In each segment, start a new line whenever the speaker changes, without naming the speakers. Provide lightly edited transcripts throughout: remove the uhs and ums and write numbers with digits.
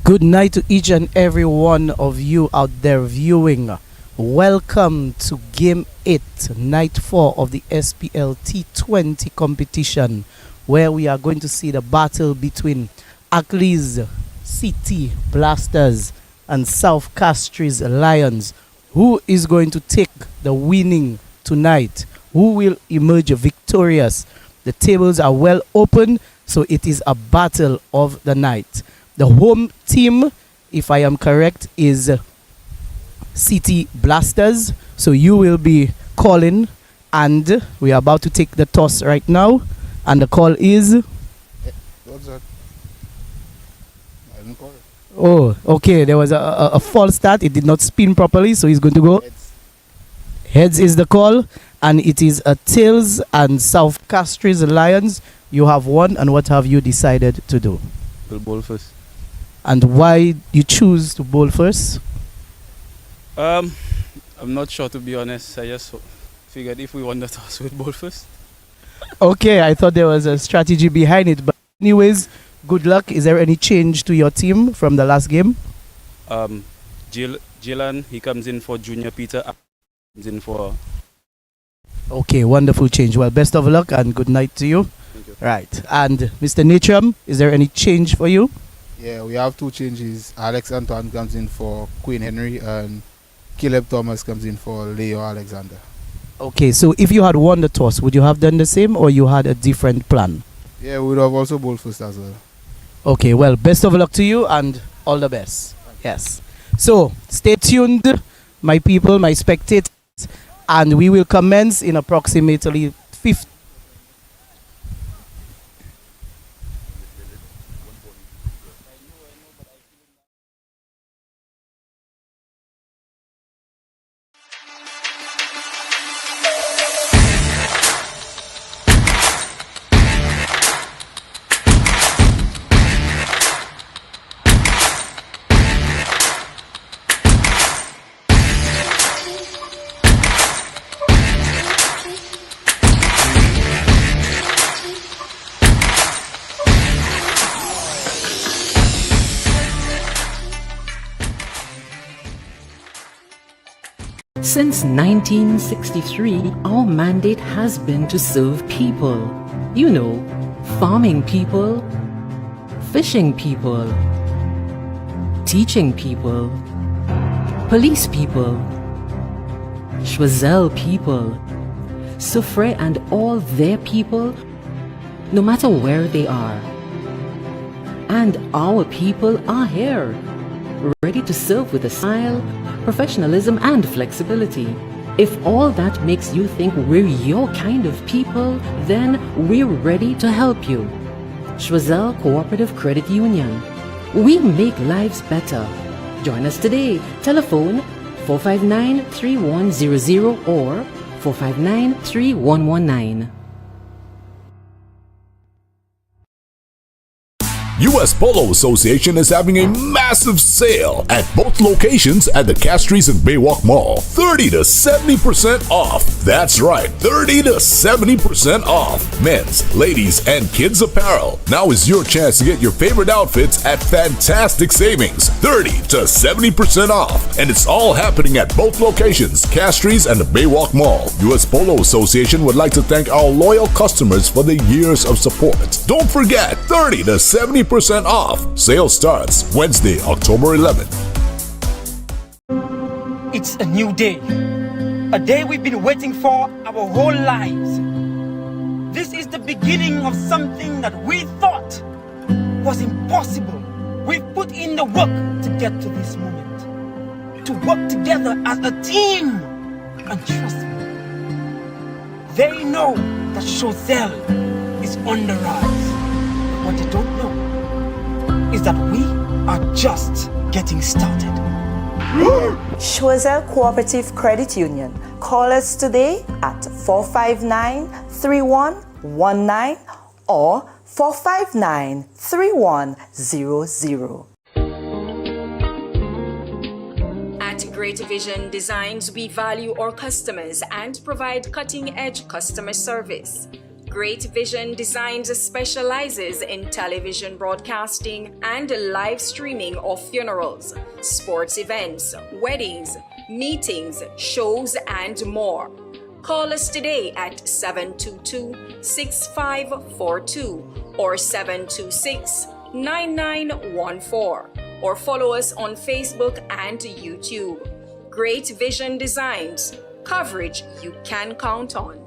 Good night to each and every one of you out there viewing. Welcome to Game 8, Night 4 of the SPLT20 competition, where we are going to see the battle between Castries City Blasters and South Castries Lions. Who is going to take the winning tonight? Who will emerge victorious? The tables are well open, so it is a battle of the night. The home team, if I am correct, is City Blasters. So you will be calling, and we are about to take the toss right now. And the call is...
What's that? I didn't call it.
Oh, okay. There was a false start. It did not spin properly, so he's going to go.
Heads.
Heads is the call, and it is a tails and South Castries Lions. You have won, and what have you decided to do?
We'll bowl first.
And why you choose to bowl first?
I'm not sure, to be honest. I just figured if we won the toss, we'd bowl first.
Okay, I thought there was a strategy behind it. But anyways, good luck. Is there any change to your team from the last game?
Jilan, he comes in for Junior Peter. Comes in for...
Okay, wonderful change. Well, best of luck and good night to you.
Thank you.
Right. And Mr. Natram, is there any change for you?
Yeah, we have two changes. Alex Antoine comes in for Queen Henry and Caleb Thomas comes in for Leo Alexander.
Okay, so if you had won the toss, would you have done the same or you had a different plan?
Yeah, we would have also bowled first as well.
Okay, well, best of luck to you and all the best. Yes. So, stay tuned, my people, my spectators, and we will commence in approximately 15.
Since 1963, our mandate has been to serve people. You know, farming people, fishing people, teaching people, police people, Schwazel people, Soufre and all their people, no matter where they are. And our people are here, ready to serve with a smile, professionalism and flexibility. If all that makes you think we're your kind of people, then we're ready to help you. Schwazel Cooperative Credit Union. We make lives better. Join us today. Telephone 459-3100 or 459-3119.
US Polo Association is having a massive sale at both locations at the Castries and Baywalk Mall. 30 to 70% off. That's right, 30 to 70% off. Men's, ladies, and kids apparel. Now is your chance to get your favorite outfits at fantastic savings. 30 to 70% off. And it's all happening at both locations, Castries and the Baywalk Mall. US Polo Association would like to thank our loyal customers for the years of support. Don't forget, 30 to 70% off. Sale starts Wednesday, October 11th.
It's a new day. A day we've been waiting for our whole lives. This is the beginning of something that we thought was impossible. We've put in the work to get to this moment. To work together as a team. And trust me, they know that Schwazel is on the rise. What they don't know is that we are just getting started.
Schwazel Cooperative Credit Union. Call us today at 459-3119 or 459-3100.
At Greater Vision Designs, we value our customers and provide cutting-edge customer service. Great Vision Designs specializes in television broadcasting and live streaming of funerals, sports events, weddings, meetings, shows, and more. Call us today at 722-6542 or 726-9914 or follow us on Facebook and YouTube. Great Vision Designs, coverage you can count on.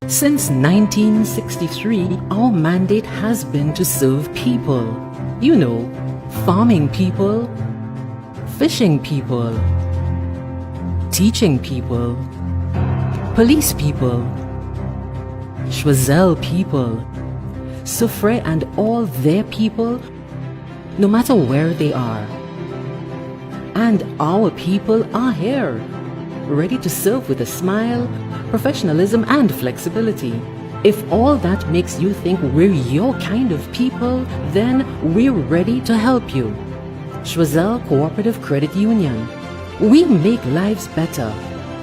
Since 1963, our mandate has been to serve people. You know, farming people, fishing people, teaching people, police people, Choiseul people, Soufre and all their people, no matter where they are. And our people are here, ready to serve with a smile, professionalism and flexibility. If all that makes you think we're your kind of people, then we're ready to help you. Choiseul Cooperative Credit Union. We make lives better.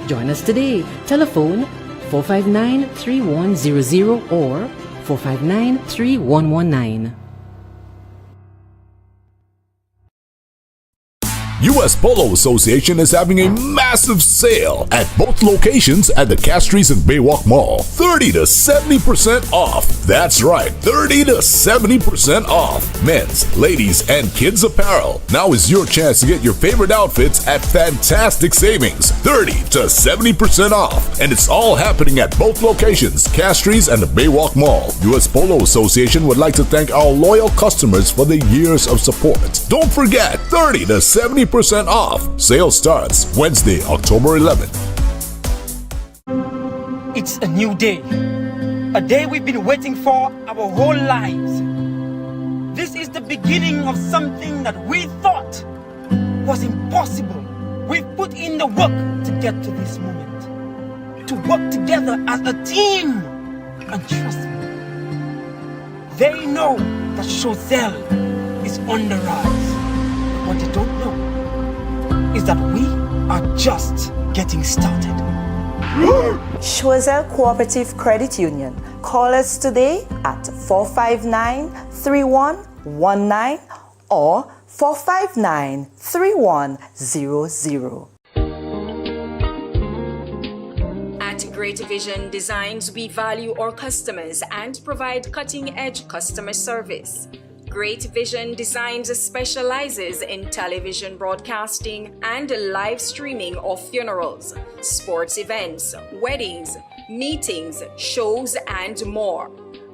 Join us today. Telephone 459-3100 or 459-3119.
US Polo Association is having a massive sale at both locations at the Castries and Baywalk Mall. 30 to 70% off. That's right, 30 to 70% off. Men's, ladies, and kids apparel. Now is your chance to get your favorite outfits at fantastic savings. 30 to 70% off. And it's all happening at both locations, Castries and the Baywalk Mall. US Polo Association would like to thank our loyal customers for the years of support. Don't forget, 30 to 70% off. Sale starts Wednesday, October 11th.
It's a new day. A day we've been waiting for our whole lives. This is the beginning of something that we thought was impossible. We've put in the work to get to this moment. To work together as a team. And trust me, they know that Choiseul is on the rise. What they don't know is that we are just getting started.
Choiseul Cooperative Credit Union. Call us today at 459-3119 or 459-3100.
At Great Vision Designs, we value our customers and provide cutting-edge customer service. Great Vision Designs specializes in television broadcasting and live streaming of funerals, sports events, weddings, meetings, shows, and more.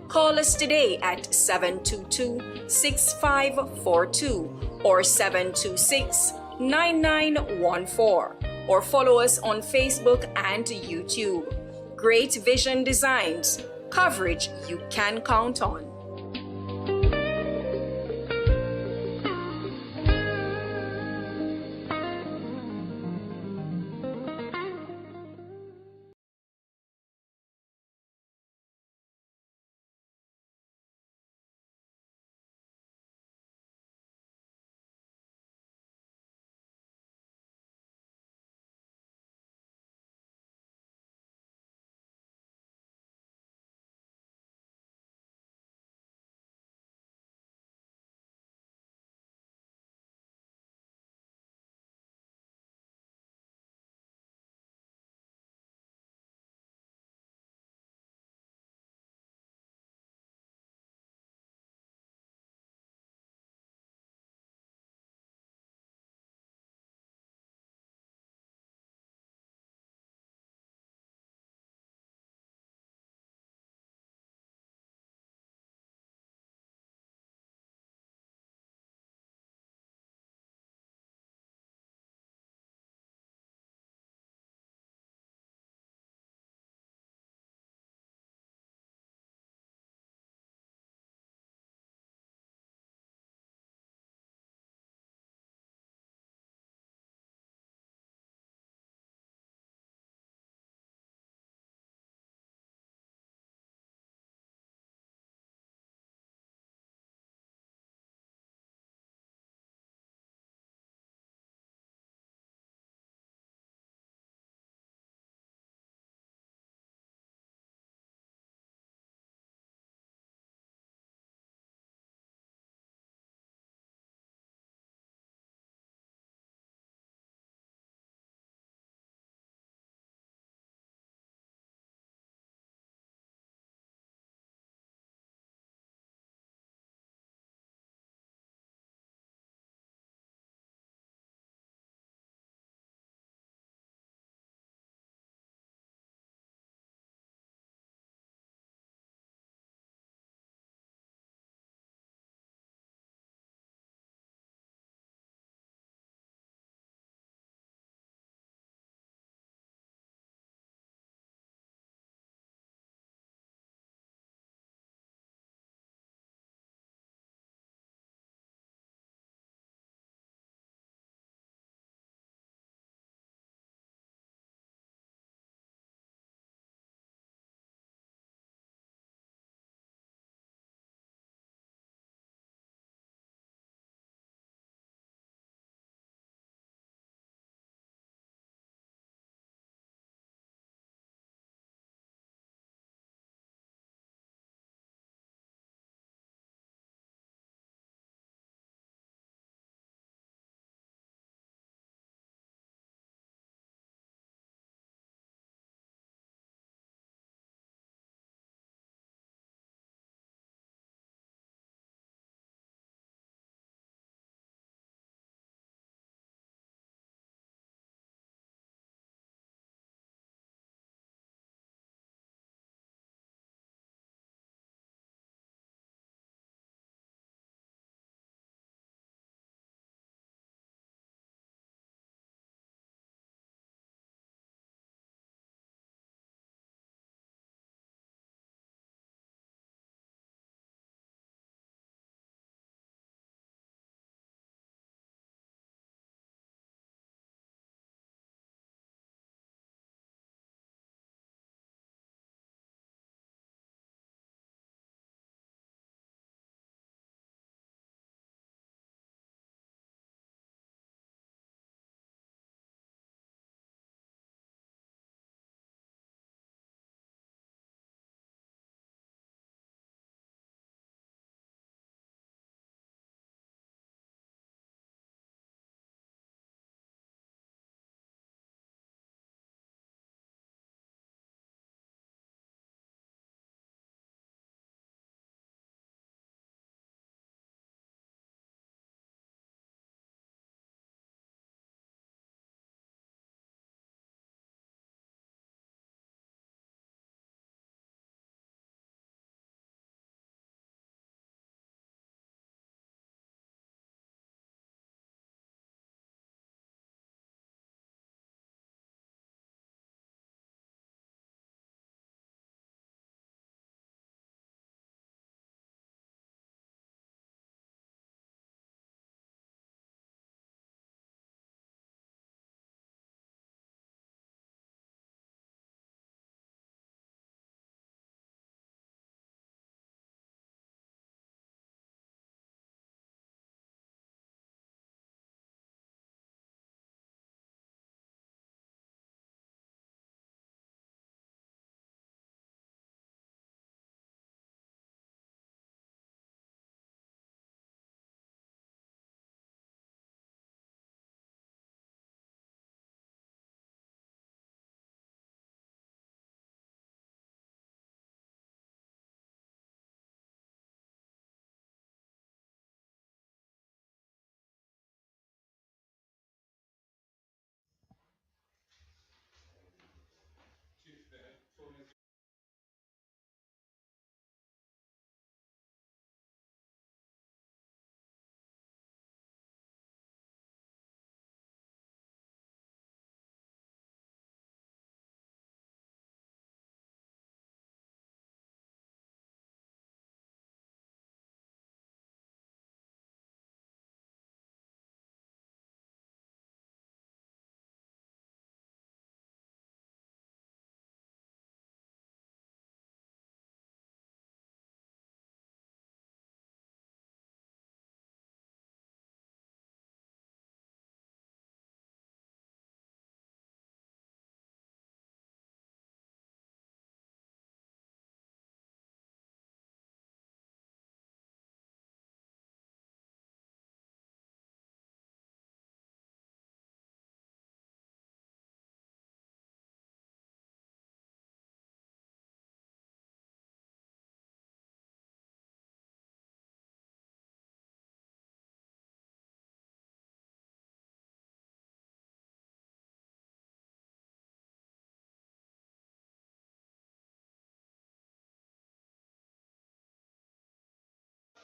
Call us today at 722-6542 or 726-9914 or follow us on Facebook and YouTube. Great Vision Designs, coverage you can count on.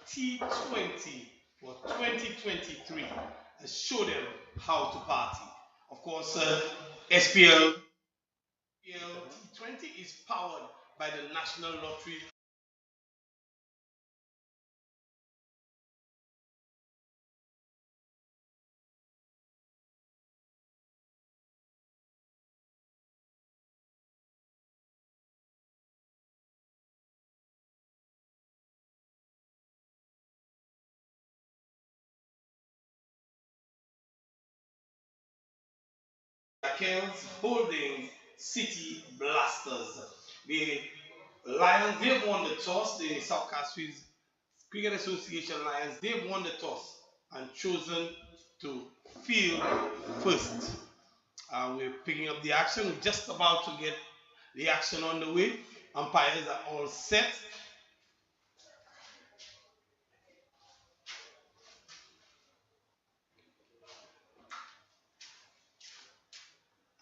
T20 for 2023 and show them how to party. Of course, SPLT20 is powered by the National Lottery. Accounts holding City Blasters. The Lions, they've won the toss. The South Castries Cricket Association Lions, they've won the toss and chosen to field first. We're picking up the action. We're just about to get the action on the way. Umpires are all set.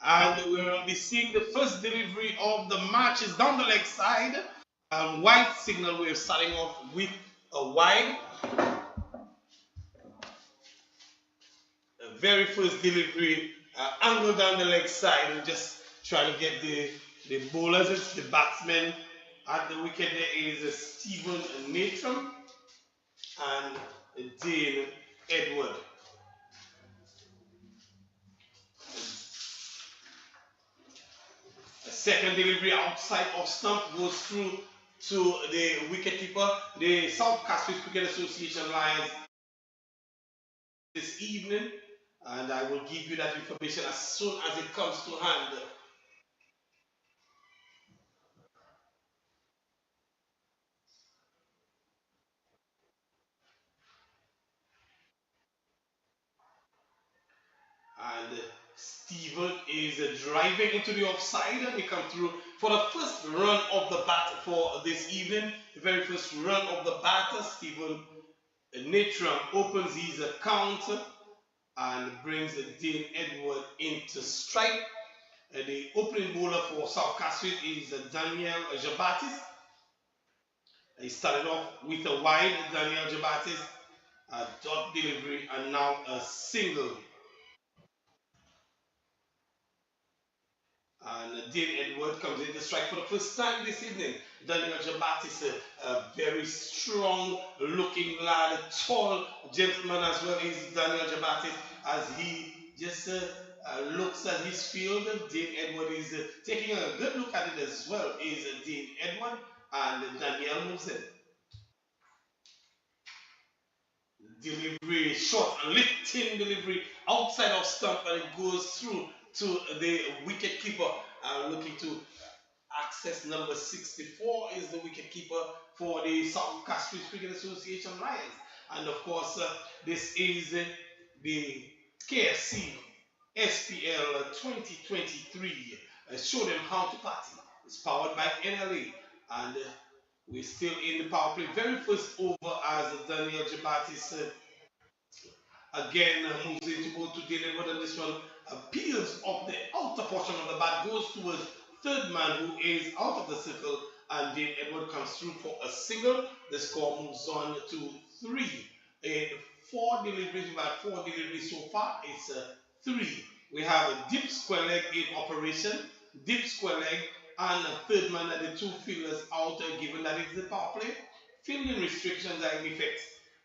And we'll be seeing the first delivery of the match is down the leg side. Wide signal, we're starting off with a wide. Very first delivery, angle down the leg side, and just trying to get the bowlers, the batsmen at the wicket. There is Stephen Natram and Dane Edward. A second delivery outside of stump goes through to the wicketkeeper. The South Castries Cricket Association Lions this evening, and I will give you that information as soon as it comes to hand. And Stephen is driving into the offside, and he comes through for the first run of the bat for this evening. The very first run of the batter, Stephen Natram opens his account and brings Dane Edward into strike. The opening bowler for South Castries is Daniel Jabatis. He started off with a wide, Daniel Jabatis, a dot delivery, and now a single. And Dane Edward comes in to strike for the first time this evening. Daniel Jabatis, a very strong looking lad, tall gentleman as well is Daniel Jabatis, as he just looks at his field. Dane Edward is taking a good look at it as well, is Dane Edward, and Daniel moves in. Delivery, short, lifting delivery outside of stump, and it goes through to the wicket keeper. Looking to access number 64 is the wicket keeper for the South Castries Cricket Association Lions. And of course, this is the KFC SPL 2023. Show them how to party. It's powered by NLA, and we're still in the power play. Very first over as Daniel Jabatis again moves into go to deliver, and this one peels off the outer portion of the bat, goes towards third man who is out of the circle, and Dane Edward comes through for a single. The score moves on to 3. In 4 deliveries, we've had 4 deliveries so far. It's 3. We have a deep square leg in operation, deep square leg, and a third man and the 2 fielders out, given that it's the power play. Fielding restrictions are in effect.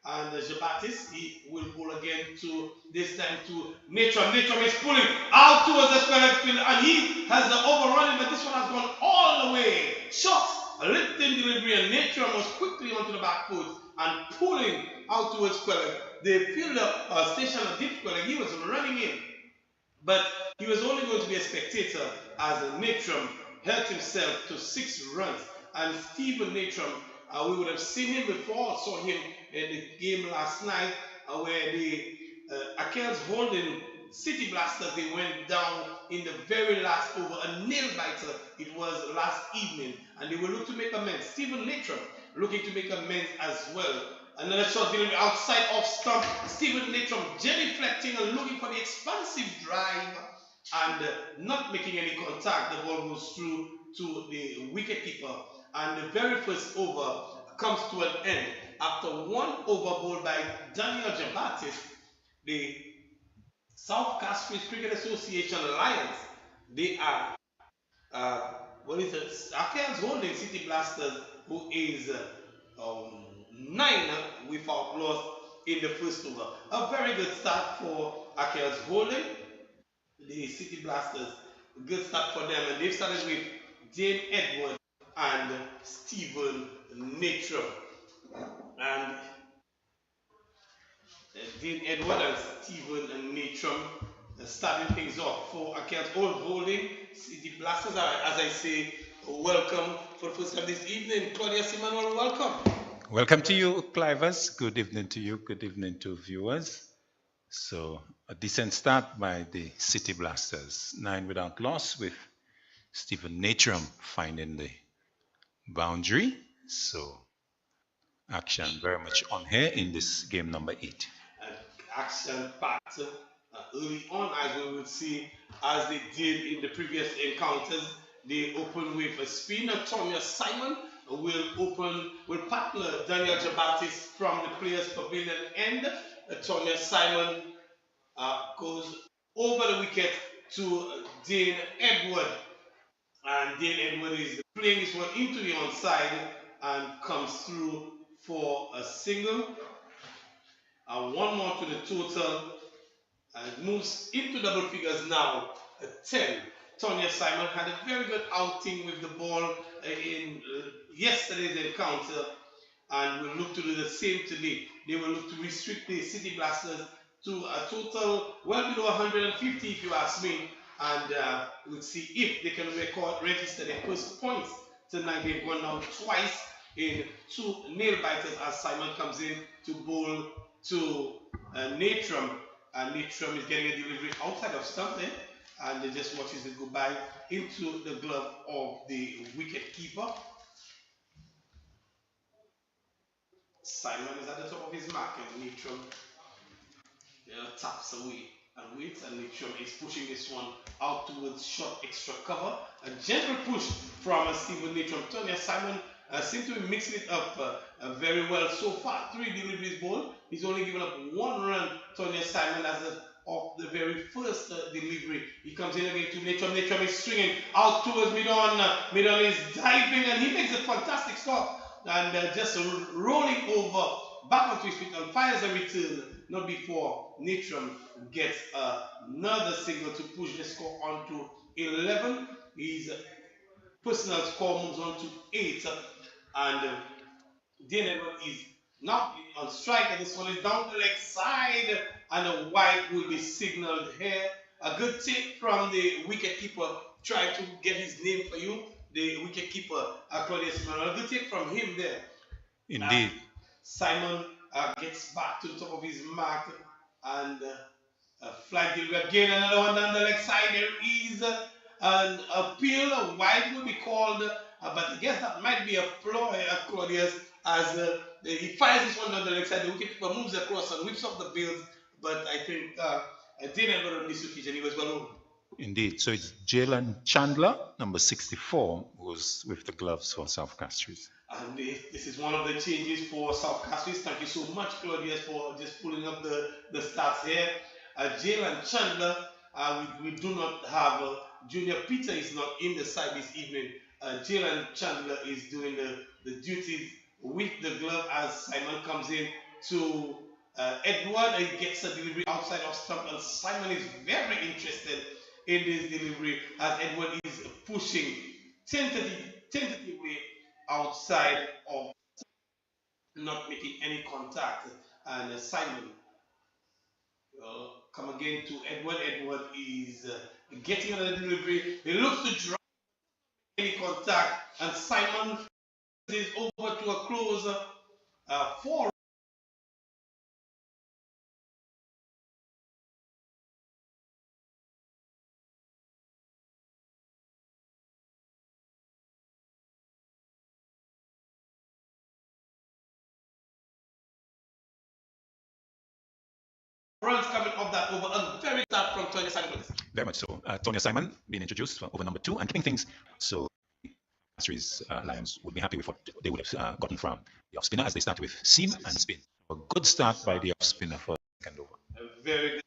And Jabatis, he will pull again to this time to Natram. Natram is pulling out towards the square leg field, and he has the overrunning, but this one has gone all the way. Shot, a lifting delivery, and Natram was quickly onto the back foot and pulling out towards square leg. The fielder stationed a deep square leg. He was running in, but he was only going to be a spectator as Natram helped himself to 6 runs. And Stephen Natram, we would have seen him before, saw him in the game last night, where the Akels holding City Blasters, they went down in the very last over, a nail biter. It was last evening, and they will look to make amends. Stephen Natram looking to make amends as well. Another shot delivery outside of stump. Stephen Natram genuflecting and looking for the expansive drive, and not making any contact. The ball goes through to the wicketkeeper, and the very first over comes to an end. after one over ball by Daniel Jabatis, the South Castries Cricket Association Lions, they are what is it? Akeans holding City Blasters, who is 9 without loss in the first over. A very good start for Akeans holding the City Blasters. Good start for them, and they've started with Dane Edward and Stephen Natrum. And Dean Edward and Stephen Natrum starting things off for Akeans Old Holding. City Blasters are, as I say, welcome for the first time this evening. Claudia Simanuel, welcome.
Welcome to you, Clivers. Good evening to you. Good evening to viewers. So, a decent start by the City Blasters. 9 without loss with Stephen Natrum finding the boundary. So, action very much on here in this game number 8.
Action packed early on, as we would see, as they did in the previous encounters. They open with a spinner. Tonya Simon will partner Daniel Jabatis from the players' pavilion end. Tonya Simon goes over the wicket to Dane Edward. And Dane Edward is playing this one into the onside and comes through for a single. One more to the total and moves into double figures now. 10. Tonya Simon had a very good outing with the ball in yesterday's encounter and will look to do the same today. They will look to restrict the City Blasters to a total well below 150 if you ask me, and we'll see if they can register their first points tonight. They've gone down twice in 2 nail biters as Simon comes in to bowl to Natrum, and Natrum is getting a delivery outside of something, and they just watches it go by into the glove of the wicket keeper. Simon is at the top of his mark, and Natrum taps away and waits, and Natrum is pushing this one out towards short extra cover. A gentle push from Stephen Natrum. Tonya Simon seems to be mixing it up very well so far. 3 deliveries bowled. He's only given up 1 run. Tonya Simon as of the very first delivery. He comes in again to Natrum. Natrum is swinging out towards Midon. Midon is diving and he makes a fantastic stop and just rolling over back onto his feet and fires a return. Not before Natrum gets another signal to push the score on to 11. His personal score moves on to 8, and Dane Edward is now on strike, and this one is down the leg side, and a wide will be signaled here. A good take from the wicketkeeper, trying to get his name for you, the wicketkeeper Claudius Manuel. A good take from him there.
Indeed.
Simon gets back to the top of his mark and flag delivery again. Another one down the leg side. There is an appeal. A wide will be called, but I guess that might be a ploy, Claudius, as he fires this one down the leg side. The wicketkeeper moves across and whips off the bills, but I think Dane Edward on this occasion he was well over.
Indeed. So it's Jalen Chandler, number 64, who's with the gloves for South Castries.
And this is one of the changes for South Castries. Thank you so much, Claudius, for just pulling up the stats here. Jalen Chandler, we do not have Junior Peter is not in the side this evening. Jalen Chandler is doing the duties with the glove as Simon comes in to Edward. He gets a delivery outside of stump, and Simon is very interested in this delivery as Edward is pushing tentatively outside of, not making any contact, and Simon come again to Edward. Edward is getting another delivery. He looks to drop any contact, and Simon is over to a close 4. Runs coming off that over, a very start from Tonya Simon.
Very much so. Tonya Simon being introduced for over number 2 and keeping things so Castries Lions would be happy with what they would have gotten from the off spinner as they start with seam and spin. A good start by the off spinner for the second over.
Very good.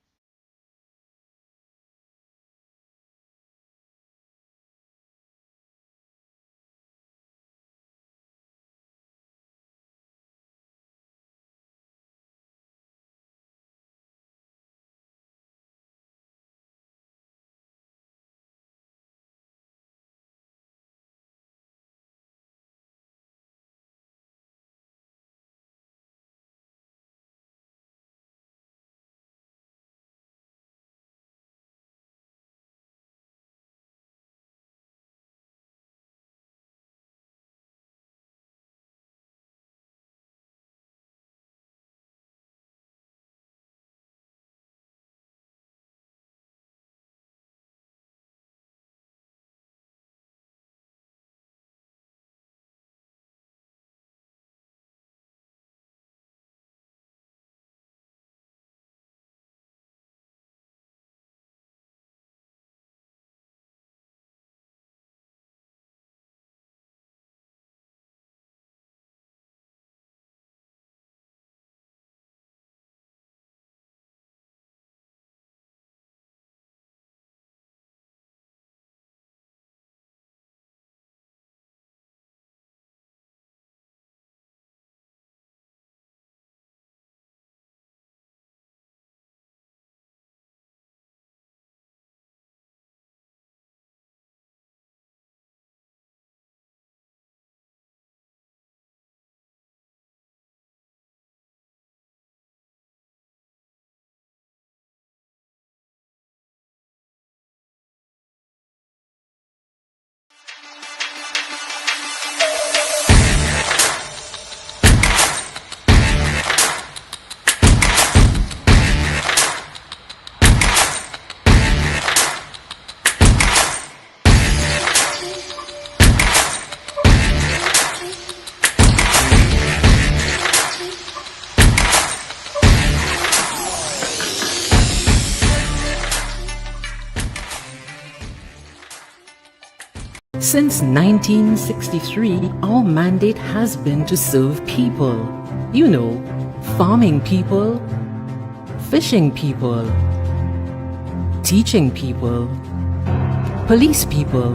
Since 1963, our mandate has been to serve people. You know, farming people, fishing people, teaching people, police people,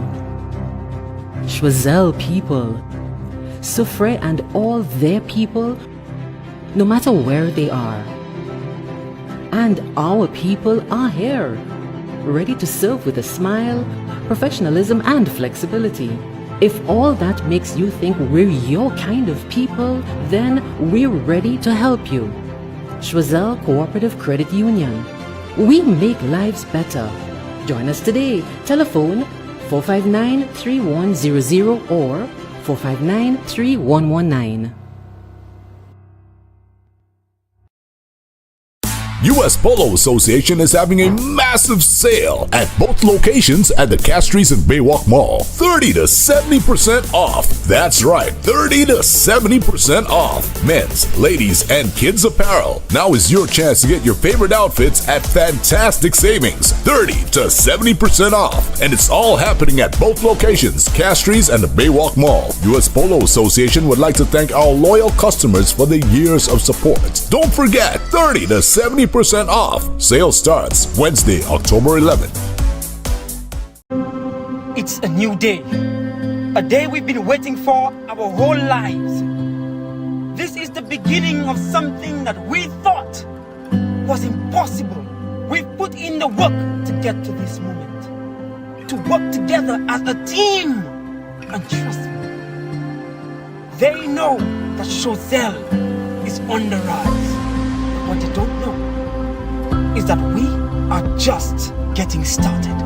Choiseul people, Soufrière and all their people, no matter where they are. And our people are here, ready to serve with a smile, professionalism and flexibility. If all that makes you think we're your kind of people, then we're ready to help you. Choiseul Cooperative Credit Union. We make lives better. Join us today. Telephone 459-3100 or 459-3119.
US Polo Association is having a massive sale at both locations at the Castries and Baywalk Mall. 30 to 70% off. That's right, 30 to 70% off. Men's, ladies, and kids apparel. Now is your chance to get your favorite outfits at fantastic savings. 30 to 70% off. And it's all happening at both locations, Castries and the Baywalk Mall. US Polo Association would like to thank our loyal customers for the years of support. Don't forget, 30 to 70% off. Sale starts Wednesday, October 11th.
It's a new day. A day we've been waiting for our whole lives. This is the beginning of something that we thought was impossible. We've put in the work to get to this moment. To work together as a team. And trust me, they know that Choiseul is on the rise. But what they don't know is that we are just getting started.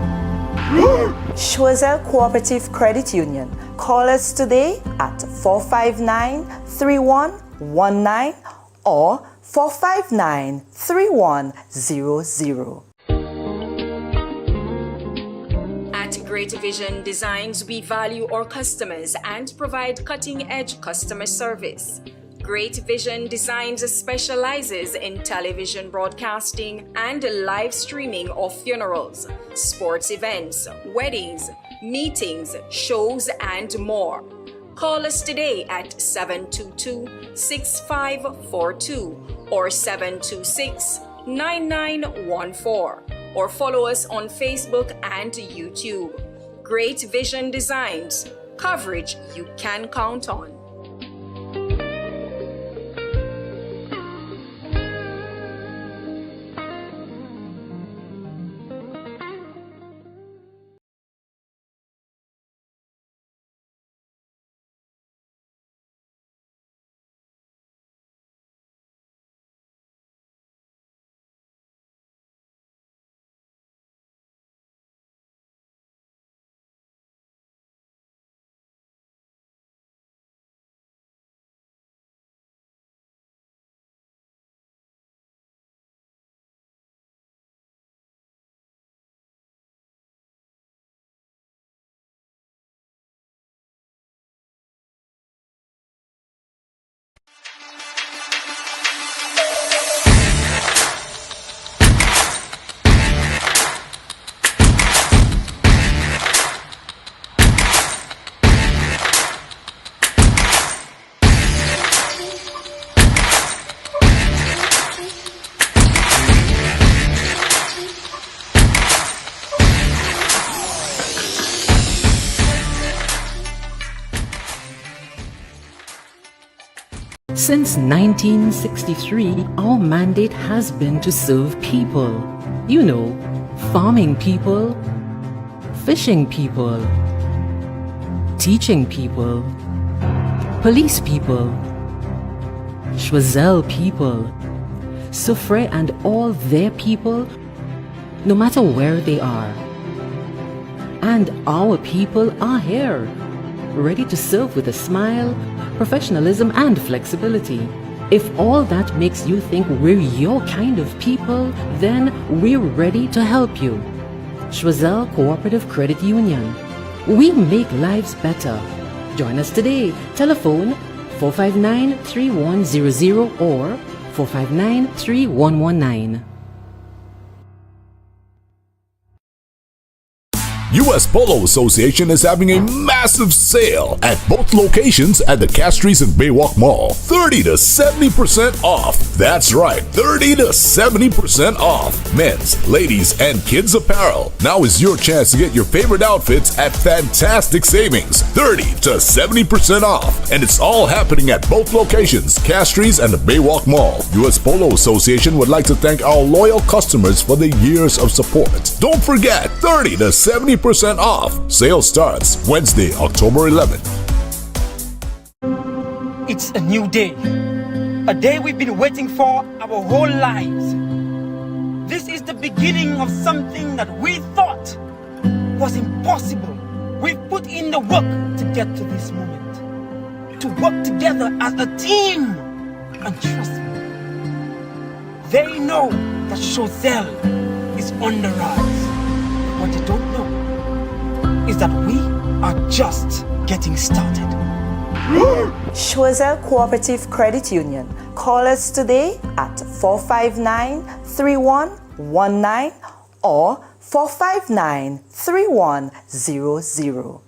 Choiseul Cooperative Credit Union. Call us today at 459-3119 or 459-3100.
At Great Vision Designs, we value our customers and provide cutting-edge customer service. Great Vision Designs specializes in television broadcasting and live streaming of funerals, sports events, weddings, meetings, shows, and more. Call us today at 722-6542 or 726-9914 or follow us on Facebook and YouTube. Great Vision Designs, coverage you can count on.
Since 1963, our mandate has been to serve people. You know, farming people, fishing people, teaching people, police people, Choiseul people, Soufre and all their people, no matter where they are. And our people are here, ready to serve with a smile, professionalism and flexibility. If all that makes you think we're your kind of people, then we're ready to help you. Choiseul Cooperative Credit Union. We make lives better. Join us today. Telephone 459-3100 or 459-3119.
US Polo Association is having a massive sale at both locations at the Castries and Baywalk Mall. 30 to 70% off. That's right, 30 to 70% off. Men's, ladies, and kids apparel. Now is your chance to get your favorite outfits at fantastic savings. 30 to 70% off. And it's all happening at both locations, Castries and the Baywalk Mall. US Polo Association would like to thank our loyal customers for the years of support. Don't forget, 30 to 70% off. Sale starts Wednesday, October 11th.
It's a new day. A day we've been waiting for our whole lives. This is the beginning of something that we thought was impossible. We've put in the work to get to this moment. To work together as a team. And trust me, they know that Choiseul is on the rise. What they don't know is that we are just getting started.
Choiseul Cooperative Credit Union. Call us today at 459-3119 or 459-3100.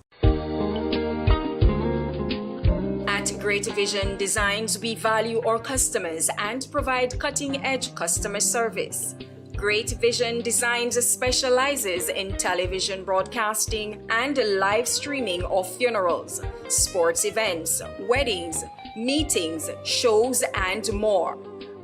At Great Vision Designs, we value our customers and provide cutting-edge customer service. Great Vision Designs specializes in television broadcasting and live streaming of funerals, sports events, weddings, meetings, shows, and more.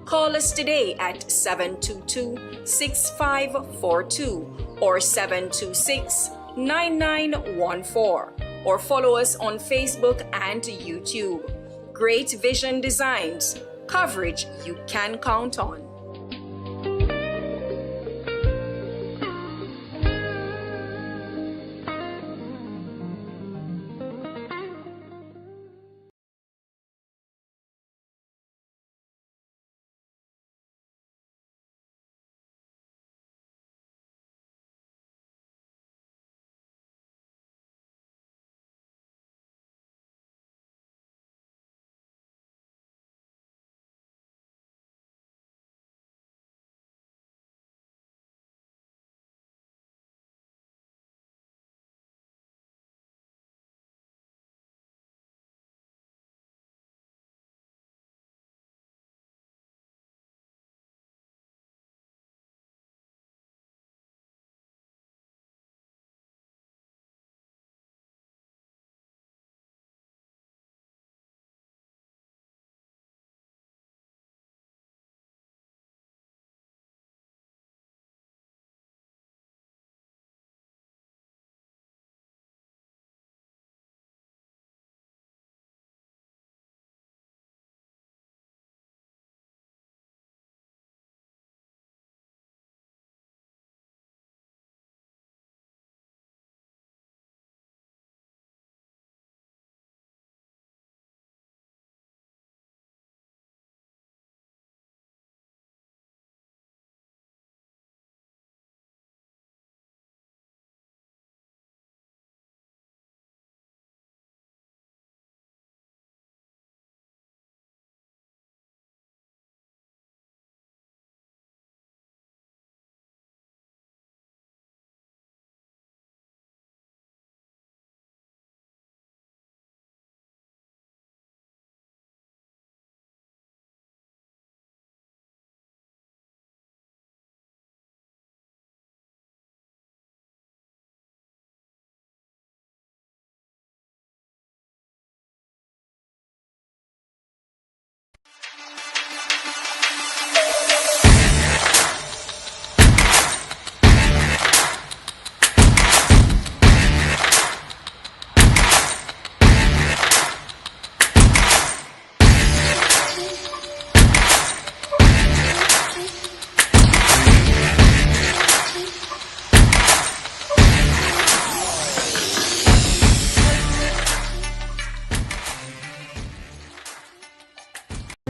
Call us today at 722-6542 or 726-9914 or follow us on Facebook and YouTube. Great Vision Designs, coverage you can count on.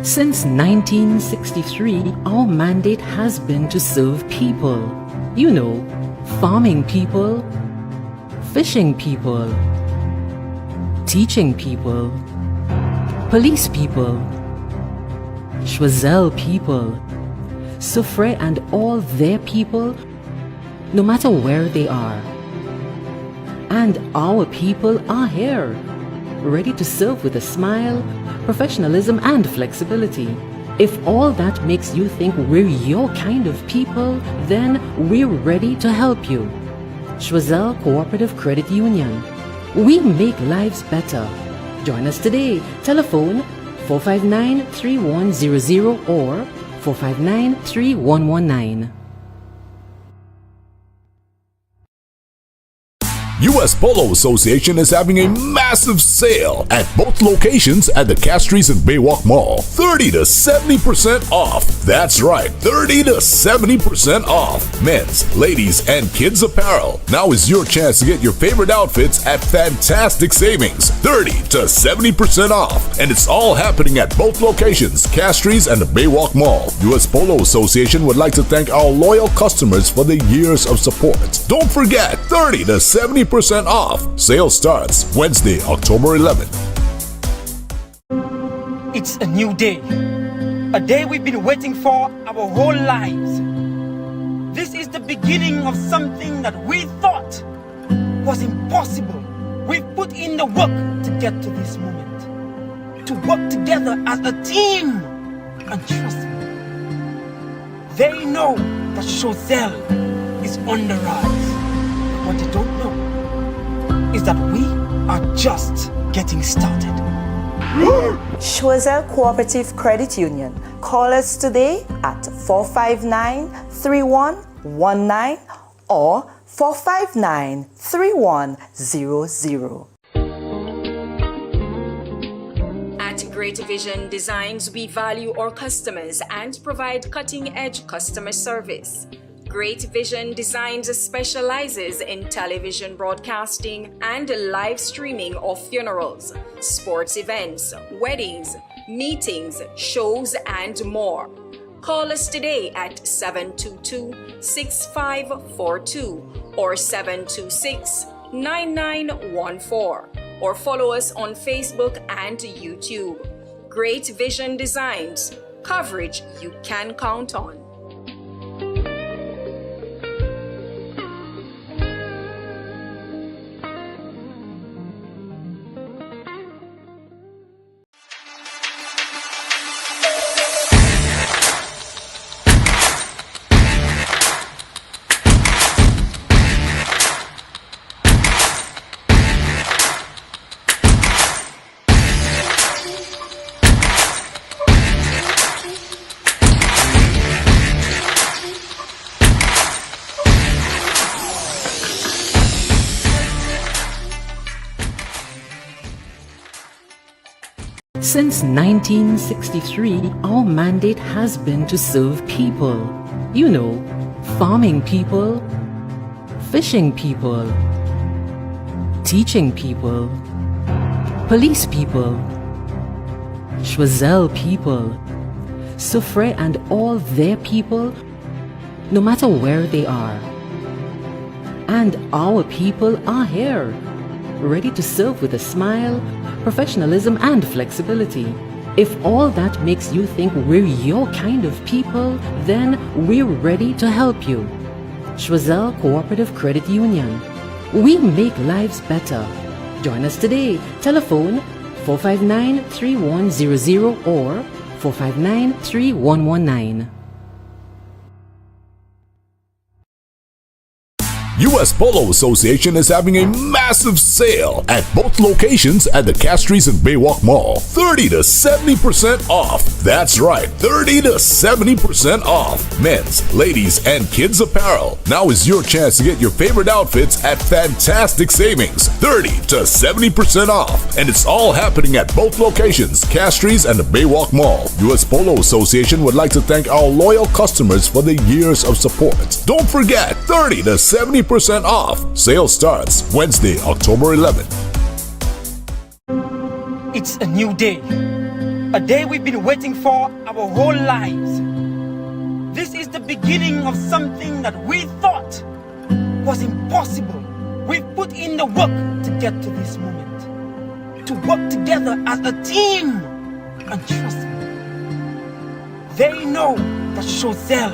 Since 1963, our mandate has been to serve people. You know, farming people, fishing people, teaching people, police people, Choiseul people, Soufriere and all their people, no matter where they are. And our people are here, ready to serve with a smile, professionalism and flexibility. If all that makes you think we're your kind of people, then we're ready to help you. Choiseul Cooperative Credit Union. We make lives better. Join us today. Telephone 459-3100 or 459-3119.
US Polo Association is having a massive sale at both locations at the Castries and Baywalk Mall. 30 to 70% off. That's right, 30 to 70% off. Men's, ladies, and kids apparel. Now is your chance to get your favorite outfits at fantastic savings. 30 to 70% off. And it's all happening at both locations, Castries and the Baywalk Mall. US Polo Association would like to thank our loyal customers for the years of support. Don't forget, 30 to 70% off. Sale starts Wednesday, October 11th.
It's a new day. A day we've been waiting for our whole lives. This is the beginning of something that we thought was impossible. We've put in the work to get to this moment. To work together as a team. And trust me, they know that Choiseul is on the rise. What they don't know is that we are just getting started.
Choiseul Cooperative Credit Union. Call us today at 459-3119 or 459-3100.
At Great Vision Designs, we value our customers and provide cutting-edge customer service. Great Vision Designs specializes in television broadcasting and live streaming of funerals, sports events, weddings, meetings, shows, and more. Call us today at 722-6542 or 726-9914 or follow us on Facebook and YouTube. Great Vision Designs, coverage you can count on.
Since 1963, our mandate has been to serve people. You know, farming people, fishing people, teaching people, police people, Choiseul people, Soufriere and all their people, no matter where they are. And our people are here, ready to serve with a smile, professionalism and flexibility. If all that makes you think we're your kind of people, then we're ready to help you. Choiseul Cooperative Credit Union. We make lives better. Join us today. Telephone 459-3100 or 459-3119.
US Polo Association is having a massive sale at both locations at the Castries and Baywalk Mall. 30 to 70% off. That's right, 30 to 70% off. Men's, ladies, and kids apparel. Now is your chance to get your favorite outfits at fantastic savings. 30 to 70% off. And it's all happening at both locations, Castries and the Baywalk Mall. US Polo Association would like to thank our loyal customers for the years of support. Don't forget, 30 to 70% off. Sale starts Wednesday, October 11th.
It's a new day. A day we've been waiting for our whole lives. This is the beginning of something that we thought was impossible. We've put in the work to get to this moment, to work together as a team. And trust me, they know that Chosel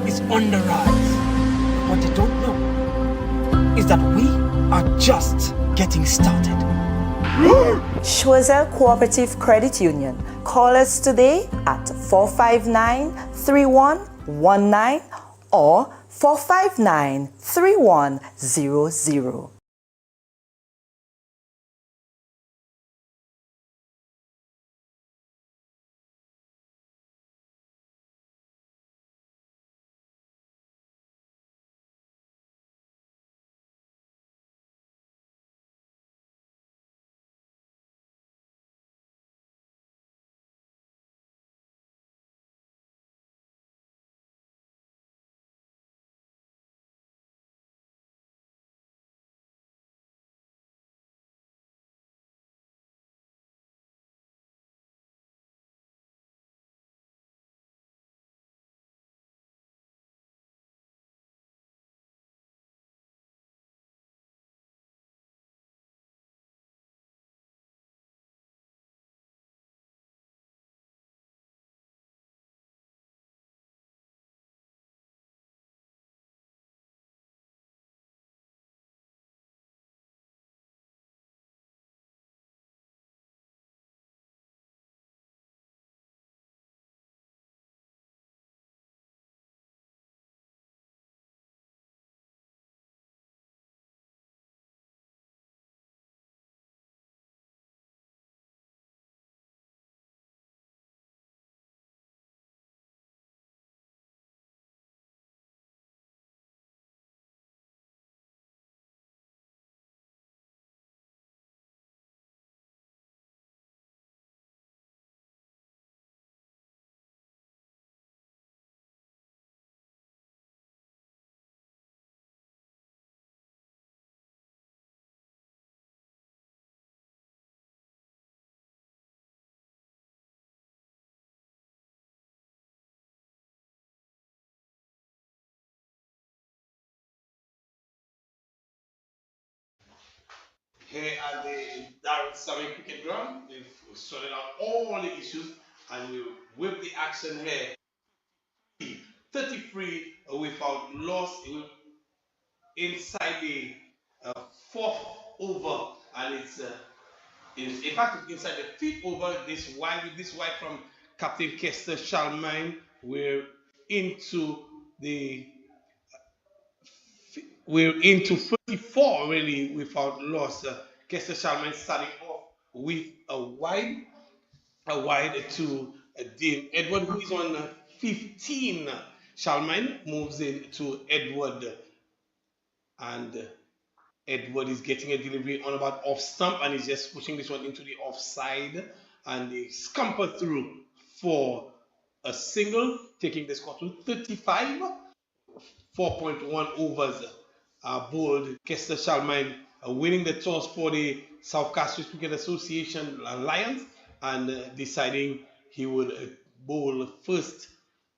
is on the rise. What they don't know is that we are just getting started.
Chosel Cooperative Credit Union. Call us today at 459-3119 or 459-3100.
Here at the Darren Summit Cricket Ground, we've sorted out all the issues and we whip the action here. 33 without loss inside the fourth over, and it's in fact it's inside the fifth over. This wide from Captain Kester Shalmine. Into the we're into 34 really without loss. Kester Shalmine starting off with a wide to Dave Edward, who is on 15. Shalmine moves in to Edward, and Edward is getting a delivery on about off stump, and he's just pushing this one into the offside, and they scamper through for a single, taking the score to 35. 4.1 overs bowled. Kester Shalmine winning the toss for the South Castries Cricket Association Lions, and deciding he would bowl first.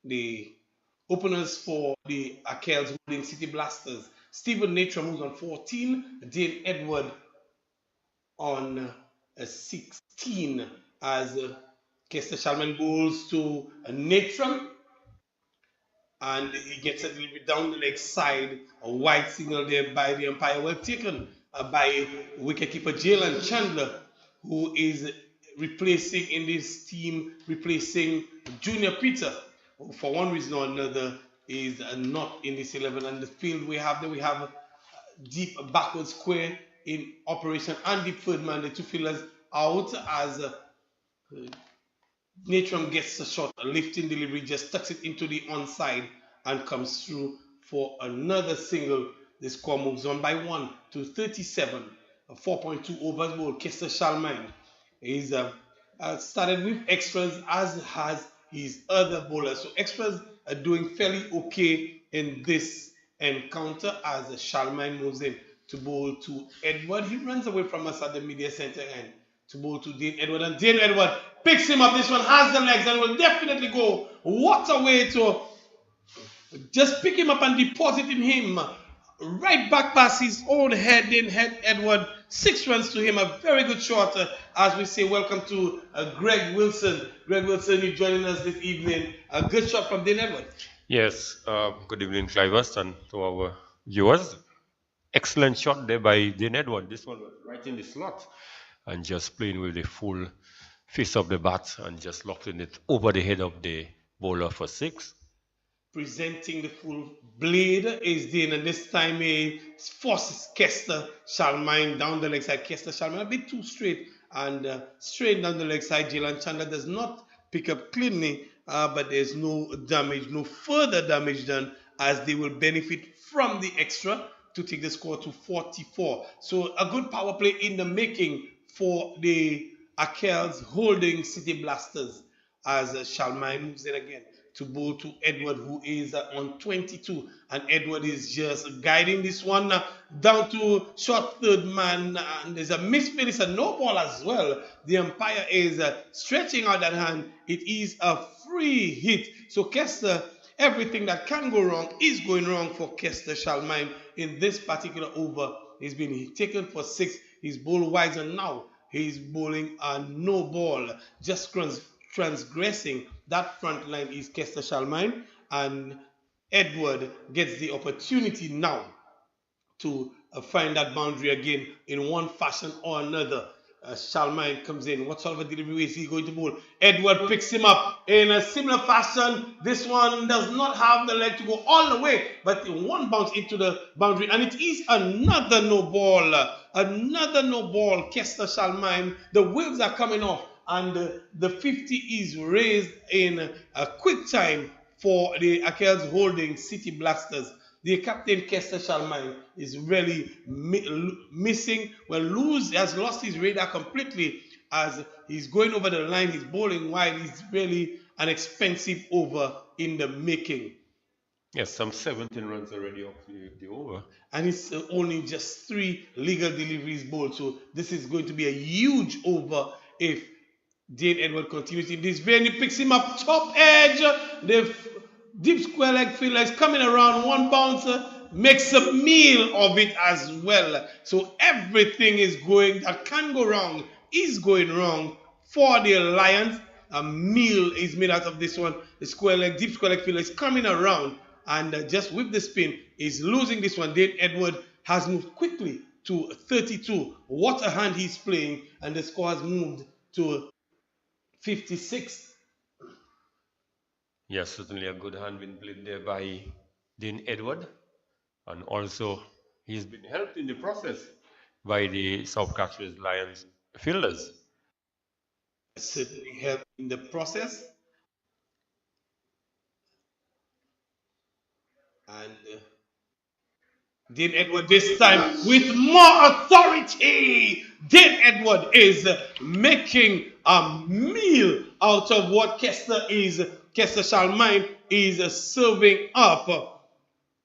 The openers for the Akels Holding City Blasters: Stephen Nature moves on 14, Dane Edward on 16, as Kester Shalman bowls to Natram, and he gets a little bit down the leg side. A wide signal there by the umpire, well taken by wicketkeeper Jalen Chandler, who is replacing in this team, replacing Junior Peter, who for one reason or another is not in this 11. And the field we have there, we have deep backward square in operation, and deep third man, the two fielders out, as Natram gets a shot, a lifting delivery, just tucks it into the onside and comes through for another single. The score moves on by 1 to 37. A 4.2 overs ball. Kester Shalmine is started with extras, as has his other bowlers. So extras are doing fairly okay in this encounter, as Shalmine moves in to bowl to Edward. He runs away from us at the media center end to bowl to Dane Edward, and Dane Edward picks him up. This one has the legs and will definitely go. What a way to just pick him up and depositing him right back past his own head. In head Edward, 6 runs to him. A very good shot. As we say, welcome to Greg Wilson. Greg Wilson, you're joining us this evening. A good shot from Dean Edward.
Yes, good evening, Clivers, and to our viewers. Excellent shot there by Dean Edward. This one was right in the slot and just playing with the full face of the bat and just locking it over the head of the bowler for 6.
Presenting the full blade is Dean, and this time he forces Kester Shalmine down the leg side. Kester Shalmine a bit too straight and straight down the leg side. Jalen Chandler does not pick up cleanly, but there's no damage, no further damage done, as they will benefit from the extra to take the score to 44. So a good power play in the making for the Akels holding City Blasters, as Shalmine moves in again to bowl to Edward, who is on 22, and Edward is just guiding this one down to short third man, and there's a misspin. It's a no ball as well. The umpire is stretching out that hand. It is a free hit. So Kester, everything that can go wrong is going wrong for Kester Shalmine in this particular over. He's been taken for 6. He's bowled wise, and now he's bowling a no ball, just transgressing that front line is Kester Shalmine, and Edward gets the opportunity now to find that boundary again in one fashion or another. Shalmine comes in. What sort of a delivery is he going to bowl? Edward picks him up in a similar fashion. This one does not have the leg to go all the way, but one bounce into the boundary, and it is another no ball. Another no ball. Kester Shalmine. The wheels are coming off, and the 50 is raised in a quick time for the Akels holding City Blasters. The captain, Kester Shalmine, is really missing. Has lost his radar completely as he's going over the line. He's bowling wide. He's really an expensive over in the making.
Yes, some 17 runs already off the over.
And it's only just 3 legal deliveries bowled. So this is going to be a huge over if Dane Edward continues in this vein. He picks him up top edge. The deep square leg fielder is coming around. One bouncer makes a meal of it as well. So everything is going that can go wrong is going wrong for the Lions. A meal is made out of this one. The square leg, deep square leg fielder is coming around and just with the spin is losing this one. Dane Edward has moved quickly to 32. What a hand he's playing, and the score has moved to 56.
Yes, certainly a good hand been played there by Dean Edward, and also he's been helped in the process by the South Castries Lions fielders.
Certainly helped in the process, and Dean Edward this time with more authority. Dean Edward is making a meal out of what Kester Shalmine is serving up,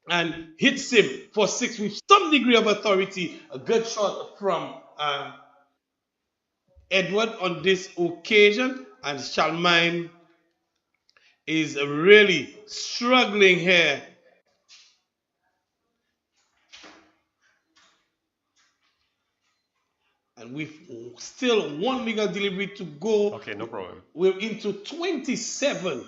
and hits him for 6 with some degree of authority. A good shot from Edward on this occasion, and Shalmine is really struggling here. And with still 1 legal delivery to go.
Okay, no problem.
We're into 27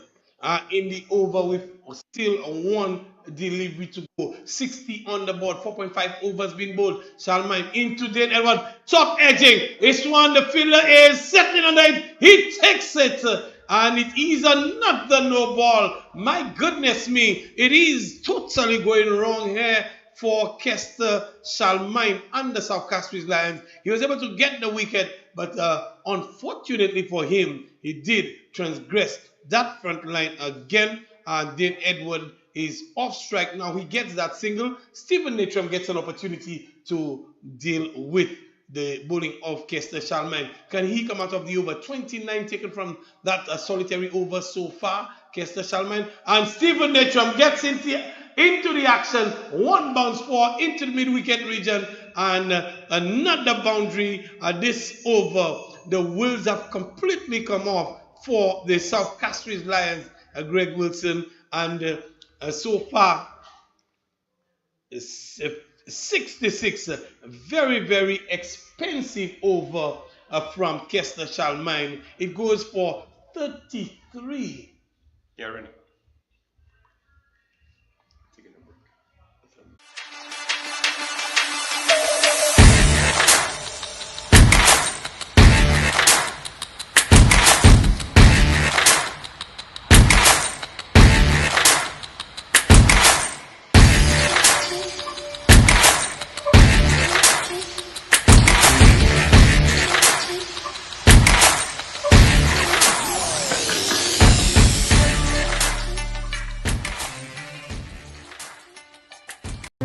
in the over with still 1 delivery to go. 60 on the board, 4.5 overs being bowled. Shalmine into Dane Edward, top edging. This one, the fielder is settling on it. He takes it, and it is another no ball. My goodness me, it is totally going wrong here for Kester Shalmine and the South Castries Lions. He was able to get the wicket, but unfortunately for him, he did transgress that front line again. And Dane Edward is off strike. Now he gets that single. Stephen Natram gets an opportunity to deal with the bowling of Kester Shalmine. Can he come out of the over? 29 taken from that solitary over so far. Kester Shalmine and Stephen Natram gets into the action. 1 bounce for into the mid-wicket region, and another boundary. This over the wheels have completely come off for the South Castries Lions, Greg Wilson, and so far 66, very, very expensive over from Kester Chalmine. It goes for 33.
Yeah, Rennie.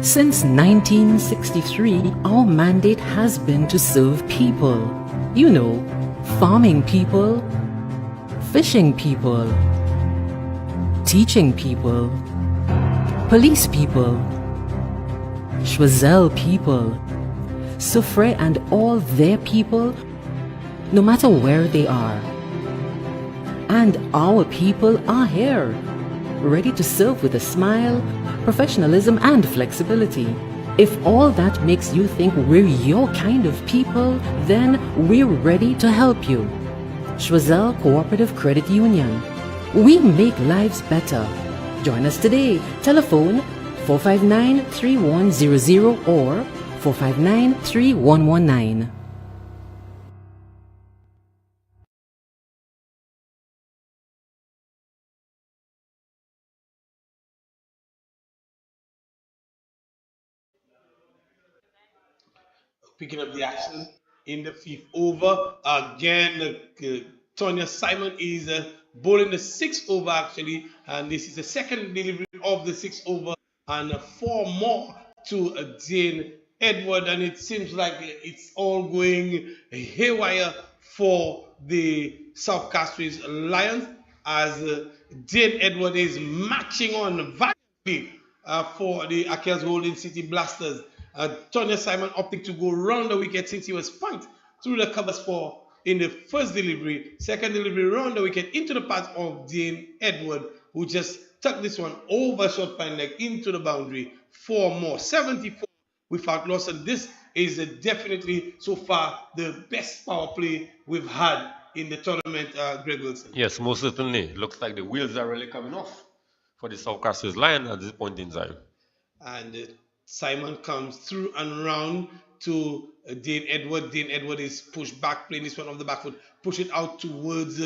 Since 1963, our mandate has been to serve people. You know, farming people, fishing people, teaching people, police people, Schwazel people, Soufre and all their people, no matter where they are. And our people are here, ready to serve with a smile, professionalism and flexibility. If all that makes you think we're your kind of people, then we're ready to help you. Schwazel Cooperative Credit Union. We make lives better. Join us today. Telephone 459-3100 or 459-3119.
Picking up the action in the fifth over. Again, Tonya Simon is bowling the sixth over actually, and this is the second delivery of the sixth over, and four more to Jane Edward, and it seems like it's all going haywire for the South Castries Lions as Jane Edward is matching on valiantly for the Akels Golden City Blasters. Tonya Simon opting to go round the wicket since he was punked through the cover score in the first delivery. Second delivery round the wicket into the path of Jane Edward, who just tucked this one over short pine leg into the boundary. Four more, 74 without loss, and this is definitely so far the best power play we've had in the tournament, Greg Wilson.
Yes, most certainly. Looks like the wheels are really coming off for the South Castries Lion at this point in time.
And Simon comes through and round to Dane Edward. Dane Edward is pushed back, playing this one off the back foot, push it out towards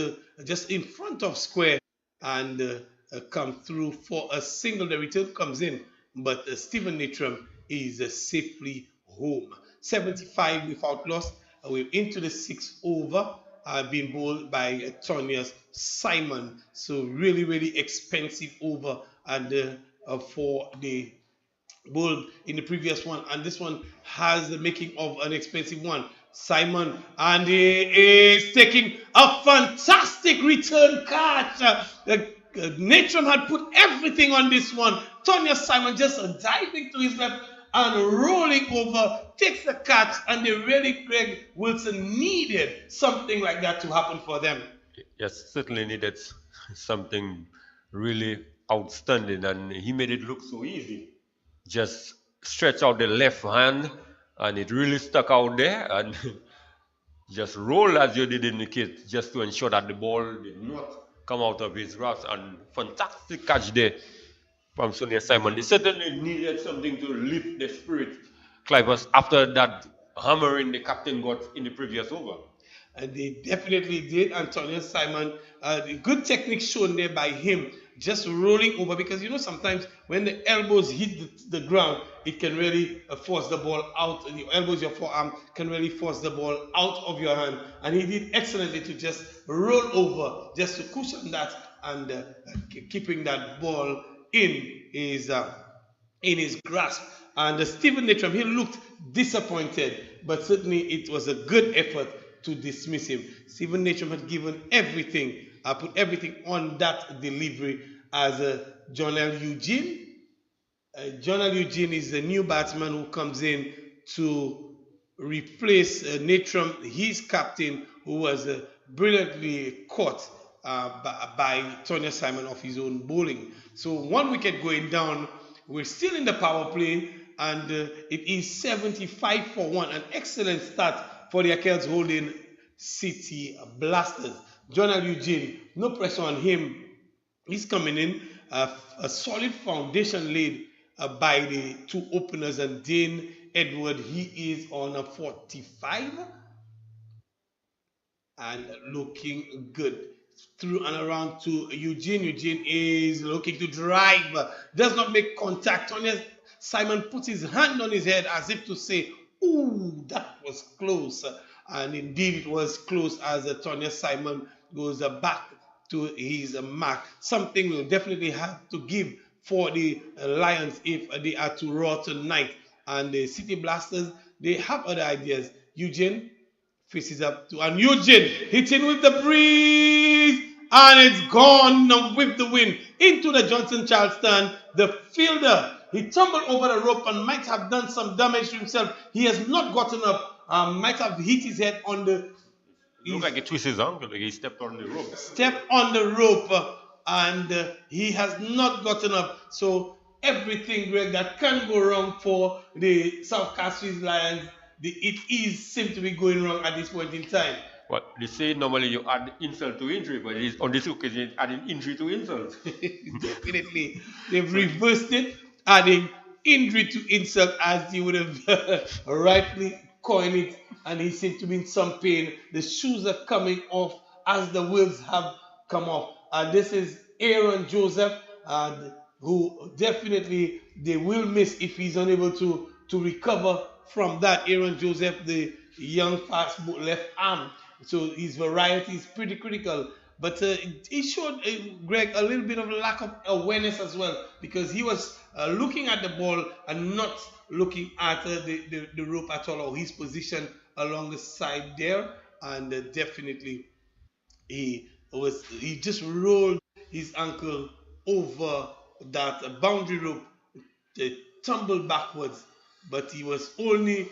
just in front of square, and come through for a single. The return comes in, but Stephen Natram is safely home. 75 without loss. We're into the sixth over, being bowled by Tonya Simon. So really, really expensive over, and for the bowl in the previous one, and this one has the making of an expensive one. Simon, and he is taking a fantastic return catch. Natron had put everything on this one. Tonya Simon just diving to his left and rolling over, takes the catch, and they really, Greg Wilson, needed something like that to happen for them.
Yes, certainly needed something really outstanding, and he made it look so easy. Just stretch out the left hand, and it really stuck out there, and just roll as you did indicate, just to ensure that the ball did not come out of his grasp. And fantastic catch there from Sonia Simon. They certainly needed something to lift the spirit, Clivers, after that hammering the captain got in the previous over.
And they definitely did. Antonio Simon, the good technique shown there by him, just rolling over, because you know sometimes when the elbows hit the ground, it can really force the ball out. And your elbows, your forearm can really force the ball out of your hand. And he did excellently to just roll over, just to cushion that, and keeping that ball in his grasp. And Stephen Natram, he looked disappointed, but certainly it was a good effort to dismiss him. Stephen Natram had given everything, put everything on that delivery as John L. Eugene. John L. Eugene is the new batsman who comes in to replace Natram, his captain, who was brilliantly caught by Tony Simon off his own bowling. So 1 wicket going down. We're still in the power play, and it is 75 for 1. An excellent start for the Akels holding City Blasters. Jonah Eugene, no pressure on him. He's coming in. A solid foundation laid by the two openers, and Dane Edward, he is on a 45 and looking good. Through and around to Eugene. Eugene is looking to drive, does not make contact. Tony Simon puts his hand on his head as if to say, ooh, that was close. And indeed it was close as Tony Simon goes back to his mark. Something will definitely have to give for the Lions if they are to roar tonight. And the City Blasters, they have other ideas. Eugene faces up to, and Eugene hitting with the breeze, and it's gone with the wind into the Johnson Charleston. The fielder, he tumbled over the rope and might have done some damage to himself. He has not gotten up, might have hit his head on the.
Looked like he twisted his ankle, like he stepped on the rope.
Stepped on the rope, and he has not gotten up. So everything, Greg, that can go wrong for the South Castries Lions, it seems to be going wrong at this point in time.
Well, they say normally you add insult to injury, but on this occasion, adding injury to insult.
Definitely. They've reversed it, adding injury to insult, as you would have rightly coined it, and he seems to be in some pain. The shoes are coming off as the wheels have come off. This is Aaron Joseph, who definitely they will miss if he's unable to recover from that. Aaron Joseph, the young fast left arm. So his variety is pretty critical. But he showed, Greg, a little bit of lack of awareness as well, because he was looking at the ball and not looking at the rope at all, or his position along the side there. And definitely he just rolled his ankle over that boundary rope, tumbled backwards, but he was only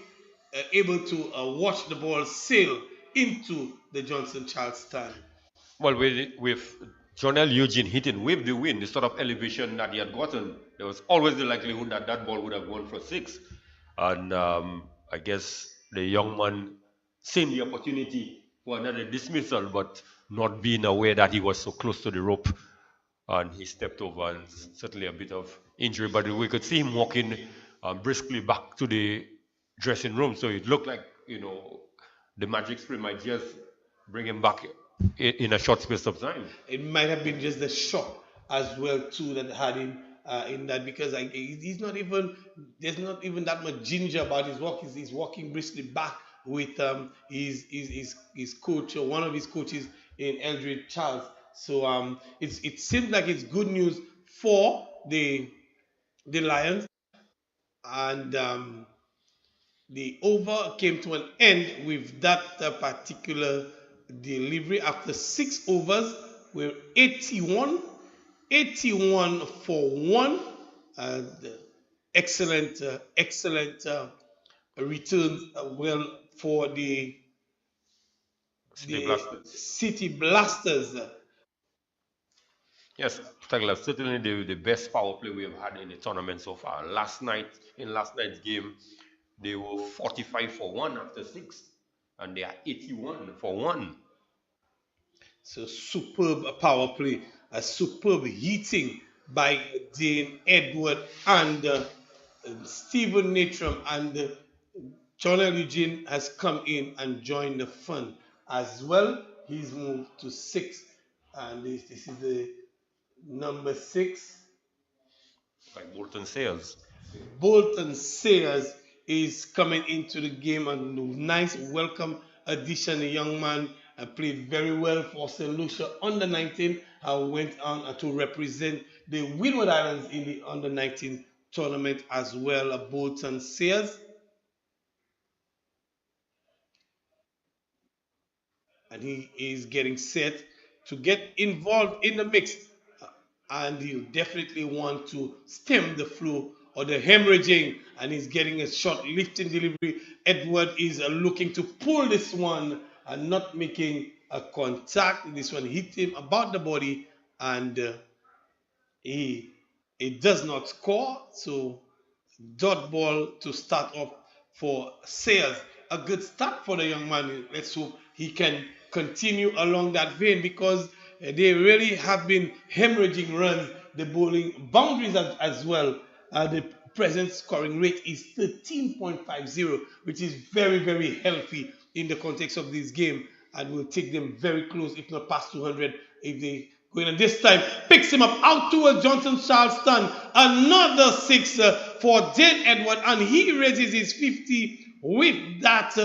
able to watch the ball sail into the Johnson Charleston.
Well, with Jonel Eugene hitting with the wind, the sort of elevation that he had gotten, there was always the likelihood that that ball would have gone for 6. And I guess the young man seen the opportunity for another dismissal, but not being aware that he was so close to the rope, and he stepped over, and certainly a bit of injury. But we could see him walking briskly back to the dressing room, so it looked like, the magic spray might just bring him back in a short space of time.
It might have been just the shock as well too that had him in that, because he's not even, there's not even that much ginger about his walk. He's walking briskly back with his coach, or one of his coaches, in Eldred Charles. So it seems like it's good news for the Lions, and the over came to an end with that particular delivery. After 6 overs, we're 81 for 1. Excellent return, well, for the City Blasters.
Yes, certainly the best power play we have had in the tournament so far. In last night's game, they were 45 for 1 after 6, and they are 81 for 1.
So superb power play, a superb hitting by Dane Edward and Stephen Natram, and John L. Eugene has come in and joined the fun as well. He's moved to 6, and this is the number 6.
By Bolton Sayers.
Bolton Sayers is coming into the game, and nice welcome addition. A young man played very well for St. Lucia under 19, went on to represent the Windward Islands in the under 19 tournament as well. Bolton Sayers, and he is getting set to get involved in the mix, and he'll definitely want to stem the flow or the hemorrhaging, and he's getting a short lifting delivery. Edward is looking to pull this one, and not making a contact. This one hit him about the body, and he does not score. So dot ball to start off for Sayers. A good start for the young man. Let's hope he can continue along that vein, because they really have been hemorrhaging runs, the bowling boundaries as well. The present scoring rate is 13.50, which is very, very healthy in the context of this game, and will take them very close, if not past 200, if they go in. And this time picks him up out towards Johnson Charleston. Another six for Dane Edward, and he raises his 50 with that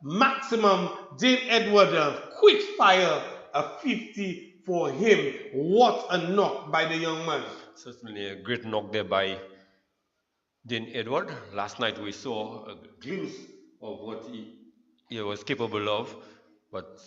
maximum. Dane Edward, quick fire, a 50 for him. What a knock by the young man.
Certainly a great knock there by Dane Edward. Last night we saw a glimpse of what he was capable of, but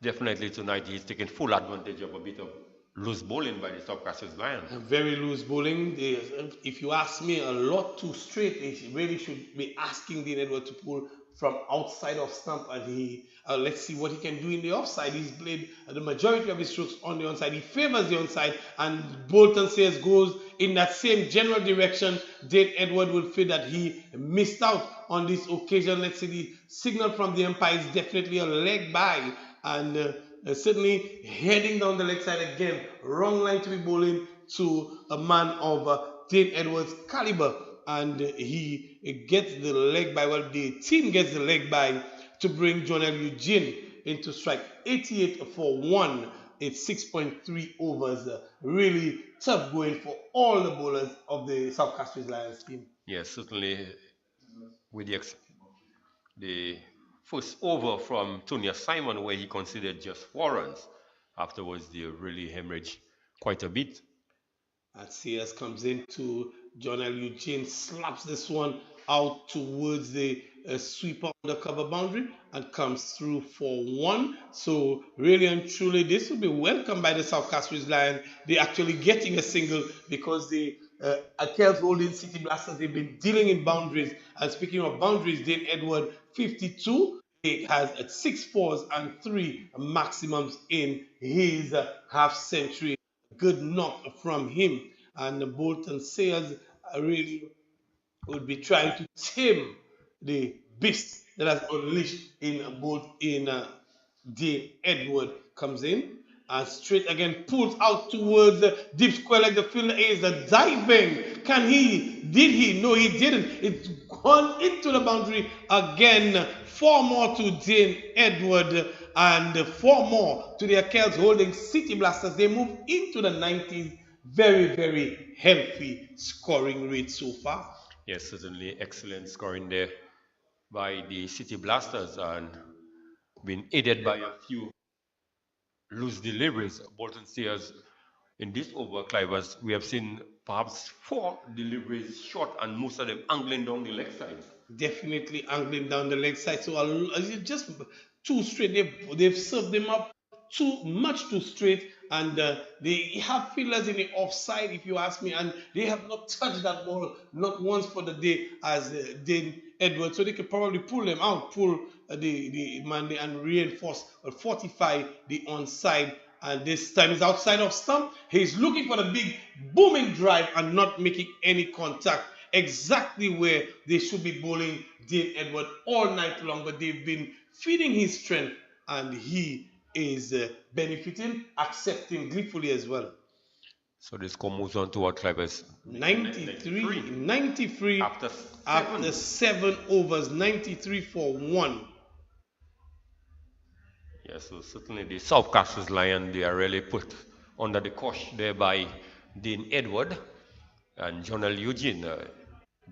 definitely tonight he's taken full advantage of a bit of loose bowling by the South Castries Lions.
Very loose bowling. If you ask me, a lot too straight. They really should be asking Dean Edward to pull from outside of stump, and let's see what he can do in the offside. He's played the majority of his strokes on the onside. He favors the onside, and Bolton says goes in that same general direction. Dane Edward will feel that he missed out on this occasion. Let's see, the signal from the umpire is definitely a leg by, and certainly heading down the leg side again. Wrong line to be bowling to a man of Dane Edwards' caliber, and he gets the leg by. Well, the team gets the leg by to bring Jonel Eugene into strike. 88 for 1. It's 6.3 overs. Really tough going for all the bowlers of the South Castries Lions team.
Yes, certainly with the first over from Tonya Simon, where he considered just 4 runs. Afterwards, they really hemorrhaged quite a bit.
And Sayers comes in to Jonel Eugene, slaps this one out towards the sweeper on the cover boundary, and comes through for 1. So really and truly, this will be welcomed by the South Castries Lions. They're actually getting a single, because the Kells Holding City Blasters, they've been dealing in boundaries. And speaking of boundaries, Dane Edward 52. He has 6 fours and 3 maximums in his half century. Good knock from him, and Bolton Sayers really would be trying to tame the beast that has unleashed in Dane Edward. Comes in and straight again, pulls out towards the deep square leg. The fielder is diving. Can he? Did he? No, he didn't. It's gone into the boundary again. 4 more to Dane Edward, and 4 more to the Kells Holding City Blasters. They move into the 90s. Very, very healthy scoring rate so far.
Yes, certainly excellent scoring there by the City Blasters, and been aided by a few loose deliveries. Bolton Sayers in this over, Clivers, we have seen perhaps 4 deliveries short, and most of them angling down the leg side.
Definitely angling down the leg side. So just too straight. They've served them up much too straight, and they have fielders in the offside, if you ask me, and they have not touched that ball not once for the day as Dane Edwards. So they could probably pull them out, pull the man, and reinforce or fortify the onside. And this time is outside of stump. He's looking for the big booming drive and not making any contact. Exactly where they should be bowling Dane Edward all night long, but they've been feeding his strength, and he is benefiting, accepting gleefully as well.
So the score moves on to what, Clivers?
93 after 7 overs, 93 for 1.
Yes, so certainly the South Castries Lions, they are really put under the cosh there by Dane Edward and Jonel Eugene.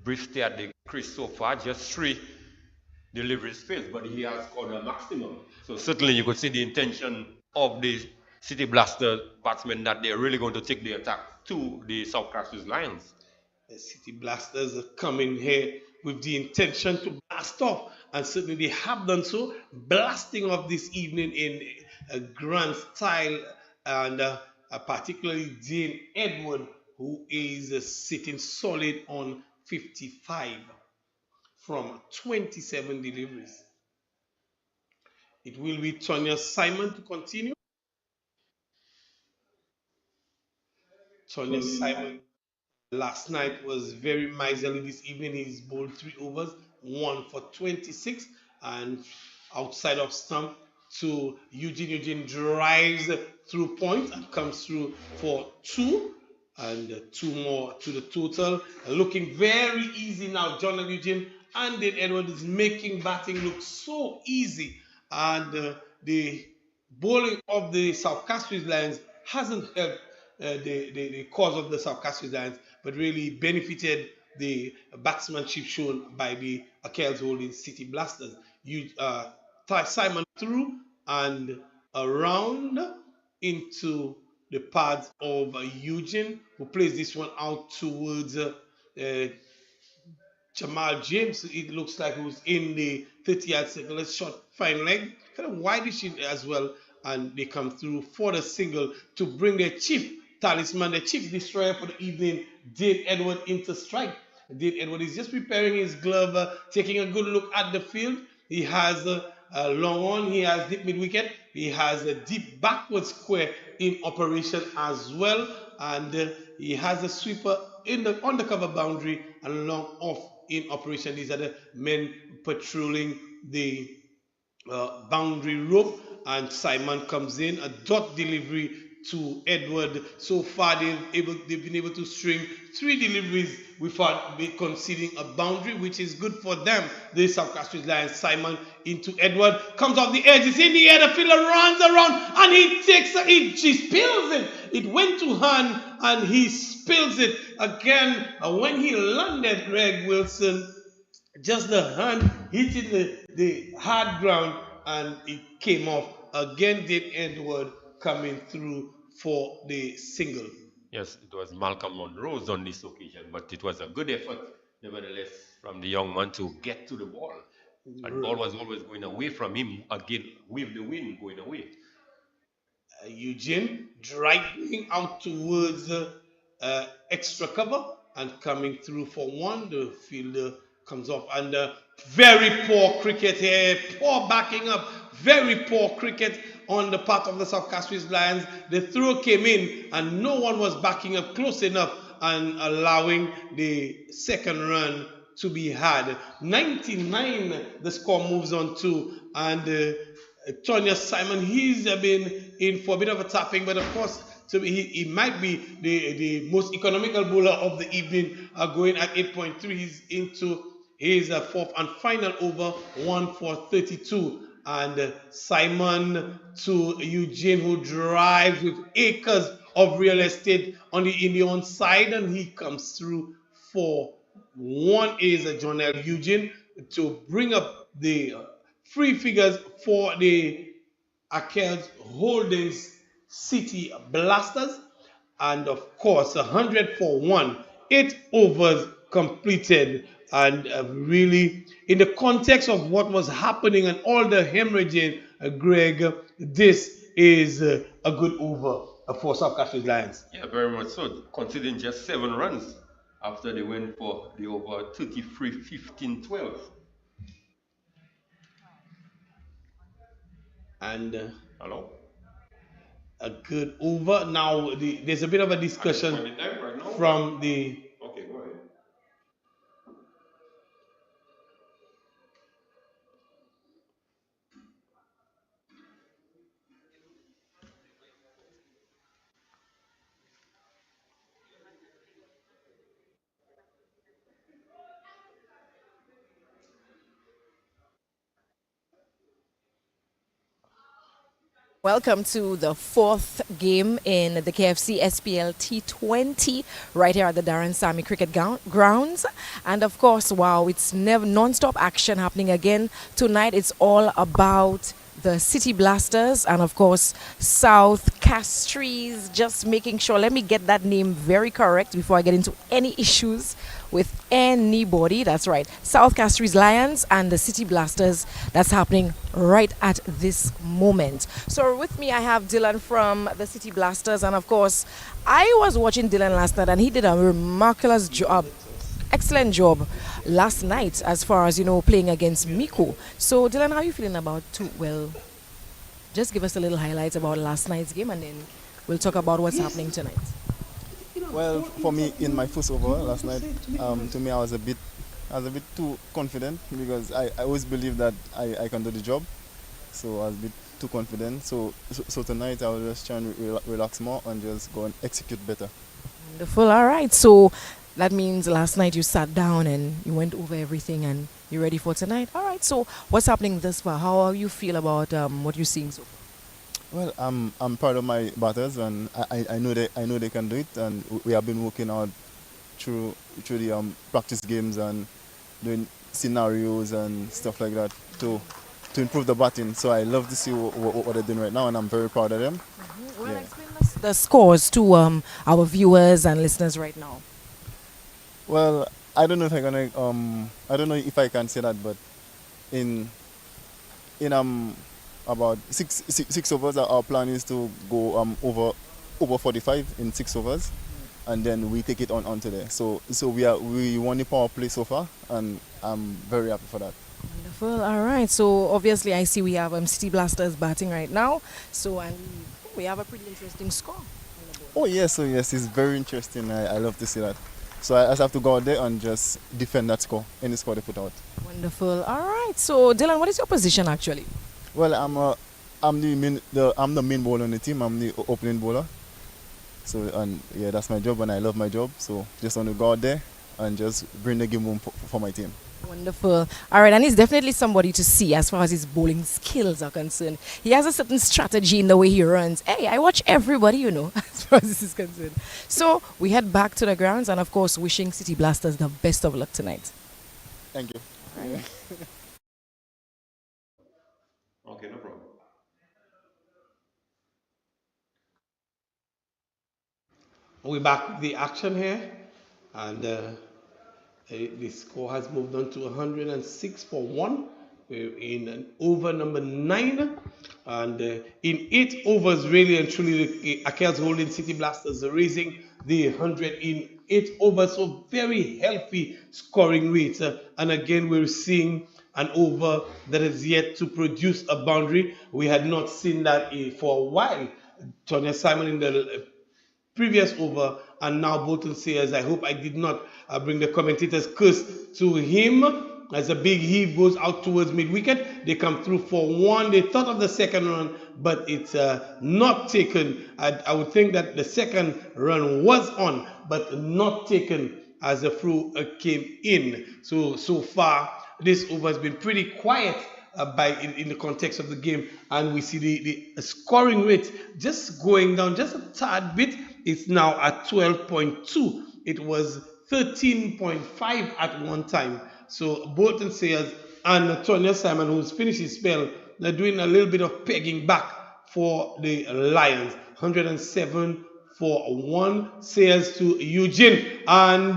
Brief stay at the crease so far, just 3 deliveries failed, but he has scored a maximum. So certainly you could see the intention of the City Blaster batsmen, that they're really going to take the attack to the South Castries Lions.
The City Blasters are coming here with the intention to blast off, and certainly they have done so, blasting off this evening in a grand style, and particularly Dane Edward, who is sitting solid on 55 from 27 deliveries. It will be Tonya Simon to continue. Tonya Simon last night was very miserly. This evening he's bowled 3 overs, 1 for 26, and outside of stump to Eugene. Eugene drives through point and comes through for 2, and 2 more to the total. Looking very easy now. Jonathan Eugene and then Edward is making batting look so easy, and the bowling of the South Castries Lions hasn't helped the cause of the South Castries Lions, but really benefited the batsmanship shown by the Akels Holding City Blasters. Simon through and around into the pads of Eugene, who plays this one out towards Jamal James. It looks like he was in the 30-yard circle. Let's shot fine leg, kind of wideish as well, and they come through for the single to bring their chief talisman, the chief destroyer for the evening, Dave Edward, into strike. Dave Edward is just preparing his glove, taking a good look at the field. He has a long on, he has deep mid wicket, he has a deep backward square in operation as well, and he has a sweeper in the undercover boundary and long off in operation. These are the men patrolling the boundary rope, and Simon comes in, a dot delivery to Edward. So far they've been able to string 3 deliveries without conceding a boundary, which is good for them. The South Castries Lions. Simon into Edward, comes off the edge, it's in the air, the fielder runs around and he spills it. It went to hand and he spills it again. When he landed, Greg Wilson, just the hand hitting the hard ground and it came off. Again, Dave Edward coming through for the single.
Yes, it was Malcolm Monroe's on this occasion, but it was a good effort, nevertheless, from the young man to get to the ball. And the ball was always going away from him, again, with the wind going away.
Eugene driving out towards extra cover and coming through for 1. The fielder comes off, and very poor cricket here, poor backing up, very poor cricket on the part of the South Castries Lions. The throw came in and no one was backing up close enough and allowing the second run to be had. 99 the score moves on to, and Tonya Simon, he's been in for a bit of a tapping, but of course he might be the most economical bowler of the evening, going at 8.3. He's into his 4th and final over, 1 for 32. And Simon to Eugene, who drives with acres of real estate on the Indian side, and he comes through for 1. Is Jonel Eugene to bring up the free figures for the Akels Holdings City Blasters, and of course 100 for 1, 8 overs completed. And really, in the context of what was happening and all the hemorrhaging, Greg, this is a good over for South Castries Lions.
Yeah, very much so, considering just 7 runs after they went for the over 33, 15, 12.
And
hello?
A good over. Now, there's a bit of a discussion from the...
Okay, go ahead.
Welcome to the 4th game in the KFC SPLT20 right here at the Darren Sammy Cricket Grounds. And of course, wow, it's never non-stop action happening again. Tonight it's all about the City Blasters and of course South Castries. Just making sure, let me get that name very correct before I get into any issues with anybody. That's right, South Castries Lions and the City Blasters. That's happening right at this moment. So with me I have Dylan from the City Blasters, and of course I was watching Dylan last night and he did a remarkable job, excellent job last night as far as, you know, playing against Miko. So Dylan, how are you feeling about just give us a little highlights about last night's game, and then we'll talk about what's happening tonight.
Well, for me, in my first over last night, to me, I was a bit too confident because I always believe that I can do the job. So I was a bit too confident. So tonight I will just try and relax more and just go and execute better.
Wonderful. All right. So that means last night you sat down and you went over everything and you're ready for tonight. All right. So what's happening this far? How you feel about what you're seeing so far?
Well, I'm proud of my batters, and I know they can do it, and we have been working out through the practice games and doing scenarios and stuff like that to improve the batting. So I love to see what they're doing right now, and I'm very proud of them.
Well, explain the scores to our viewers and listeners right now.
Well, I don't know if I don't know if I can say that, but in about six overs, our plan is to go over 45 in 6 overs, and then we take it on to there. So we won the power play so far, and I'm very happy for that.
Wonderful. All right. So obviously, I see we have City Blasters batting right now. So and we have a pretty interesting score.
Oh yes, it's very interesting. I love to see that. So I just have to go out there and just defend that score, any score they put out.
Wonderful. All right. So Dylan, what is your position actually?
Well, I'm the main bowler on the team. I'm the opening bowler. So and yeah, that's my job, and I love my job. So just want to go out there and just bring the game home for my team.
Wonderful. All right, and he's definitely somebody to see as far as his bowling skills are concerned. He has a certain strategy in the way he runs. Hey, I watch everybody, as far as this is concerned. So we head back to the grounds, and of course, wishing City Blasters the best of luck tonight.
Thank you.
Right.
Okay, no problem.
We're back with the action here, and the score has moved on to 106 for 1. We're in over number 9, and in 8 overs, really and truly, the Akels Holding City Blasters are raising the 100 in 8 overs, so very healthy scoring rates. And again, we're seeing an over that is yet to produce a boundary. We had not seen that for a while. Tonya Simon in the previous over, and now Bolton Sayers. I hope I did not bring the commentator's curse to him. As a big heave goes out towards mid-wicket, they come through for 1. They thought of the second run, but it's not taken. I would think that the second run was on, but not taken as the throw came in. So far, this over has been pretty quiet in the context of the game, and we see the scoring rate just going down just a tad bit. It's now at 12.2. It was 13.5 at one time. So Bolton Sayers and Tonya Simon, who's finished his spell, they're doing a little bit of pegging back for the Lions. 107 for 1. Sayers to Eugene, and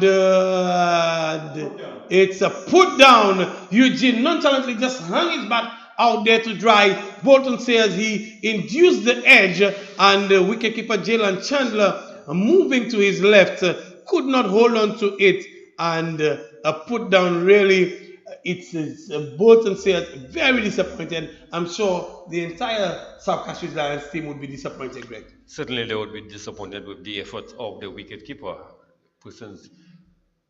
it's a put down. Eugene nonchalantly just hung his bat out there to dry. Bolton Sayers, he induced the edge, and wicketkeeper Jalen Chandler, moving to his left, could not hold on to it, and a put down. Really, it's Bolton Sayers very disappointed. I'm sure the entire South Castries Lions team would be disappointed, Greg.
Certainly they would be disappointed with the effort of the wicketkeeper. Persons,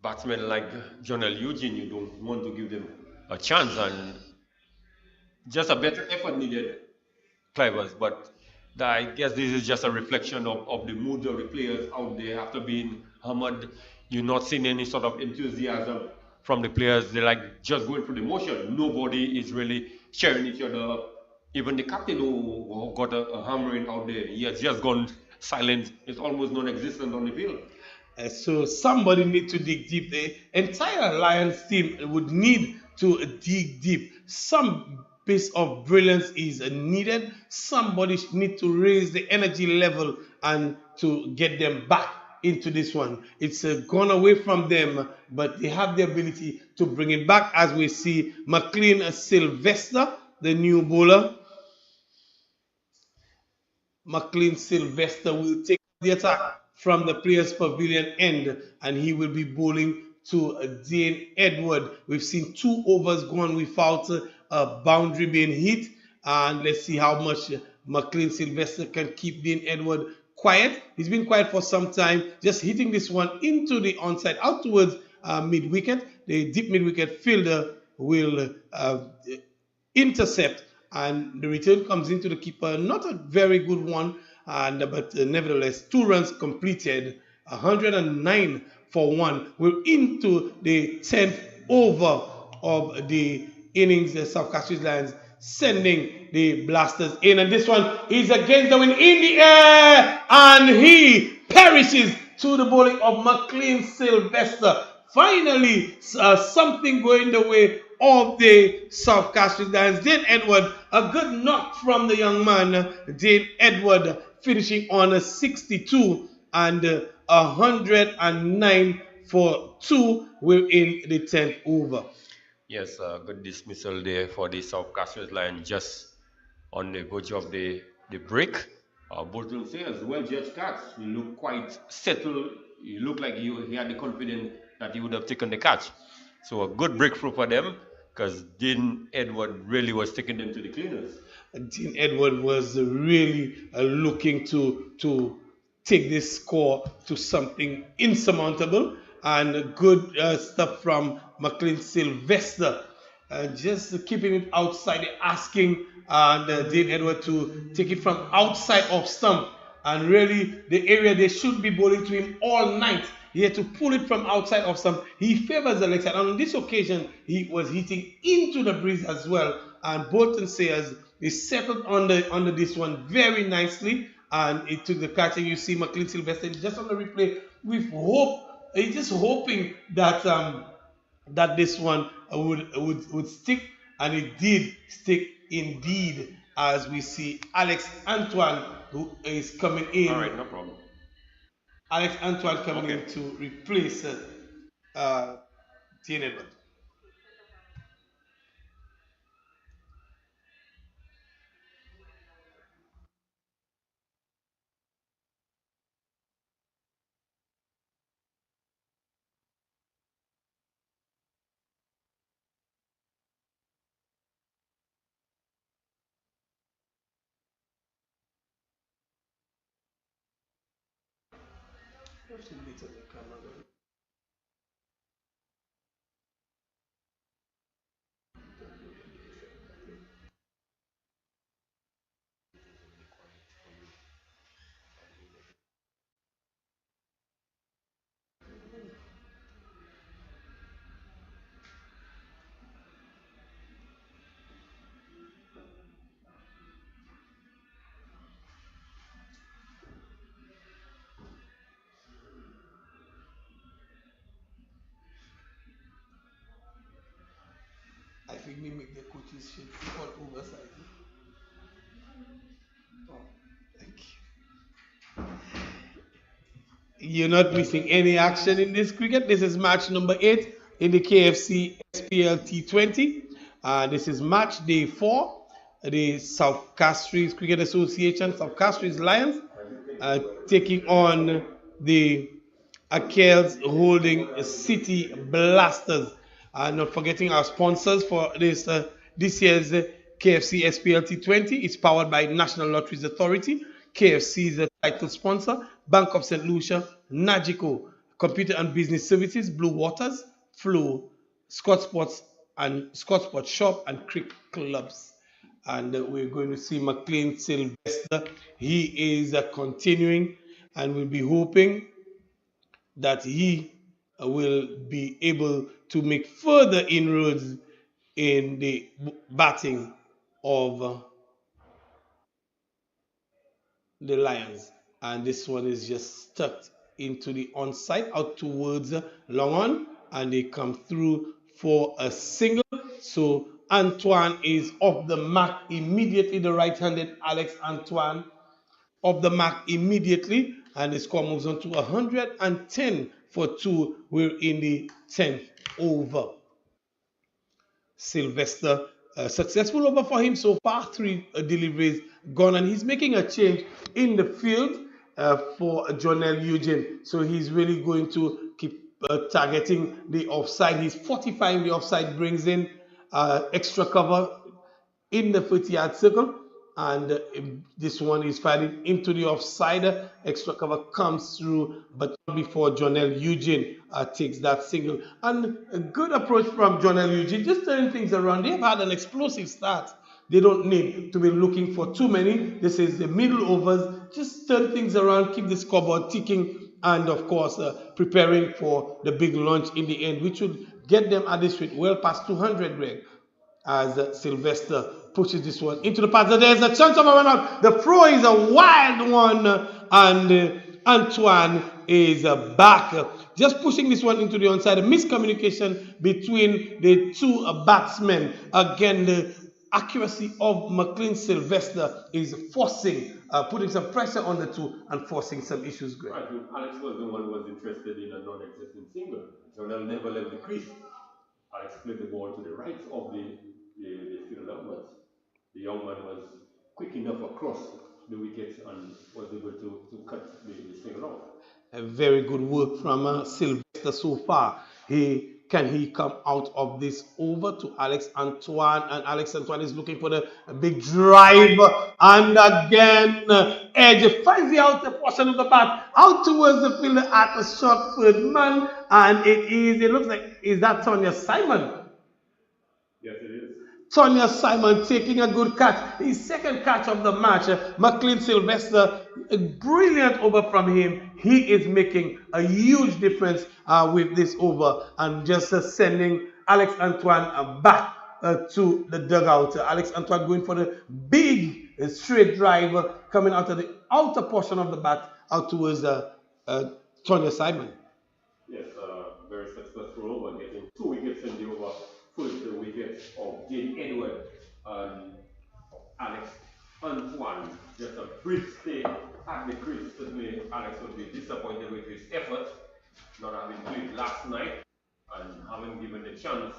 batsmen like John L. Eugene, you don't want to give them a chance, and just a better effort needed, Clivers. But I guess this is just a reflection of the mood of the players out there after being hammered. You're not seeing any sort of enthusiasm from the players. They're like just going through the motion. Nobody is really cheering each other up. Even the captain who got a hammering out there, he has just gone silent. It's almost non-existent on the field.
So somebody need to dig deep. The entire Lions team would need to dig deep. Some piece of brilliance is needed. Somebody need to raise the energy level and to get them back into this one. It's gone away from them, but they have the ability to bring it back, as we see McLean Sylvester, the new bowler. McLean Sylvester will take the attack from the players' pavilion end, and he will be bowling to Dane Edward. We've seen 2 overs gone without a boundary being hit, and let's see how much McLean Sylvester can keep Dean Edward quiet. He's been quiet for some time, just hitting this one into the onside out towards mid wicket. The deep mid wicket fielder will intercept, and the return comes into the keeper. Not a very good one, and but nevertheless, 2 runs completed, 109 for one. We're into the 10th over of the innings. The South Castries Lions sending the blasters in, and this one is against the wind in the air, and he perishes to the bowling of McLean Sylvester. Finally, something going the way of the South Castries Lions. Dane Edward, a good knock from the young man. Dane Edward finishing on a 62 and 109 for two. We're in the 10th over.
Yes, good dismissal there for the South Castries line just on the verge of the break. Bolton says, well judged catch. You look quite settled. You look like he had the confidence that he would have taken the catch. So a good breakthrough for them because Dean Edward really was taking them to the cleaners.
Dean Edward was really looking to take this score to something insurmountable, and good stuff from McLean Sylvester. Just keeping it outside, asking Dean Edward to take it from outside of stump, and really the area they should be bowling to him all night. He had to pull it from outside of stump. He favors the leg side, and on this occasion he was hitting into the breeze as well. And Bolton Sayers is settled under this one very nicely, and it took the catch. And you see McLean Sylvester just on the replay with hope. He's just hoping that that this one would stick, and it did stick indeed. As we see Alex Antoine, who is coming in.
All right, no problem.
Alex Antoine coming in to replace Dean Edward. I think we make the coaches should all oversized. Oh, thank you. You're not missing any action in this cricket. This is match number 8 in the KFC SPLT20. This is match day 4. The South Castries Cricket Association, South Castries Lions, taking on the Akels holding City Blasters. Not forgetting our sponsors for this year's KFC SPLT20. It's powered by National Lotteries Authority. KFC is the title sponsor. Bank of St. Lucia, Nagico, Computer and Business Services, Blue Waters, Flow, Scott Sports Shop, and Cricket Clubs. And we're going to see McLean Sylvester. He is continuing, and we'll be hoping that he will be able to make further inroads in the batting of the Lions. And this one is just stuck into the onside out towards long on, and they come through for a single. So Antoine is off the mark immediately. The right-handed Alex Antoine off the mark immediately, and the score moves on to 110 for 2. We're in the 10th over. Sylvester, successful over for him so far. 3 deliveries gone, and he's making a change in the field for Jonel Eugene. So he's really going to keep targeting the offside. He's fortifying the offside, brings in extra cover in the 30-yard circle, and this one is fighting into the offside. Extra cover comes through, but not before Jonel Eugene takes that single. And a good approach from Jonel Eugene, just turning things around. They've had an explosive start. They don't need to be looking for too many. This is the middle overs. Just turn things around, keep the scoreboard ticking, and of course, preparing for the big launch in the end, which would get them at this rate well past 200, Greg, as Sylvester pushes this one into the pass. There's a chance of a run out. The throw is a wild one, and Antoine is back. Just pushing this one into the onside. A miscommunication between the two batsmen. Again, the accuracy of McLean Sylvester is forcing, putting some pressure on the two and forcing some issues, Greg.
Right, Alex was the one who was interested in a non-existent single. Jonel never left the crease. Alex played the ball to the right of the field outwards. The young man was quick enough across the wicket and was able to cut the single off.
A very good work from Sylvester so far. Can he come out of this over to Alex Antoine? And Alex Antoine is looking for the big drive. And again, Edge finds the outer portion of the bat out towards the fielder at a short third man. And it looks like, is that Tonya Simon?
Yes, it is.
Tonya Simon taking a good catch, his second catch of the match. McLean Sylvester, a brilliant over from him. He is making a huge difference with this over and just sending Alex Antoine back to the dugout. Alex Antoine going for the big straight drive coming out of the outer portion of the bat out towards Tonya Simon.
Yes, very successful over, getting 2 wickets in the over. First, the wickets of Jane Edward and Alex Antoine. Just a brief stay at the crease. Certainly, Alex would be disappointed with his effort, not having played last night and having given the chance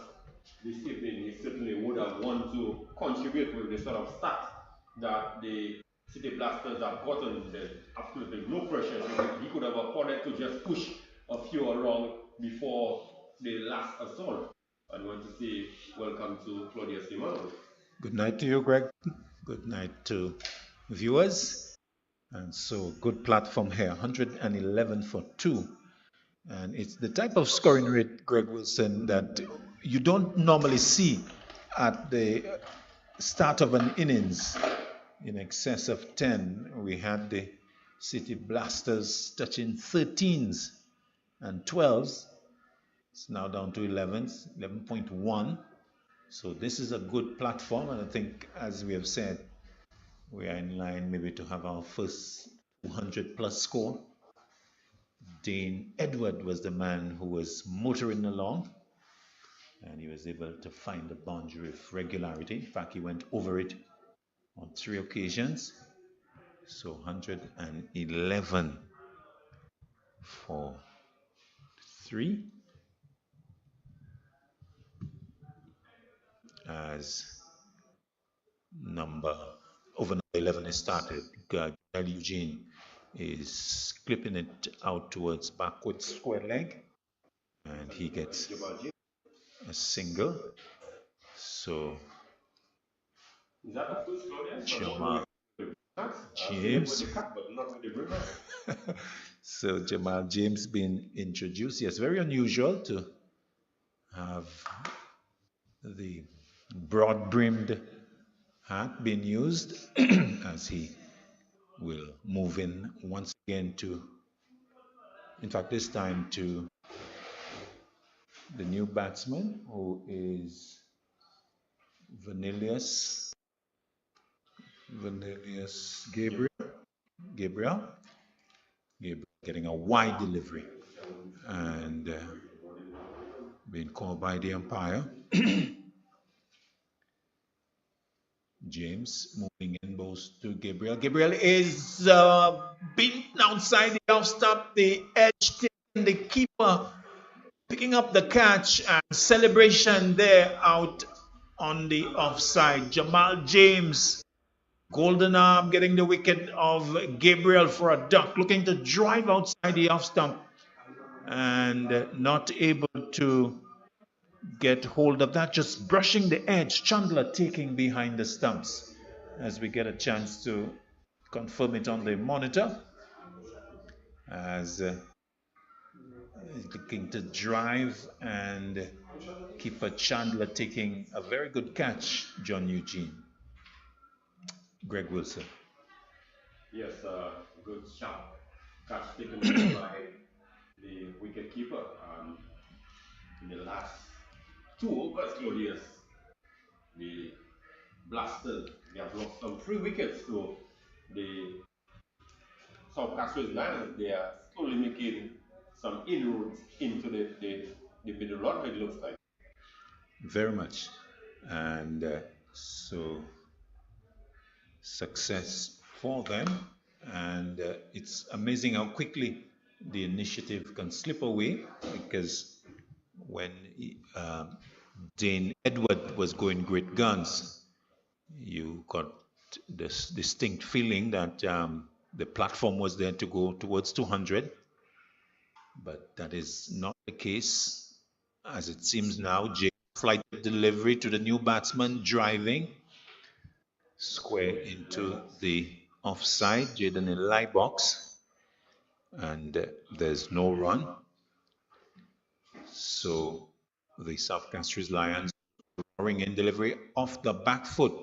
this evening. He certainly would have wanted to contribute with the sort of start that the City Blasters have gotten. There's absolutely no pressure. He could have afforded to just push a few along before the last assault. I want to say welcome to Claudia Simon.
Good night to you, Greg. Good night to viewers. And so, good platform here, 111 for 2. And it's the type of scoring rate, Greg Wilson, that you don't normally see at the start of an innings in excess of 10. We had the City Blasters touching 13s and 12s. It's now down to 11s, 11.1. So this is a good platform, and I think, as we have said, we are in line maybe to have our first 200 plus score. Dane Edward was the man who was motoring along, and he was able to find the boundary with regularity. In fact, he went over it on 3 occasions. So 111 for 3. As over number 11 is started, Eugene is clipping it out towards backward square leg, and he gets a single. So Jamal James. So Jamal James being introduced. Yes, very unusual to have the broad-brimmed hat being used as he will move in once again to, in fact this time to the new batsman, who is Vanillius Gabriel getting a wide delivery and being called by the umpire. James moving in both to Gabriel. Gabriel is beaten outside the off stop. The edge taking the keeper, picking up the catch, and celebration there out on the offside. Jamal James, golden arm, getting the wicket of Gabriel for a duck, looking to drive outside the off stump and not able to get hold of that, just brushing the edge. Chandler taking behind the stumps.
as we get a chance to confirm it on the monitor, as looking to drive and keeper Chandler taking a very good catch, John Eugene. Greg Wilson.
Yes, good shot. Catch taken by the wicket keeper. In the last 2 overs, Claudius, the Blasters, they have lost some 3 wickets. So the South Castries Lions, they are slowly making some inroads into the middle order, it looks like.
Very much. And so success for them. And it's amazing how quickly the initiative can slip away, because when Dane Edward was going great guns, you got this distinct feeling that the platform was there to go towards 200, but that is not the case. As it seems now, James flight delivery to the new batsman, driving square into the offside, Jaden in lie box, and there's no run. So the South Castries Lions roaring in delivery off the back foot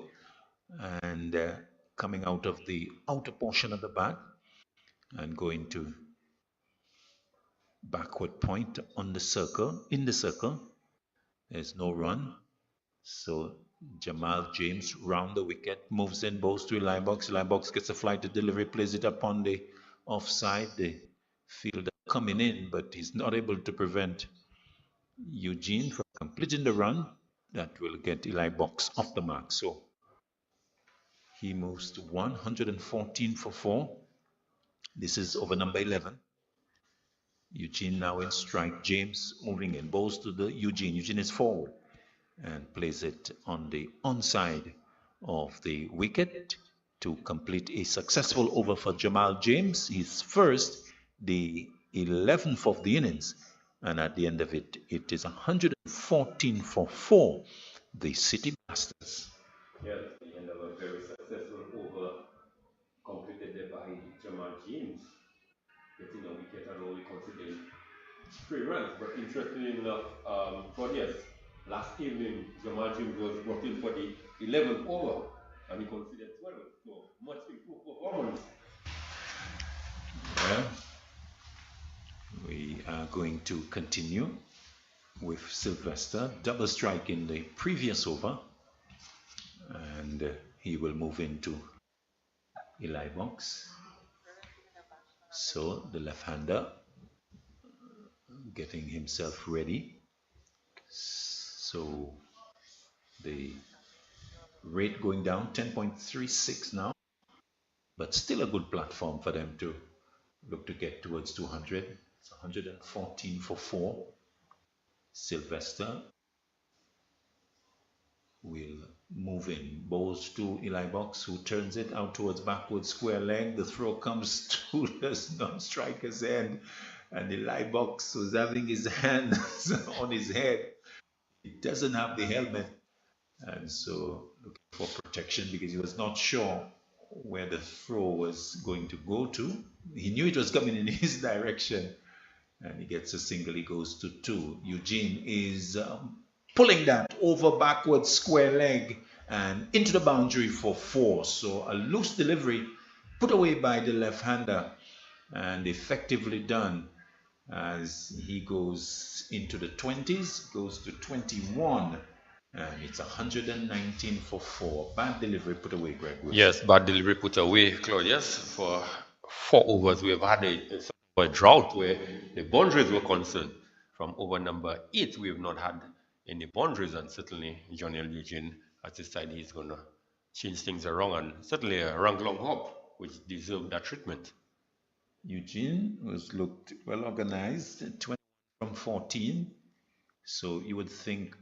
and coming out of the outer portion of the bat and going to backward point on the circle, in the circle. There's no run. So Jamal James round the wicket, moves in, bowls to Eli Box. Eli Box gets a flight to delivery, plays it upon the offside. The fielder coming in, but he's not able to prevent Eugene from completing the run. That will get Eli Box off the mark. So he moves to 114 for 4. This is over number 11. Eugene now in strike. James moving in, bowls to the Eugene. Eugene is forward and plays it on the onside of the wicket to complete a successful over for Jamal James. His first, the 11th of the innings, and at the end of it, it is 114 for 4, the City Blasters.
Yes, the end of a very successful over completed there by Jamal James, getting a wicket and only considering 3 runs. But interestingly enough, Claudius, last evening, Jamal James was brought in for the 11th over and he considered 12. So much improved performance.
Well, we are going to continue with Sylvester. Double strike in the previous over. And he will move into Eli Box. So the left-hander getting himself ready. So the rate going down, 10.36 now, but still a good platform for them to look to get towards 200. It's 114 for 4. Sylvester will move in, bowls to Eli Box, who turns it out towards backward square leg. The throw comes to the non-striker's end, and Eli Box was having his hand on his head. He doesn't have the helmet, and so looking for protection because he was not sure where the throw was going to go to. He knew it was coming in his direction, and he gets a single. He goes to 2. Eugene is pulling that over backward square leg and into the boundary for 4. So a loose delivery put away by the left-hander and effectively done as he goes into the 20s, goes to 21, and it's 119 for 4. Bad delivery put away, Greg.
Yes, bad delivery put away, Claudius. For 4 overs, we have had a drought where the boundaries were concerned. From over number 8, we have not had any boundaries, and certainly Johnny L. Eugene has decided he's going to change things around, and certainly a rank long hop, which deserved that treatment.
Eugene was looked well organized, 20 from 14, so you would think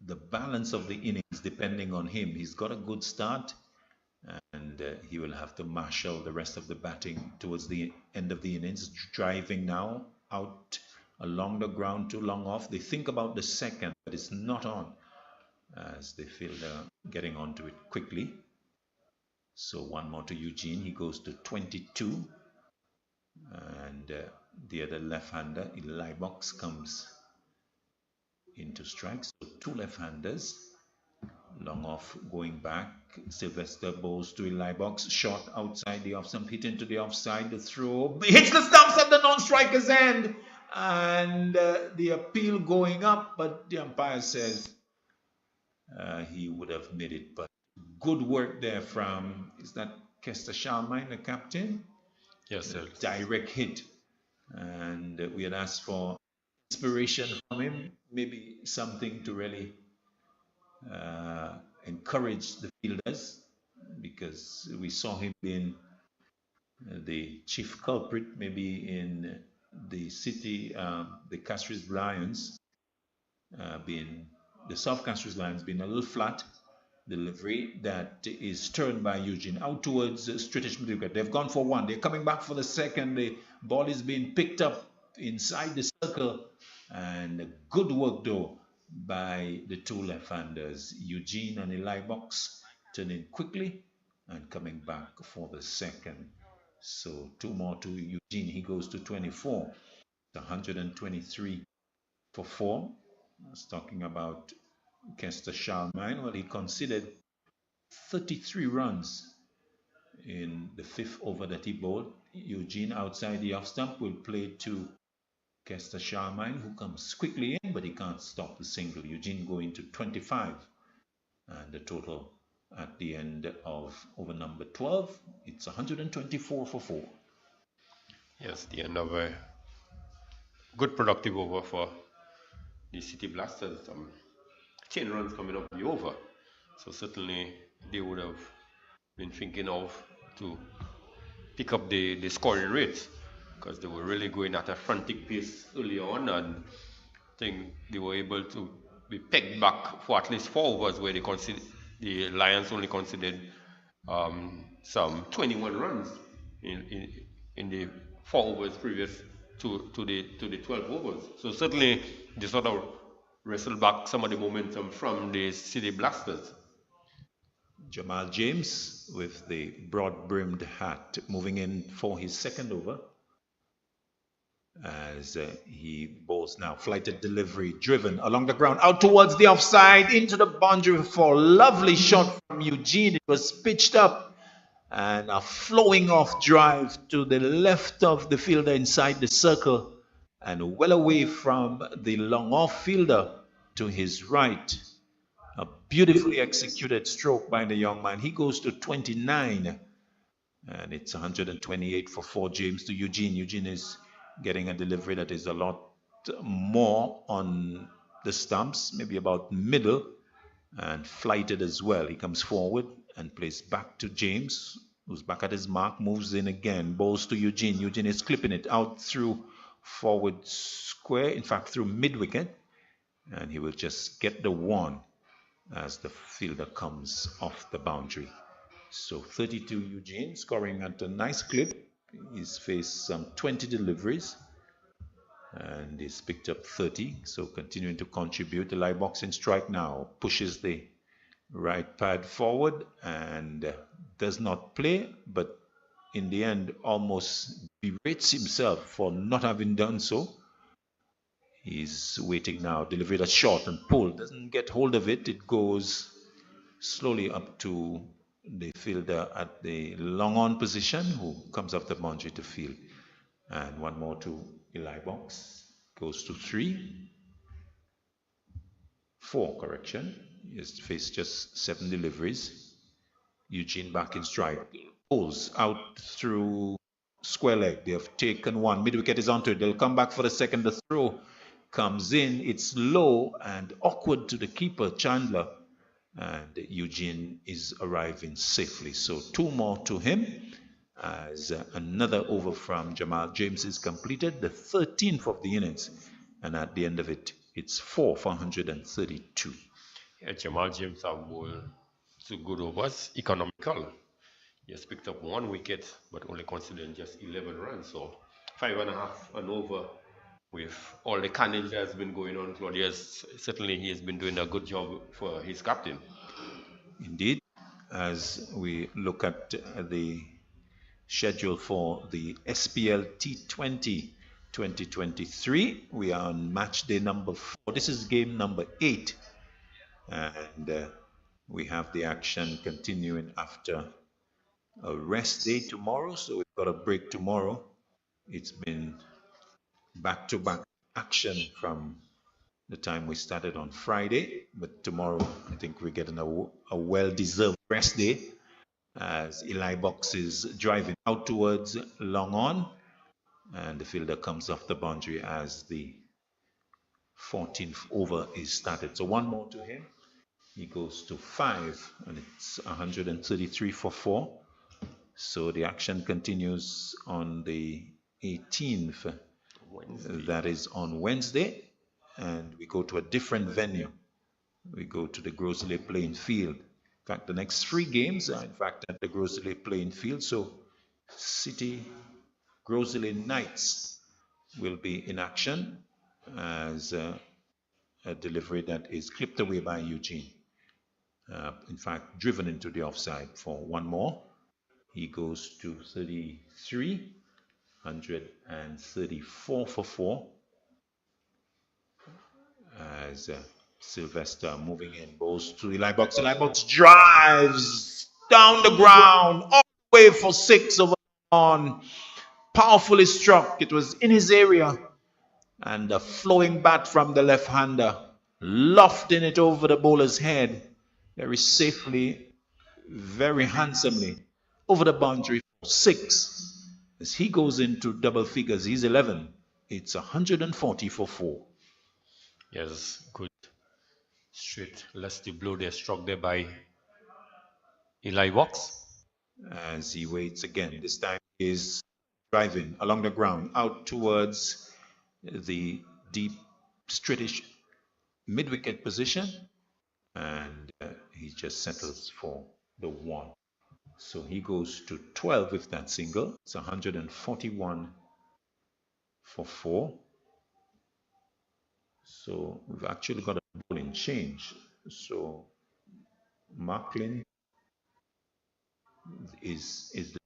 the balance of the innings depending on him. He's got a good start, and he will have to marshal the rest of the batting towards the end of the innings. Driving now out along the ground, too long off. They think about the second, but it's not on as they feel they're getting onto it quickly. So one more to Eugene, he goes to 22. And the other left-hander, Eli Box, comes into strikes. So two left-handers. Long off, going back. Sylvester bowls to Eli Box. Shot outside the off stump, hit into the offside. The throw hits the stumps at the non-striker's end. And the appeal going up, but the umpire says he would have made it. But good work there from, is that Kester Shalmine, the captain?
Yes, sir.
Direct hit. And we had asked for inspiration from him, maybe something to really encourage the fielders, because we saw him being the chief culprit maybe in the city, the Castries Lions, being the South Castries Lions being a little flat. Delivery that is turned by Eugene out towards British wicket. They've gone for one. They're coming back for the second. The ball is being picked up inside the circle. And good work, though, by the two left-handers, Eugene and Eli Box, turning quickly and coming back for the second. So two more to Eugene. He goes to 24. 123 for 4. I was talking about Kester Shalmine. Well, he considered 33 runs in the 5th over that he bowled. Eugene outside the off stump will play to Kester Shalmine, who comes quickly in, but he can't stop the single. Eugene going to 25. And the total at the end of over number 12, it's 124 for 4.
Yes, the end of a good productive over for the City Blasters. 10 runs coming up the over. So certainly they would have been thinking of to pick up the scoring rates, because they were really going at a frantic pace early on, and I think they were able to be pegged back for at least 4 overs, where the Lions only considered some 21 runs in the 4 overs previous to the 12 overs. So certainly they sort of wrestled back some of the momentum from the City Blasters.
Jamal James with the broad-brimmed hat moving in for his second over, as he bowls now. Flighted delivery, driven along the ground, out towards the offside, into the boundary for a lovely shot from Eugene. It was pitched up, and a flowing off drive to the left of the fielder inside the circle, and well away from the long off fielder to his right. A beautifully executed stroke by the young man. He goes to 29, and it's 128 for 4. James to Eugene. Eugene is getting a delivery that is a lot more on the stumps, maybe about middle, and flighted as well. He comes forward and plays back to James, who's back at his mark, moves in again, bowls to Eugene. Eugene is clipping it out through forward square, in fact through mid-wicket, and he will just get the one as the fielder comes off the boundary. So 32 Eugene, scoring at a nice clip. He's faced some 20 deliveries and he's picked up 30, so continuing to contribute. The live box in strike now, pushes the right pad forward and does not play, but in the end almost berates himself for not having done so. He's waiting now, delivery that's short and pulled, doesn't get hold of it. It goes slowly up to the fielder at the long on position, who comes off the boundary to field. And one more to Eli Box, goes to 4 correction. He has faced just 7 deliveries. Eugene back in strike, pulls out through square leg. They have taken one, mid wicket is onto it. They'll come back for the second. The throw comes in, it's low and awkward to the keeper, Chandler, and Eugene is arriving safely. So 2 more to him, as another over from Jamal James is completed, the 13th of the innings, and at the end of it, it's 4 for 132.
Yeah, Jamal James have bowled 2 good overs, economical. He has picked up 1 wicket, but only considered just 11 runs, so 5.5 and over. With all the carnage that has been going on, Claudius, certainly he has been doing a good job for his captain.
Indeed. as we look at the schedule for the SPLT20 2023. We are on match day number 4. This is game number 8. And we have the action continuing after a rest day tomorrow. So we've got a break tomorrow. It's been back-to-back action from the time we started on Friday. But tomorrow, I think we're getting a well-deserved rest day as Eli Box is driving out towards long on, and the fielder comes off the boundary as the 14th over is started. So one more to him. He goes to 5, and it's 133 for 4. So the action continues on the 18th. Wednesday. That is on Wednesday, and we go to a different venue. We go to the Grosley playing field. In fact, the next 3 games are in fact at the Grosley playing field. So City Grosley Knights will be in action as a delivery that is clipped away by Eugene. In fact, driven into the offside for one more. He goes to 33, 134 for 4. As Sylvester moving in, goes to Eli Box. Eli Box drives down the ground, all the way for 6 over on. Powerfully struck. It was in his area. And a flowing bat from the left-hander, lofting it over the bowler's head very safely, very handsomely, over the boundary for 6. As he goes into double figures, he's 11. It's 140 for 4.
Yes, good. Straight lusty blow there, struck there by Eli Box.
As he waits again, this time is driving along the ground out towards the deep straightish mid-wicket position, and he just settles for the 1. So he goes to 12 with that single. It's 141 for 4. So we've actually got a bowling change. So Marklin is the, in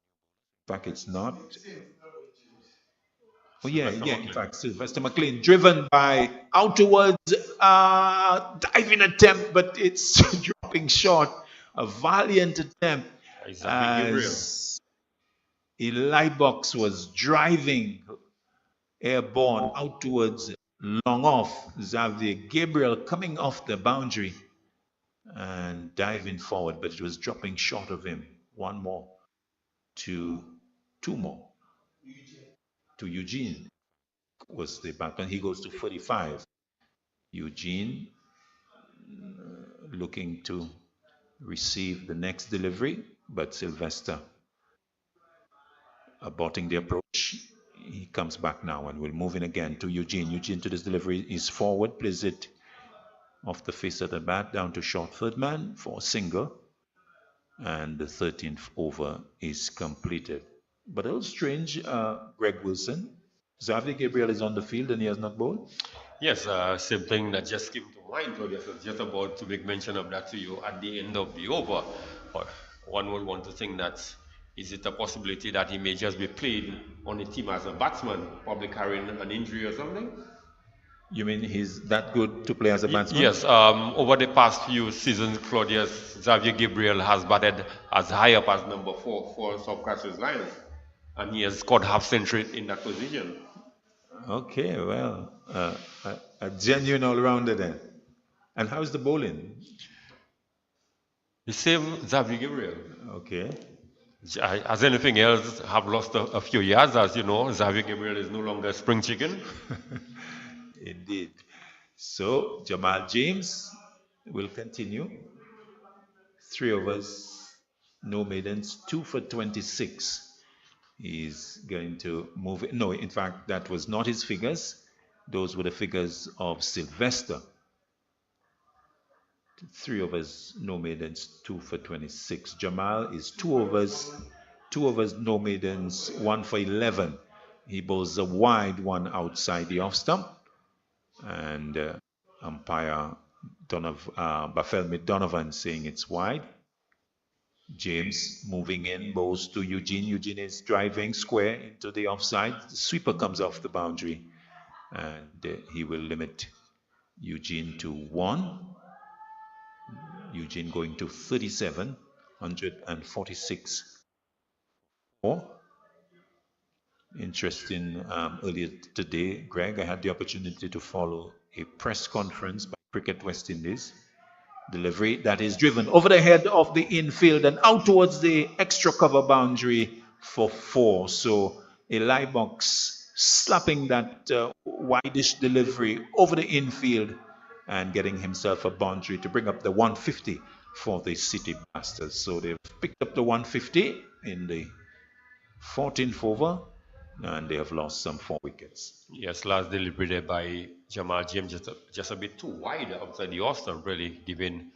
fact it's not. Oh yeah, in fact, Sylvester McLean driven by out towards diving attempt, but it's dropping short. A valiant attempt as Eli Box was driving airborne out towards long off. Xavier Gabriel coming off the boundary and diving forward, but it was dropping short of him. 1 more to 2 more to Eugene was the batsman. He goes to 45. Eugene looking to receive the next delivery, but Sylvester aborting the approach. He comes back now and will move in again to Eugene. Eugene to this delivery is forward, plays it off the face of the bat down to short third man for a single, and the 13th over is completed. But a little strange, Greg Wilson. Xavier Gabriel is on the field and he has not bowled.
Yes, same thing that just came to mind. So I was just about to make mention of that to you at the end of the over. One would want to think that is it a possibility that he may just be played on the team as a batsman, probably carrying an injury or something?
You mean he's that good to play as a batsman?
Yes. Over the past few seasons, Claudius, Xavier Gabriel has batted as high up as number 4 for South Castries Lions, and he has scored half century in that position.
Okay, well, a genuine all-rounder then. And how's the bowling?
The same Xavier Gabriel.
Okay.
As anything else, have lost a few yards, as you know. Xavier Gabriel is no longer a spring chicken.
Indeed. So Jamal James will continue. 3 overs, no maidens, 2 for 26. He's going to move it. No, in fact, that was not his figures. Those were the figures of Sylvester. 3 overs, no maidens, 2 for 26. Jamal is 2 overs, no maidens, 1 for 11. He bowls a wide one outside the off stump. And umpire Barthélemy Donovan saying it's wide. James moving in, bowls to Eugene. Eugene is driving square into the offside. The sweeper comes off the boundary, and he will limit Eugene to 1. Eugene going to 37, 146. 4. Interesting, earlier today, Greg, I had the opportunity to follow a press conference by Cricket West Indies. Delivery that is driven over the head of the infield and out towards the extra cover boundary for 4. So Eli Box slapping that wideish delivery over the infield and getting himself a boundary to bring up the 150 for the City Blasters. So they've picked up the 150 in the 14th over, and they have lost some 4 wickets.
Yes, last delivery there by Jamal James, just a bit too wide outside the Austin, really giving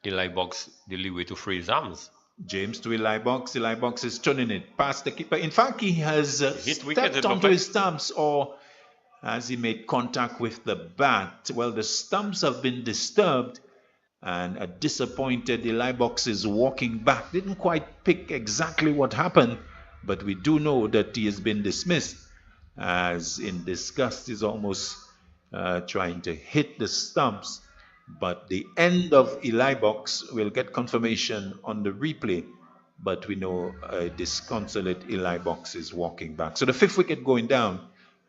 Eli Box the leeway to free his arms.
James to Eli Box. Eli Box is turning it past the keeper. In fact, he has stepped onto his stumps, or has he made contact with the bat? Well, the stumps have been disturbed, and a disappointed Eli Box is walking back. Didn't quite pick exactly what happened, but we do know that he has been dismissed, as in disgust is almost trying to hit the stumps. But the end of Eli Box will get confirmation on the replay, but we know a disconsolate Eli Box is walking back. So the 5th wicket going down,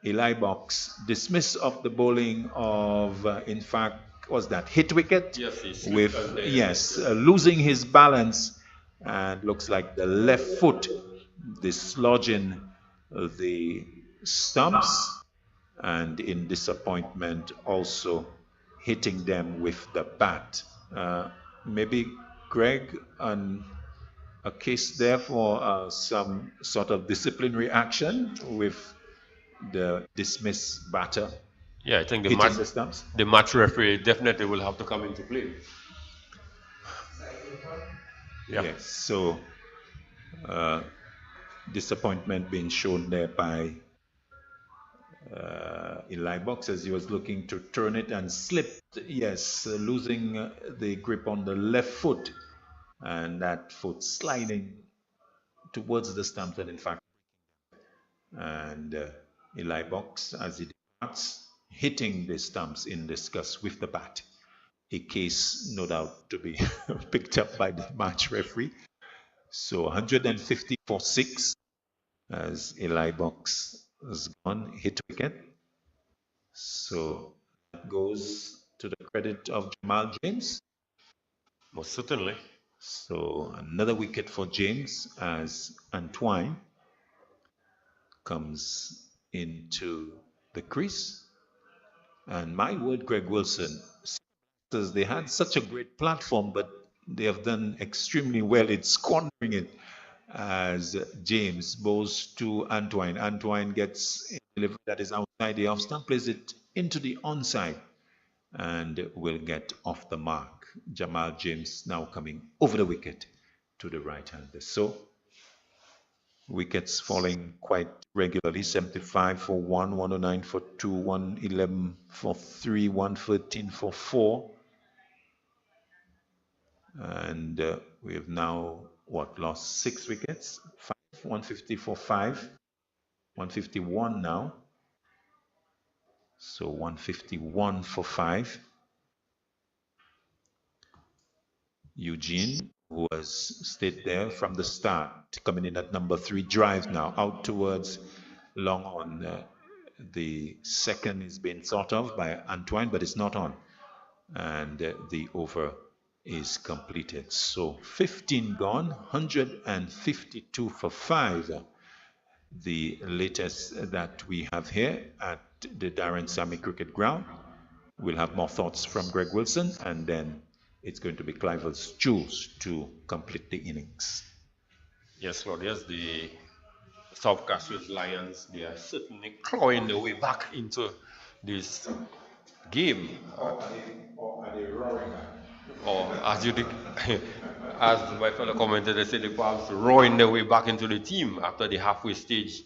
Eli Box dismissed of the bowling of, in fact, was that hit wicket?
Yes,
with losing his balance, and looks like the left foot dislodging the stumps, and in disappointment also hitting them with the bat. Maybe Greg, on a case there for some sort of disciplinary action with the dismissed batter.
Yeah, I think
the
match referee definitely will have to come into play.
Yeah. Yes, so disappointment being shown there by Eli Box as he was looking to turn it and slipped. Yes, losing the grip on the left foot, and that foot sliding towards the stumps, and in fact, and Eli Box, as he departs, hitting the stumps in disgust with the bat. A case, no doubt, to be picked up by the match referee. So 150 for 6 as Eli Box has gone, hit wicket. So that goes to the credit of Jamal James.
Most certainly.
So another wicket for James as Antoine comes into the crease. And my word, Greg Wilson, they had such a great platform, but they have done extremely well in squandering it, as James bowls to Antoine. Antoine gets a delivery that is outside the off stump, plays it into the onside, and will get off the mark. Jamal James now coming over the wicket to the right-hander. So wickets falling quite regularly. 75 for 1, 109 for 2, 111 for 3, 113 for 4. And we have now, lost 6 wickets? 5, 150 for 5, 151 now. So 151 for 5. Eugene, who has stayed there from the start, coming in at number 3, drive now out towards long on. The second is being thought of by Antoine, but it's not on. And the over is completed. So 15 gone, 152 for 5. The latest that we have here at the Darren Sammy Cricket Ground. We'll have more thoughts from Greg Wilson, and then it's going to be Cliver's Jules to complete the innings.
Yes, Lord, yes, the South Castries Lions, they are certainly clawing their way back into this game.
Or are they roaring?
Or as as my fellow commentator, they say, the Palms roaring their way back into the team after the halfway stage.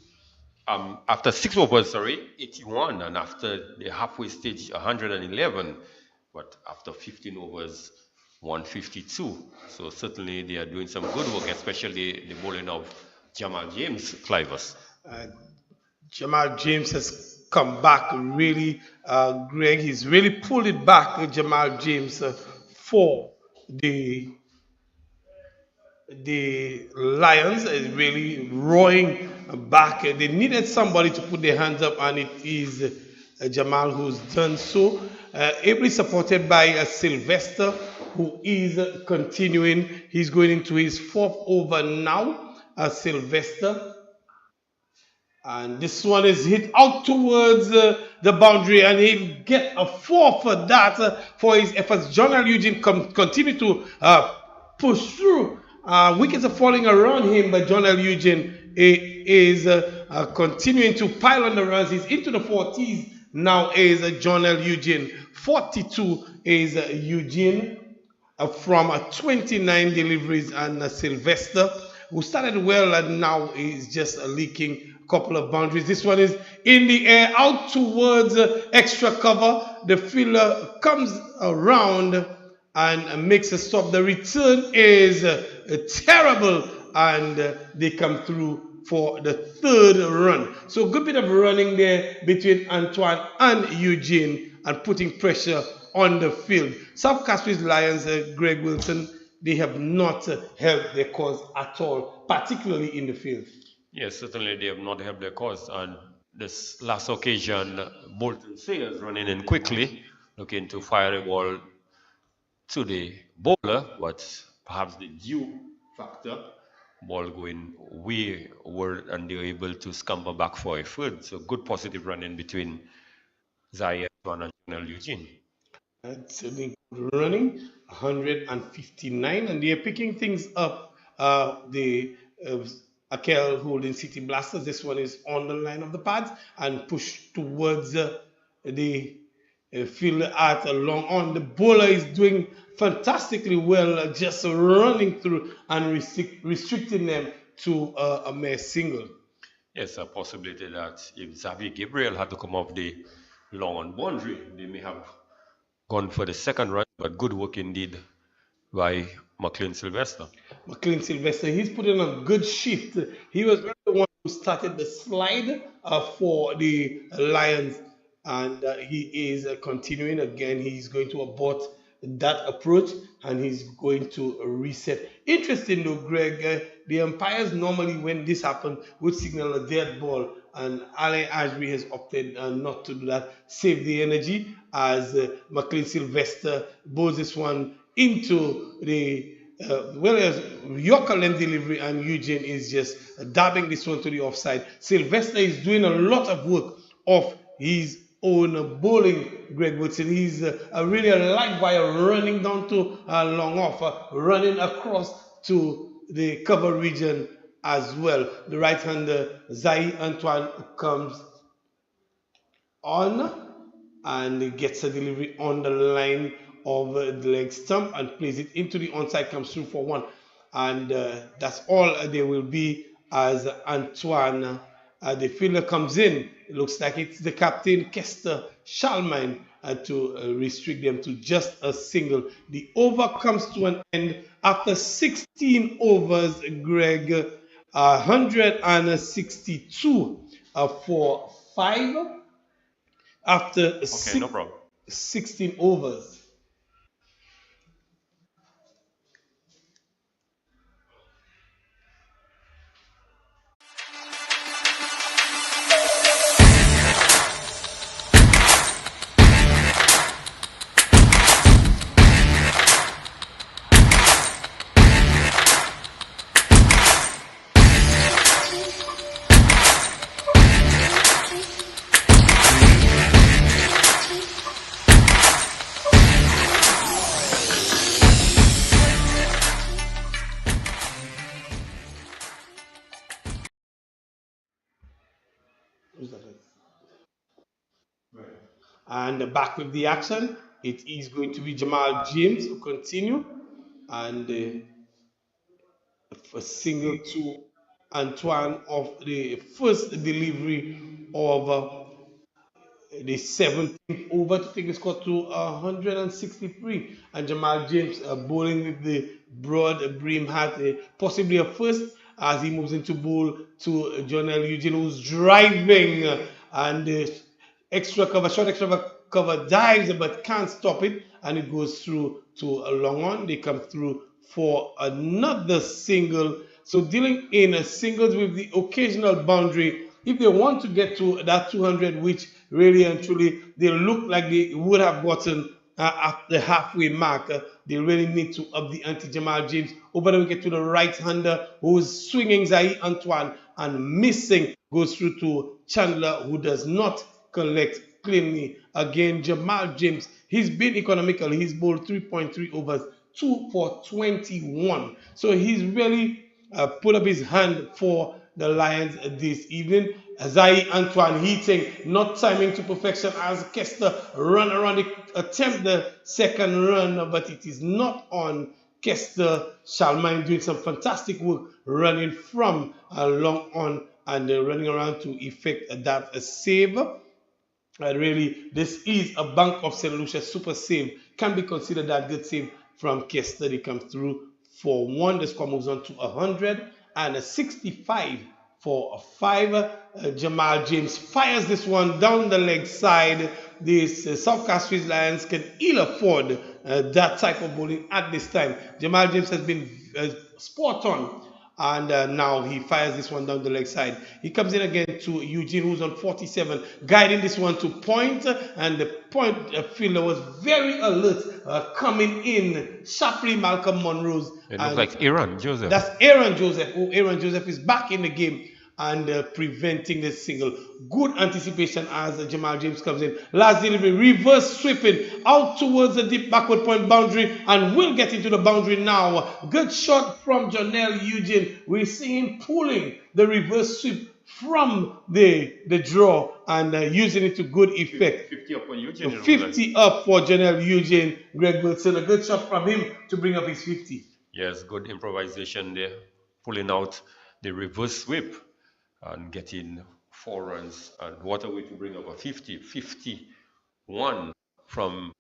After 6 overs, 81, and after the halfway stage, 111. But after 15 overs, 152. So certainly they are doing some good work, especially the bowling of Jamal James, Clivers.
Jamal James has come back really, Greg. He's really pulled it back, Jamal James, for the Lions is really roaring back. They needed somebody to put their hands up, and it is Jamal who's done so. Ably supported by Sylvester, who is continuing. He's going into his fourth over now. Sylvester. And this one is hit out towards the boundary, and he'll get a four for that for his efforts. John L. Eugene continue to push through. Wickets are falling around him, but John L. Eugene is continuing to pile on the runs. He's into the 40s now. Is John L. Eugene 42 is Eugene from 29 deliveries, and Sylvester, who started well and now is just leaking a couple of boundaries. This one is in the air, out towards extra cover. The fielder comes around and makes a stop. The return is terrible, and they come through for the third run. So a good bit of running there between Antoine and Eugene and putting pressure on the field. South Castries Lions, Greg Wilson, they have not held their cause at all, particularly in the field.
Yes, certainly they have not helped their cause. And this last occasion, Bolton Sayers running in quickly, looking to fire a ball to the bowler, but perhaps the due factor, ball going way word, and they were able to scamper back for a third. So good positive running between Zaire and Eugene.
That's running 159, and they're picking things up. The Akel holding City Blasters. This one is on the line of the pads and pushed towards the fielder at a long on. The bowler is doing fantastically well, just running through and restricting them to a mere single.
Yes, a possibility that if Xavier Gabriel had to come off the long on boundary, they may have gone for the second run, but good work indeed by McLean Sylvester.
McLean Sylvester, he's put in a good shift. He was the one who started the slide for the Lions, and he is continuing again. He's going to abort that approach, and he's going to reset. Interesting though, Greg, the umpires normally when this happens would signal a dead ball, and Alain Ajri has opted not to do that, save the energy, as McLean Sylvester bowls this one into the whereas Yorker length delivery, and Eugene is just dabbing this one to the offside. Sylvester is doing a lot of work off his own bowling, Greg Woodson. He's really a light wire running down to long off, running across to the cover region as well. The right-hander, Zai Antoine, comes on and gets a delivery on the line of the leg stump and plays it into the onside, comes through for one. And that's all there will be as Antoine, the fielder, comes in. It looks like it's the captain, Kester Schalmine, to restrict them to just a single. The over comes to an end after 16 overs, Greg. 162 for 5 after
no problem.
16 overs. And back with the action, it is going to be Jamal James who continue, and a single to Antoine of the first delivery of the 17th over to take the score to 163. And Jamal James bowling with the broad brim hat, possibly a first as he moves into bowl to Jonel Eugene, who's driving and extra cover, short extra cover dives but can't stop it, and it goes through to a long on. They come through for another single. So dealing in a singles with the occasional boundary, if they want to get to that 200, which really and truly they look like they would have gotten at the halfway mark, they really need to up the ante. Jamal James over the wicket to the right-hander, who's swinging Zahi Antoine and missing, goes through to Chandler, who does not collect cleanly. Again, Jamal James, he's been economical. He's bowled 3.3 overs, 2 for 21. So he's really put up his hand for the Lions this evening. Zahi Antoine hitting, not timing to perfection as Kester run around the attempt the second run, but it is not on. Kester Shalmine doing some fantastic work running from long on and running around to effect that save. Really, this is a Bank of St. Lucia super save. Can be considered that good save from Kester. They come through for 1. The score moves on to 165 for 5. Jamal James fires this one down the leg side. This South Castries Lions can ill afford that type of bowling at this time. Jamal James has been spot on. And now he fires this one down the leg side. He comes in again to Eugene, who's on 47, guiding this one to point. And the point fielder was very alert, coming in sharply. Malcolm Monroe's.
It looks like Aaron Joseph.
That's Aaron Joseph. Oh, Aaron Joseph is back in the game and preventing the single. Good anticipation as Jamal James comes in. Last delivery, reverse sweeping out towards the deep backward point boundary, and will get into the boundary now. Good shot from Jonel Eugene. We see him pulling the reverse sweep from the draw and using it to good effect.
50 up on Eugene.
50 up for Jonel Eugene. Greg Wilson, a good shot from him to bring up his 50.
Yes, good improvisation there. Pulling out the reverse sweep and getting 4 runs. And what a way to bring up a 50. 51 from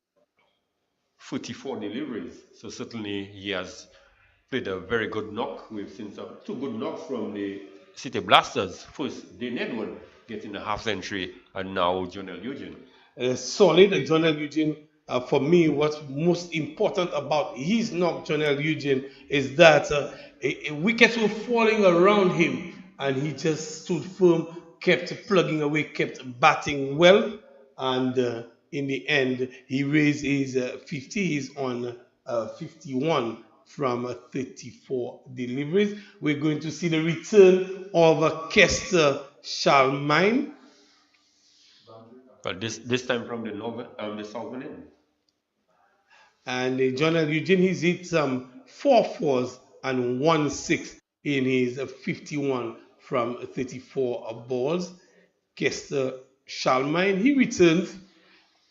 44 deliveries. So certainly he has played a very good knock. We've seen 2 good knocks from the City Blasters. First, the Nedward getting a half century, and now Jonel Eugene.
Solid. Jonel Eugene, for me, what's most important about his knock, Jonel Eugene, is that wickets were falling around him, and he just stood firm, kept plugging away, kept batting well, and in the end, he raised his 50. He's on 51 from 34 deliveries. We're going to see the return of Kester Shalmine.
But this time from the southern end.
And Jonel Eugene, he's hit 4 fours and 1 6 in his 51 from 34 balls. Kester Shalmine, he returns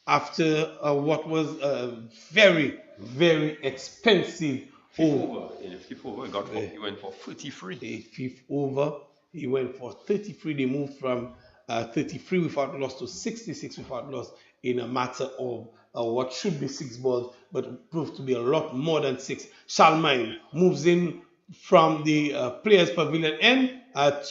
after what was a very, very expensive
over. In the fifth over, he went for 33.
The fifth over, he went for 33. They moved from 33 without loss to 66 without loss in a matter of what should be 6 balls, but proved to be a lot more than 6. Shalmine moves in from the players' pavilion end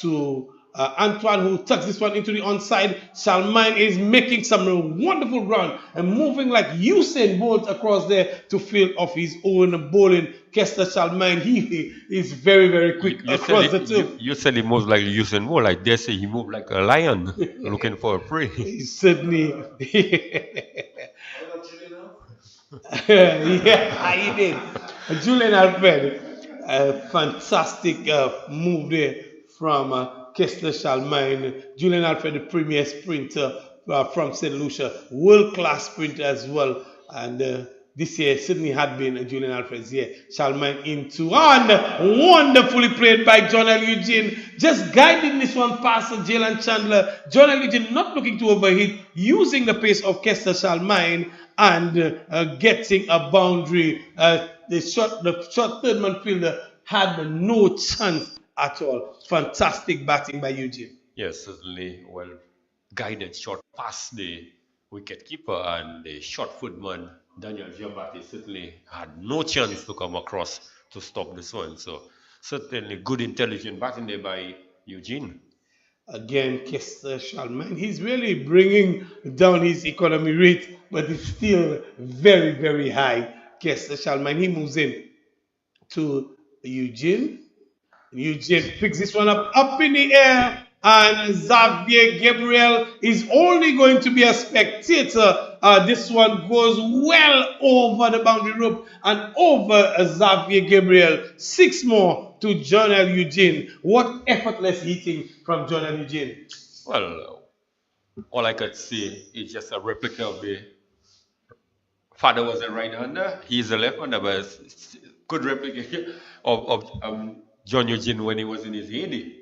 to Antoine, who tucks this one into the onside. Shalmine is making some wonderful ground and moving like Usain Bolt across there to field off his own bowling. Kester Shalmine, he is very, very quick across the turf.
You said he moves like Usain Bolt. I dare say he moved like a lion looking for a prey.
He certainly. Yeah, he did. Julian Alfred, a fantastic move there from Kester Shalmine. Julian Alfred, the premier sprinter from St. Lucia, world-class sprinter as well. And this year certainly had been Julian Alfred's year. Shalmine into, and wonderfully played by Jonel Eugene. Just guiding this one past Jalen Chandler. Jonel Eugene not looking to overhit, using the pace of Kester Shalmine and getting a boundary. The short third man fielder had no chance at all. Fantastic batting by Eugene.
Yes, certainly well guided shot past the wicketkeeper, and the short footman Daniel Giambatti certainly had no chance to come across to stop this one. So certainly good intelligent batting there by Eugene.
Again, Kester Shalman, he's really bringing down his economy rate, but it's still very, very high. Kester Shalman, he moves in to Eugene. Eugene picks this one up in the air, and Xavier Gabriel is only going to be a spectator. This one goes well over the boundary rope and over Xavier Gabriel. 6 more to Jonel Eugene. What effortless hitting from Jonel Eugene.
Well, all I could see is just a replica of the father was a right-hander, he's a left-hander, but good replication of John Eugene when he was in his heyday.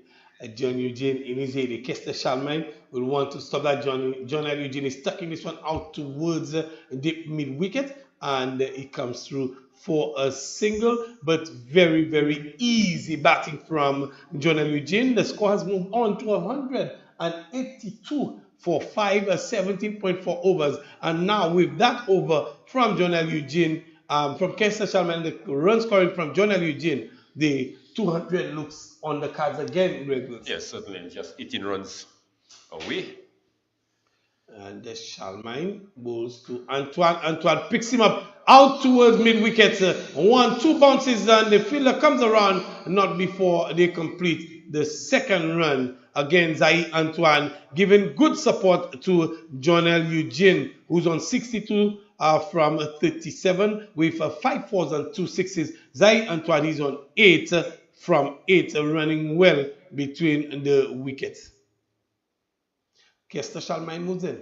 John Eugene in his heyday. Kester Shalman will want to stop that. John Eugene is tucking this one out towards the mid-wicket, and it comes through for a single, but very, very easy batting from John Eugene. The score has moved on to 182 for 17.4 overs. And now with that over from John Eugene, from Kester Shalman, the run scoring from John Eugene, the 200 looks on the cards again, Regulars.
Yes, certainly, just 18 runs away.
And the Shalman bowls to Antoine. Antoine picks him up out towards mid-wicket. 1-2 bounces, and the fielder comes around not before they complete the second run. Again, Zai Antoine giving good support to Jonel Eugene, who's on 62 from 37 with 5 fours and 2 sixes. Zai Antoine is on 8 from 8, running well between the wickets. Kester Shalman moves in.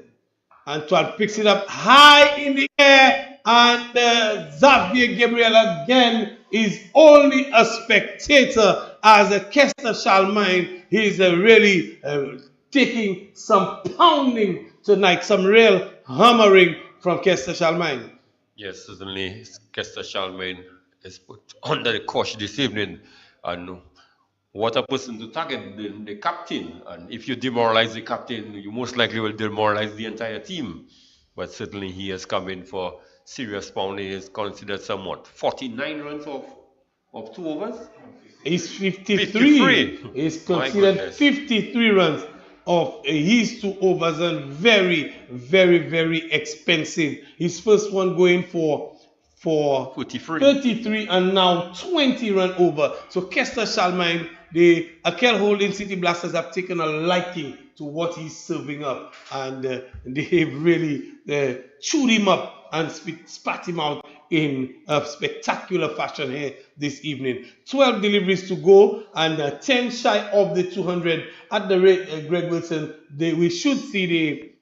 Antoine picks it up high in the air, and Xavier Gabriel again is only a spectator as Kester Shalman is really taking some pounding tonight, some real hammering from Kester Shalman.
Yes, certainly Kester Shalman is put under the cosh this evening, and what a person to target the captain. And if you demoralize the captain, you most likely will demoralize the entire team. But certainly he has come in for serious pounding. He is considered somewhat 49 runs of 2 overs.
He's 53. He's considered 53 runs of his 2 overs, and very, very, very expensive. His first one going for 33 and now 20 run over. So Kester Shalman, the Akel Holding City Blasters have taken a liking to what he's serving up, and they've really chewed him up and spat him out in a spectacular fashion here this evening. 12 deliveries to go, and 10 shy of the 200 at the rate. Greg Wilson, we should see the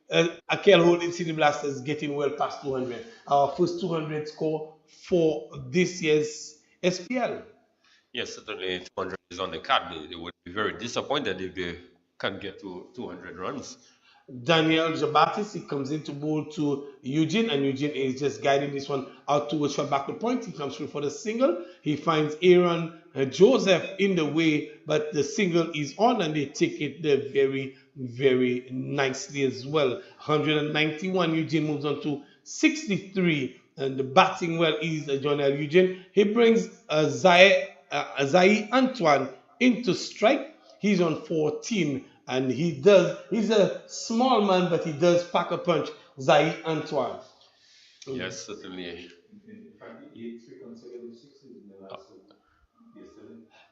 Akel Holding City Blasters getting well past 200. Our first 200 score for this year's SPL.
Yes, certainly 200 is on the card. They would be very disappointed if they can't get to 200 runs.
Daniel Jabatis, he comes in to bowl to Eugene, and Eugene is just guiding this one out towards short backward point. He comes through for the single. He finds Aaron Joseph in the way, but the single is on, and they take it there very, very nicely as well. 191, Eugene moves on to 63, and the batting well is Jonel Eugene. He brings Zai Antoine into strike. He's on 14. And he's a small man, but he does pack a punch. Zai Antoine.
Yes, certainly.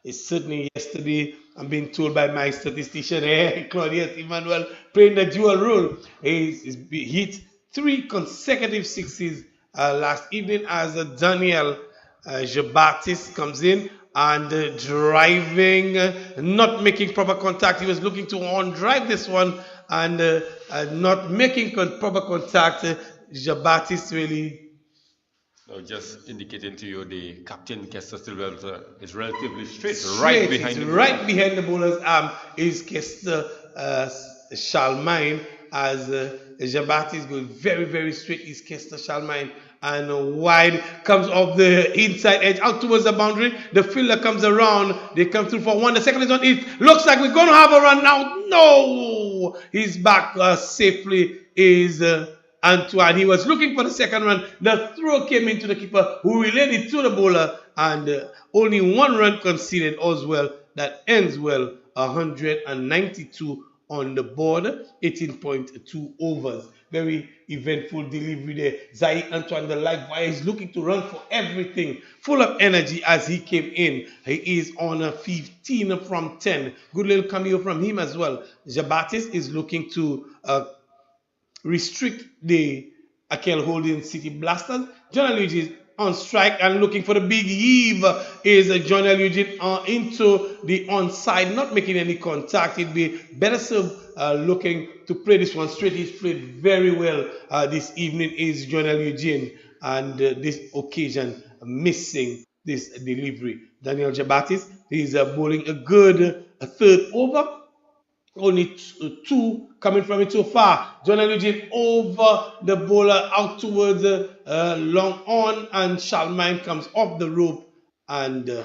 It's certainly yesterday. I'm being told by my statistician, Claudius Emmanuel, playing the dual role. He's hit 3 consecutive sixes last evening as Daniel Jabatis comes in and driving, not making proper contact. He was looking to on-drive this one and not making proper contact. Jabatis really...
just indicating to you, the captain, Kester Silver, is relatively straight.
Right behind the bowler's arm is Kester Shalman, as Jabati is going very, very straight. Is Kester Shalmine and wide comes off the inside edge out towards the boundary. The fielder comes around. They come through for one. The second is on it. Looks like we're going to have a run now. No, he's back safely. Is Antoine. He was looking for the second run. The throw came into the keeper who relayed it to the bowler, and only one run conceded as well. That ends well. 192 on the board, 18.2 overs. Very eventful delivery there. Zai Antoine, the live wire, is looking to run for everything. Full of energy as he came in. He is on a 15 from 10. Good little cameo from him as well. Jabatis is looking to restrict the Akel Holding City Blasters. John Eugene on strike and looking for the big heave is John Eugene into the onside, not making any contact. It'd be better served looking to play this one straight. He's played very well this evening is John Eugene, and this occasion missing this delivery. Daniel Jabatis is bowling a good third over. Only two coming from it so far. John Eugene over the bowler out towards long on, and Shalmine comes off the rope, and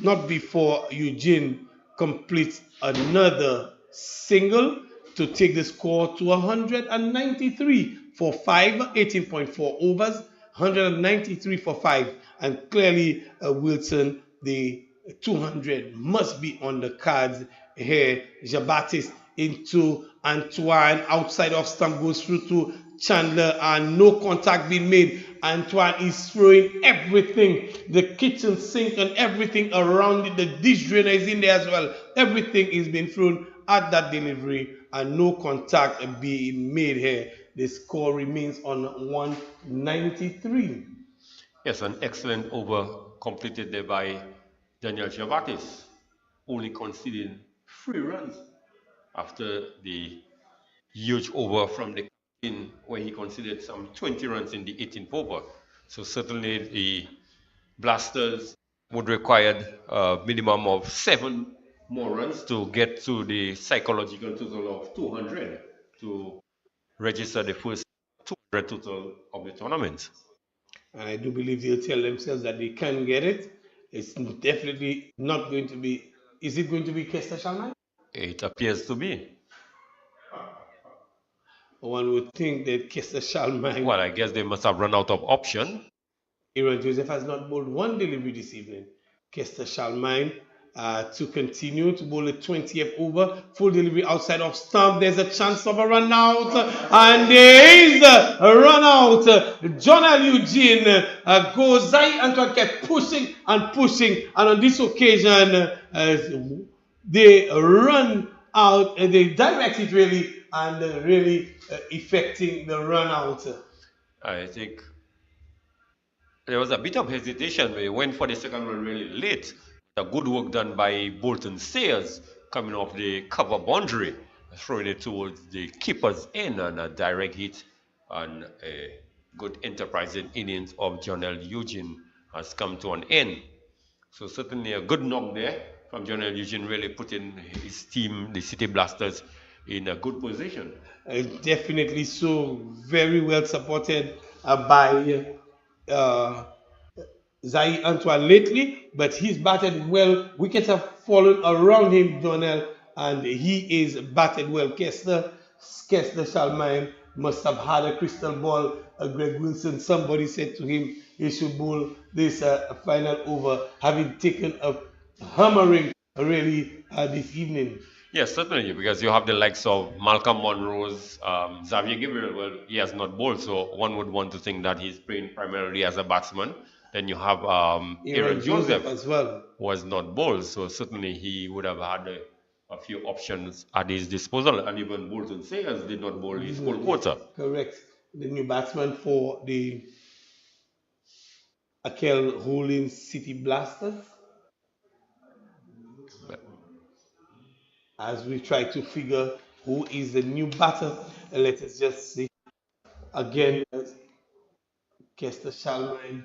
not before Eugene completes another single to take the score to 193 for 5, 18.4 overs, 193 for 5, and clearly Wilson, the 200 must be on the cards here. Jabatis into Antoine, outside of stump, goes through to Chandler, and no contact being made. Antoine is throwing everything, the kitchen sink and everything around it. The dish drainer is in there as well. Everything is being thrown at that delivery, and no contact being made here. The score remains on 193.
Yes, an excellent over completed there by Daniel Javatis, only conceding 3 runs after the huge over from the captain, where he conceded some 20 runs in the 18th over. So certainly the Blasters would require a minimum of 7 more runs to get to the psychological total of 200 to register the first 200 total of the tournament.
And I do believe they'll tell themselves that they can get it. It's definitely not going to be. Is it going to be Kester Shalmine?
It appears to be.
One would think that Kester Shalmine.
Well, I guess they must have run out of option.
Aaron Joseph has not bowled one delivery this evening. Kester Shalmine to continue to bowl a 20th over. Full delivery outside of stump. There's a chance of a run out. And there is a run out. John L. Eugene goes. Zai Antoine kept pushing and pushing. And on this occasion, they run out. They direct it really, and really effecting the run out.
I think there was a bit of hesitation where he went for the second one really late. The good work done by Bolton Sayers coming off the cover boundary, throwing it towards the keeper's end, and a direct hit, and a good enterprising innings of John L. Eugene has come to an end. So certainly a good knock there from John L. Eugene, really putting his team, the City Blasters, in a good position.
Definitely so. Very well supported by Zai Antoine lately, but he's batted well. Wickets have fallen around him, Donnell, and he is batted well. Kester Shalmine must have had a crystal ball. Greg Wilson, somebody said to him he should bowl this final over, having taken a hammering really this evening.
Yes, certainly, because you have the likes of Malcolm Monroe's, Xavier Gabriel. Well, he has not bowled, so one would want to think that he's playing primarily as a batsman. Then you have Aaron Joseph
as well,
who has not bowled, so certainly he would have had a few options at his disposal. And even Bolton Sayers did not bowl his full quarter.
Correct. The new batsman for the Akel Holding City Blasters. As we try to figure who is the new batter, let us just see again. Kester Shalmine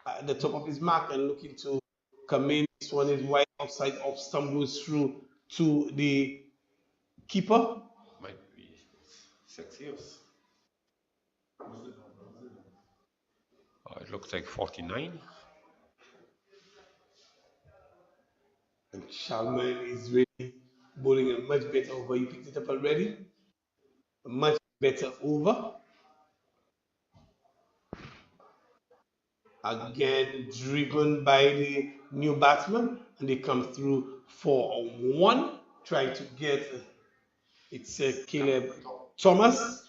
at the top of his mark and looking to come in. This one is wide outside of stump, goes through to the keeper.
Might be 6 years. It looks like 49.
And Charlemagne is really bowling a much better over. You picked it up already. A much better over. Again, driven by the new batsman, and they come through for a 1, trying to get it's Caleb Thomas.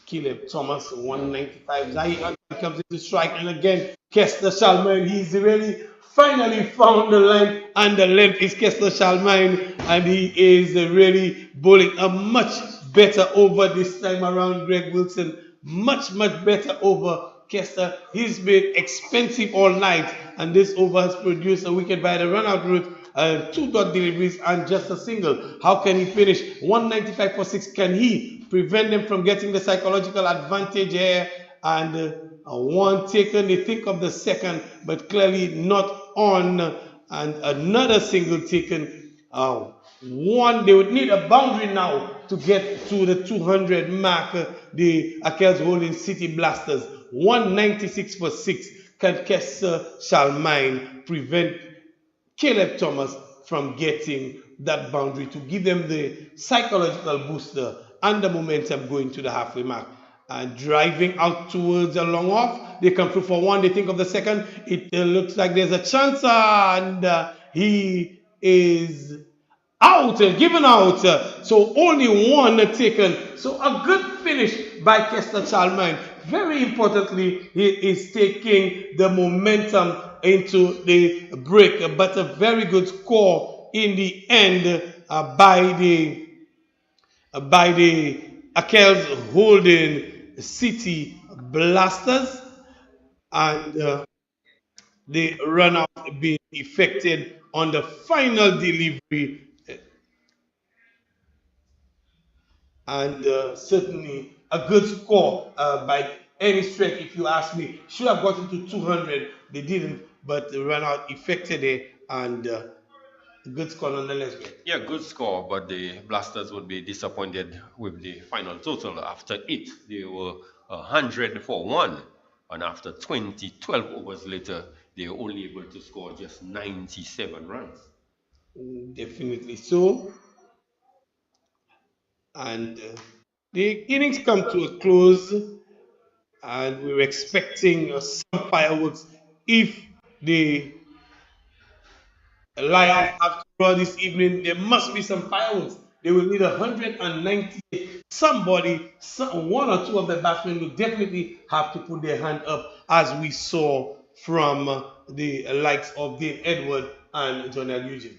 Caleb Thomas, 195. Zahir comes into strike, and again, Kester Charlemagne. He's really finally found the line, and the length is Kester Charlemagne, and he is really bowling a much better over this time around. Greg Wilson, much better over Kester. He's been expensive all night, and this over has produced a wicket by the run-out route. 2 dot deliveries and just a single. How can he finish 195 for 6? Can he prevent them from getting the psychological advantage here? And a 1 taken. They think of the second, but clearly not on. And another single taken. 1. They would need a boundary now to get to the 200 mark. The Akels Holding City Blasters. 196 for 6. Can Kester Charlemagne prevent Caleb Thomas from getting that boundary to give them the psychological booster and the momentum going to the halfway mark? And driving out towards a long off, they come through for 1. They think of the second. It looks like there's a chance, and he is out, given out. So only 1 taken. So a good finish by Kester Charlemagne. Very importantly, he is taking the momentum into the break, but a very good score in the end by the Akels Holding City Blasters, and the run out being effected on the final delivery, and certainly a good score by any stretch, if you ask me. Should have gotten to 200, they didn't, but the run out effected it, and a good score nonetheless.
Yeah, good score, but the Blasters would be disappointed with the final total. After it, they were 100 for 1, and after 12 overs later, they were only able to score just 97 runs.
Definitely so. And the innings come to a close, and we were expecting some fireworks if the Lions have to draw this evening. There must be some fireworks. They will need 190. Somebody, 1 or 2 of the batsmen will definitely have to put their hand up, as we saw from the likes of Dave Edward and John L. Eugene.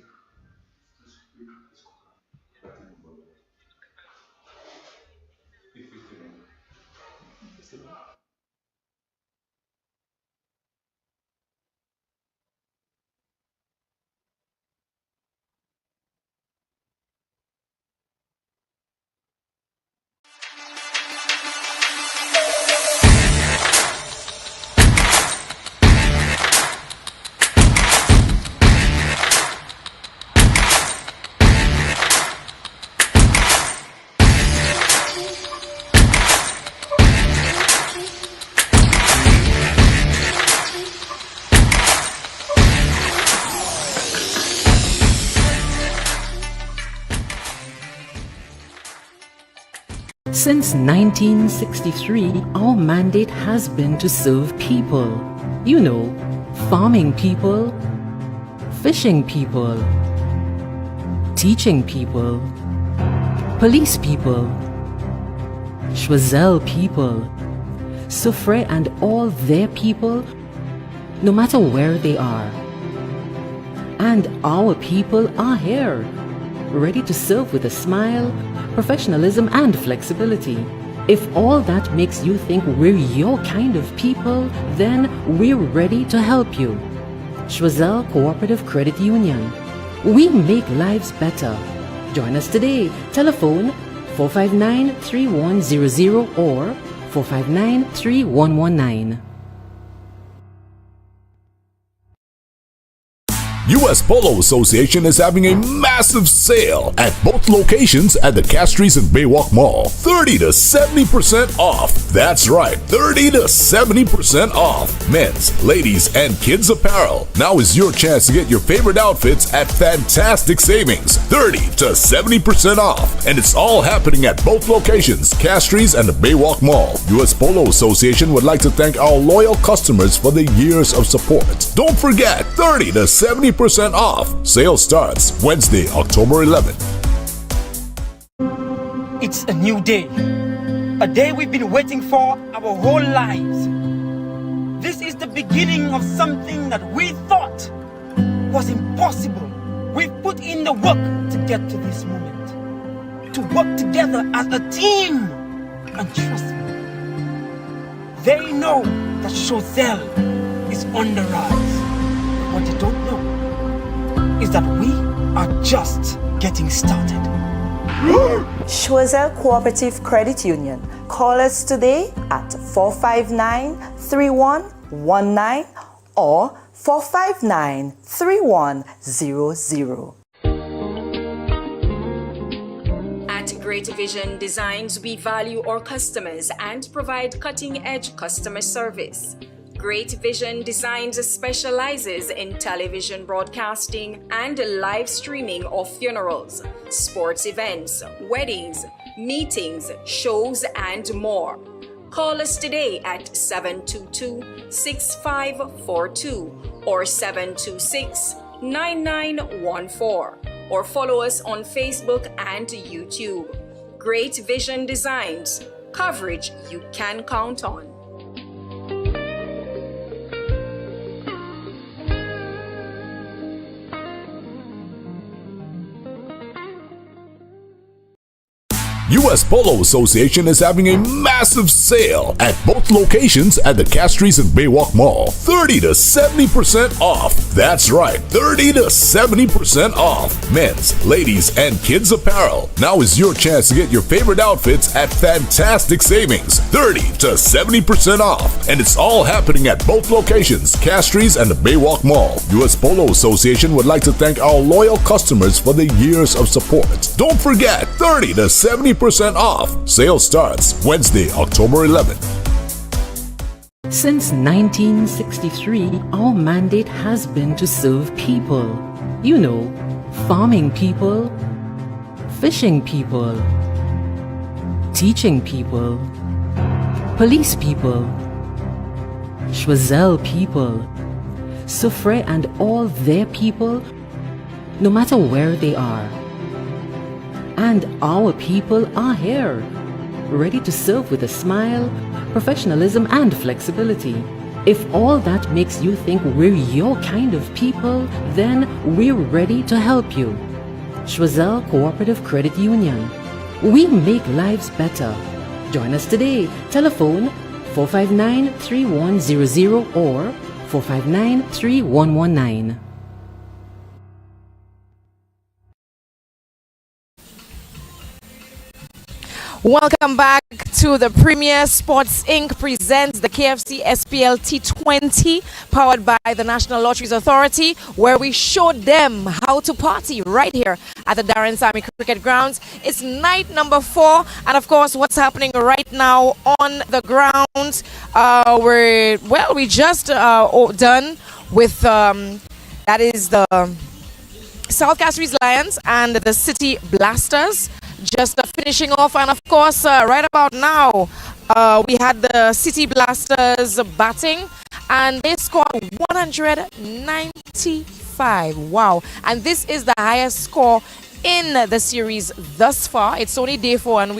Since 1963, our mandate has been to serve people. You know, farming people, fishing people, teaching people, police people, Choiseul people, Soufrière and all their people, no matter where they are. And our people are here, ready to serve with a smile, professionalism and flexibility. If all that makes you think we're your kind of people, then we're ready to help you. Choiseul Cooperative Credit Union. We make lives better. Join us today. Telephone 459-3100 or 459 3119.
US Polo Association is having a massive sale at both locations at the Castries and Baywalk Mall. 30 to 70% off. That's right, 30 to 70% off. Men's, ladies, and kids apparel. Now is your chance to get your favorite outfits at fantastic savings. 30 to 70% off. And it's all happening at both locations, Castries and the Baywalk Mall. US Polo Association would like to thank our loyal customers for the years of support. Don't forget, 30 to 70% off. Sale starts Wednesday, October 11th.
It's a new day. A day we've been waiting for our whole lives. This is the beginning of something that we thought was impossible. We've put in the work to get to this moment. To work together as a team. And trust me, they know that Chosel is on the rise. What they don't know is that we are just getting started.
Chosel Cooperative Credit Union. Call us today at 459-3119 or 459-3100.
At Great Vision Designs, we value our customers and provide cutting-edge customer service. Great Vision Designs specializes in television broadcasting and live streaming of funerals, sports events, weddings, meetings, shows, and more. Call us today at 722-6542 or 726-9914 or follow us on Facebook and YouTube. Great Vision Designs, coverage you can count on.
US Polo Association is having a massive sale at both locations at the Castries and Baywalk Mall. 30 to 70% off. That's right, 30 to 70% off. Men's, ladies, and kids apparel. Now is your chance to get your favorite outfits at fantastic savings. 30 to 70% off. And it's all happening at both locations, Castries and the Baywalk Mall. US Polo Association would like to thank our loyal customers for the years of support. Don't forget, 30 to 70% off. Sale starts Wednesday, October 11th.
Since 1963, our mandate has been to serve people. You know, farming people, fishing people, teaching people, police people, Choiseul people, Soufrière and all their people, no matter where they are. And our people are here, ready to serve with a smile, professionalism, and flexibility. If all that makes you think we're your kind of people, then we're ready to help you. Choiseul Cooperative Credit Union. We make lives better. Join us today. Telephone 459-3100 or 459-3119.
Welcome back to the Premier Sports Inc. presents the KFC SPLT20 powered by the National Lotteries Authority, where we showed them how to party right here at the Darren Sammy Cricket Grounds. It's night number 4, and of course what's happening right now on the grounds, we just done with that is the South Castries Lions and the City Blasters. Just finishing off, and of course right about now we had the City Blasters batting and they scored 195. Wow. And this is the highest score in the series thus far. It's only day 4, and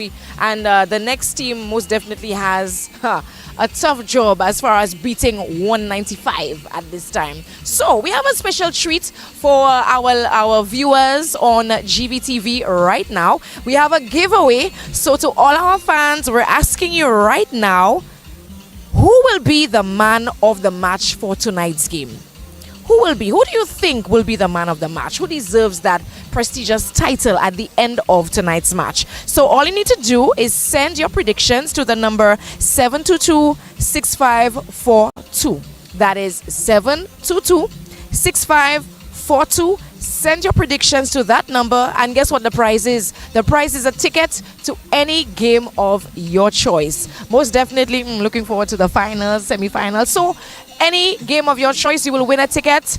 the next team most definitely has a tough job as far as beating 195 at this time. So we have a special treat for our viewers on GBTV right now. We have a giveaway. So to all our fans, we're asking you right now, who will be the man of the match for tonight's game? who will be? Who do you think will be the man of the match? Who deserves that prestigious title at the end of tonight's match? So all you need to do is send your predictions to the number 722-6542. That is 722-6542. Send your predictions to that number, and guess what the prize is? The prize is a ticket to any game of your choice. Most definitely looking forward to the finals, semi-finals. So any game of your choice, you will win a ticket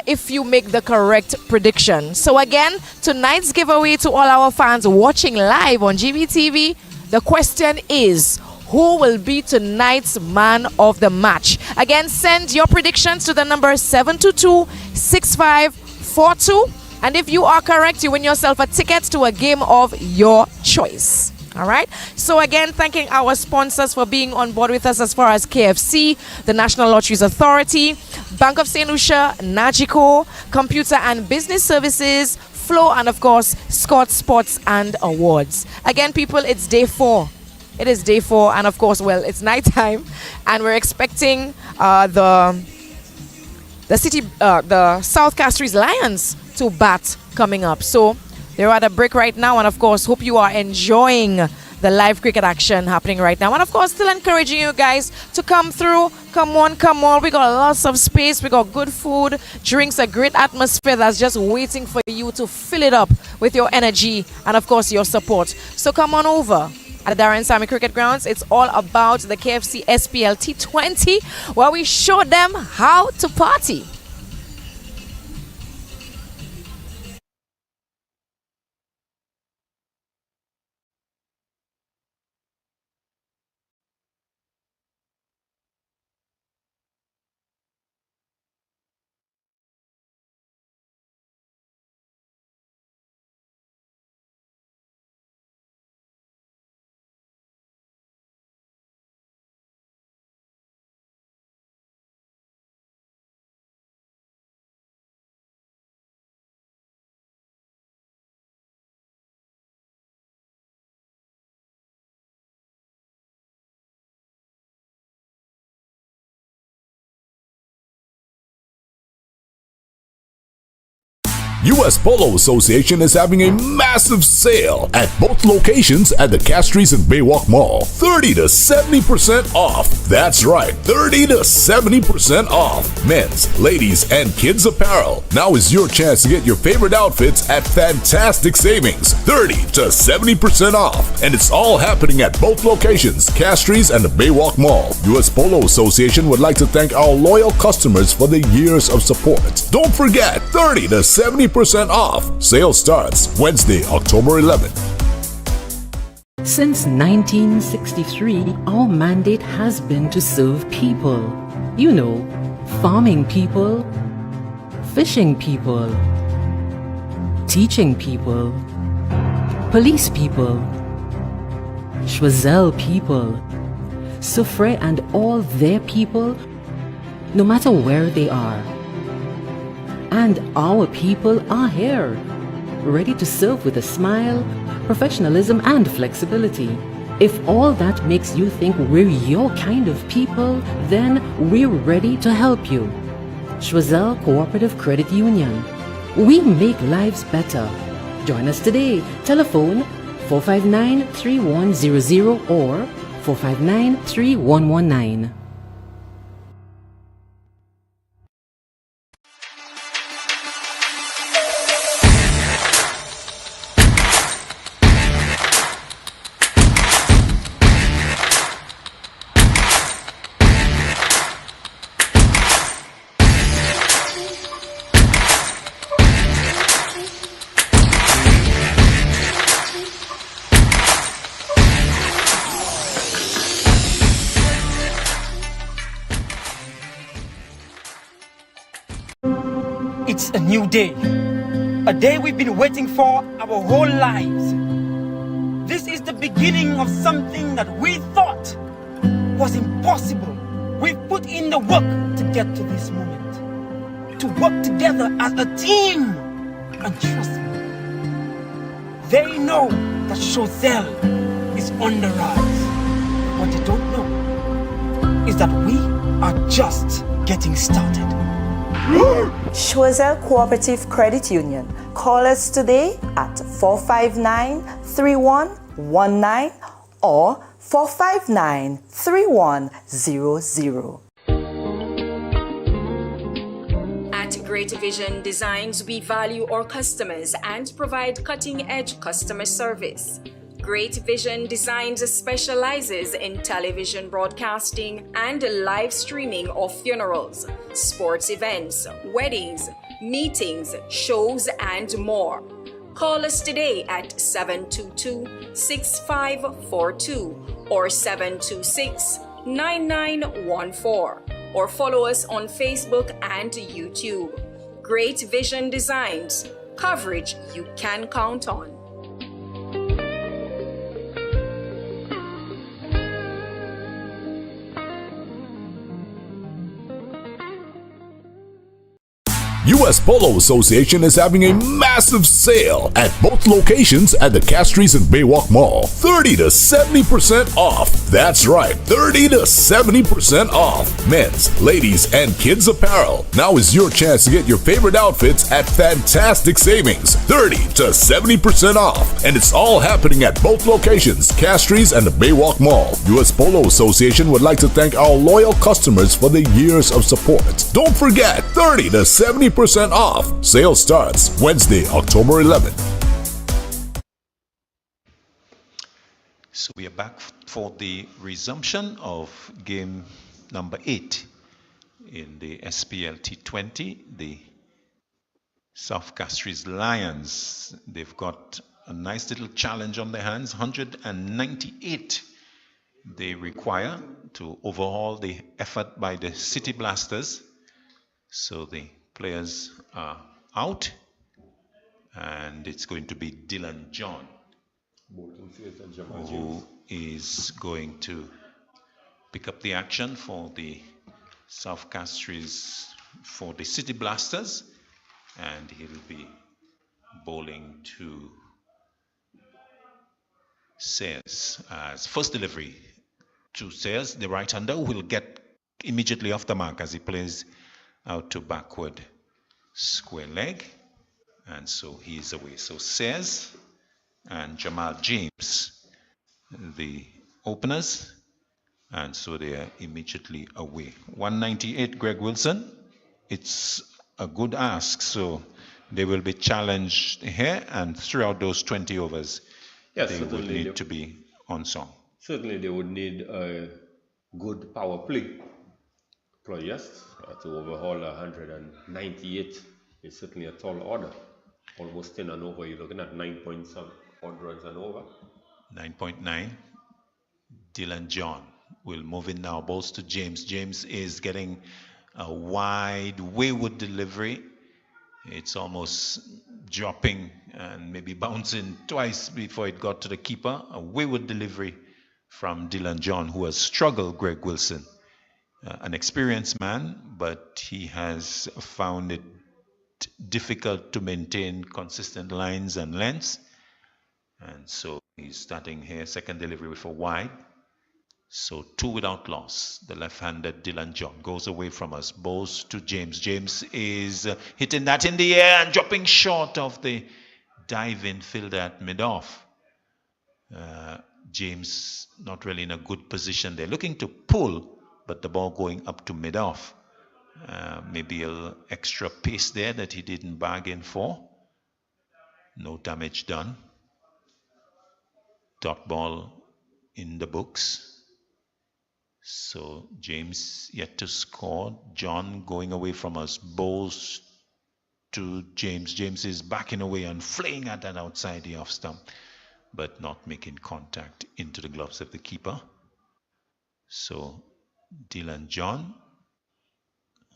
if you make the correct prediction. So again, tonight's giveaway to all our fans watching live on GBTV, the question is, who will be tonight's man of the match? Again, send your predictions to the number 722-6542. And if you are correct, you win yourself a ticket to a game of your choice. All right. So again, thanking our sponsors for being on board with us as far as KFC, the National Lotteries Authority, Bank of St. Lucia, Nagico, Computer and Business Services, Flow, and of course, Scott Sports and Awards. Again, people, it's day 4. It is day 4, and of course, well, it's nighttime, and we're expecting the South Castries Lions to bat coming up. So they're at a break right now, and of course, hope you are enjoying the live cricket action happening right now. And of course, still encouraging you guys to come through. Come on. We got lots of space. We got good food, drinks, a great atmosphere that's just waiting for you to fill it up with your energy and of course your support. So come on over. At the Darren Sammy Cricket Grounds, it's all about the KFC SPLT20, where we show them how to party.
US Polo Association is having a massive sale at both locations at the Castries and Baywalk Mall. 30 to 70% off. That's right, 30 to 70% off. Men's, ladies, and kids apparel. Now is your chance to get your favorite outfits at fantastic savings. 30 to 70% off. And it's all happening at both locations, Castries and the Baywalk Mall. US Polo Association would like to thank our loyal customers for the years of support. Don't forget, 30 to 70% off. Sale starts Wednesday, October 11th.
Since 1963, our mandate has been to serve people. You know, farming people, fishing people, teaching people, police people, Schwazel people, Soufre and all their people, no matter where they are. And our people are here, ready to serve with a smile, professionalism, and flexibility. If all that makes you think we're your kind of people, then we're ready to help you. Schwazel Cooperative Credit Union. We make lives better. Join us today. Telephone 459-3100 or 459-3119.
It's a new day. A day we've been waiting for our whole lives. This is the beginning of something that we thought was impossible. We've put in the work to get to this moment. To work together as a team. And trust me, they know that Schwazel is on the rise. What they don't know is that we are just getting started.
Choiseul Cooperative Credit Union. Call us today at 459-3119 or 459-3100.
At Great Vision Designs, we value our customers and provide cutting-edge customer service. Great Vision Designs specializes in television broadcasting and live streaming of funerals, sports events, weddings, meetings, shows, and more. Call us today at 722-6542 or 726-9914 or follow us on Facebook and YouTube. Great Vision Designs, coverage you can count on.
US Polo Association is having a massive sale at both locations at the Castries and Baywalk Mall. 30 to 70% off. That's right, 30 to 70% off. Men's, ladies, and kids apparel. Now is your chance to get your favorite outfits at fantastic savings. 30 to 70% off. And it's all happening at both locations, Castries and the Baywalk Mall. US Polo Association would like to thank our loyal customers for the years of support. Don't forget, 30 to 70% off. Sale starts Wednesday, October 11th.
So we are back for the resumption of game number 8 in the SPLT20. The South Castries Lions, they've got a nice little challenge on their hands. 198 they require to overhaul the effort by the City Blasters. So the players are out, and it's going to be Dylan John who is going to pick up the action for the South Castries, for the City Blasters, and he'll be bowling to Sayers as first delivery to Sayers. The right-hander will get immediately off the mark as he plays out to backward square leg, and so he is away. So Sayers and Jamal James, the openers, and so they are immediately away. 198 Greg Wilson, it's a good ask, so they will be challenged here, and throughout those 20 overs,
yes,
they would need to be on song.
Certainly they would need a good power play players to overhaul 198 is certainly a tall order. Almost 10 and over. You're looking at 9 point some odd runs and over.
9.9. Dylan John will move in now. Balls to James. James is getting a wide, wayward delivery. It's almost dropping and maybe bouncing twice before it got to the keeper. A wayward delivery from Dylan John, who has struggled, Greg Wilson. An experienced man, but he has found it difficult to maintain consistent lines and lengths. And so he's starting here, second delivery with a wide. So 2 without loss. The left-handed Dylan John goes away from us, bowls to James. James is hitting that in the air and dropping short of the dive-in fielder at mid-off. James not really in a good position. They're looking to pull, but the ball going up to mid-off. Maybe a little extra pace there that he didn't bargain for. No damage done. Dot ball in the books. So James yet to score. John going away from us. Bowls to James. James is backing away and flaying at that outside the off stump, but not making contact into the gloves of the keeper. So Dylan John,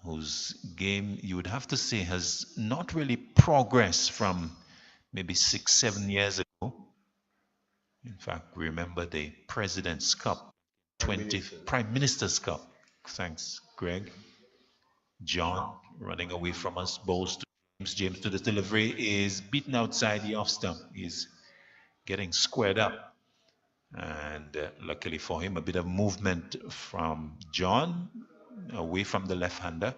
whose game you would have to say has not really progressed from maybe 6-7 years ago. In fact, remember the President's Cup, Prime Minister's Cup. Thanks, Greg. John running away from us, bowls to James. James to the delivery is beaten outside the off stump. He's getting squared up. And luckily for him, a bit of movement from John away from the left-hander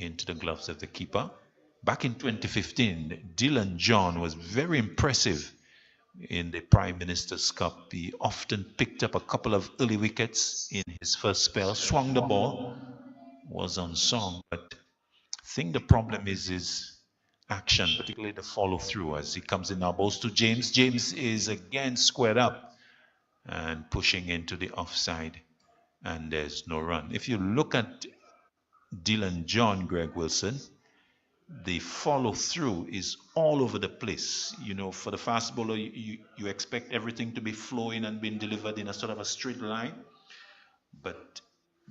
into the gloves of the keeper. Back in 2015, Dylan John was very impressive in the Prime Minister's Cup. He often picked up a couple of early wickets in his first spell, swung the ball, was on song, but I think the problem is his action, particularly the follow through as he comes in now, bowls to James. James is again squared up and pushing into the offside, and there's no run. If you look at Dylan John, Greg Wilson, the follow through is all over the place. You know, for the fast bowler, you expect everything to be flowing and being delivered in a sort of a straight line. But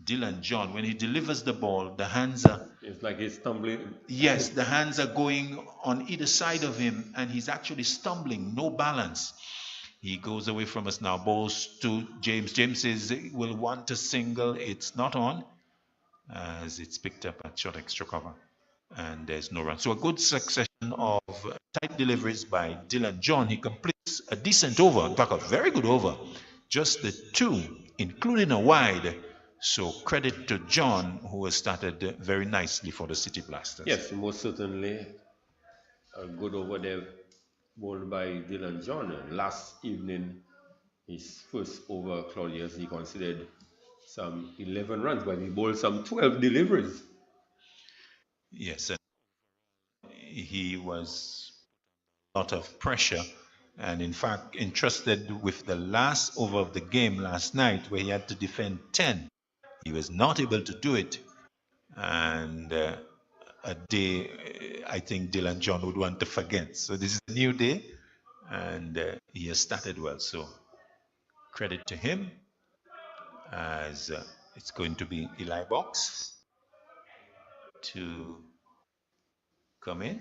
Dylan John, when he delivers the ball, the hands are...
It's like he's stumbling.
Yes, the hands are going on either side of him, and he's actually stumbling, no balance. He goes away from us now, balls to James. James will want a single. It's not on, as it's picked up at short extra cover. And there's no run. So a good succession of tight deliveries by Dylan John. He completes a decent over, in fact a very good over. Just the two, including a wide. So credit to John, who has started very nicely for the City Blasters.
Yes, most certainly a good over there bowled by Dylan John. Last evening, his first over, Claudius, he considered some 11 runs, but he bowled some 12 deliveries.
Yes, and he was a lot of pressure, and in fact entrusted with the last over of the game last night, where he had to defend 10. He was not able to do it, and a day I think Dylan John would want to forget. So this is a new day, and he has started well. So credit to him, as it's going to be Eli Box to come in.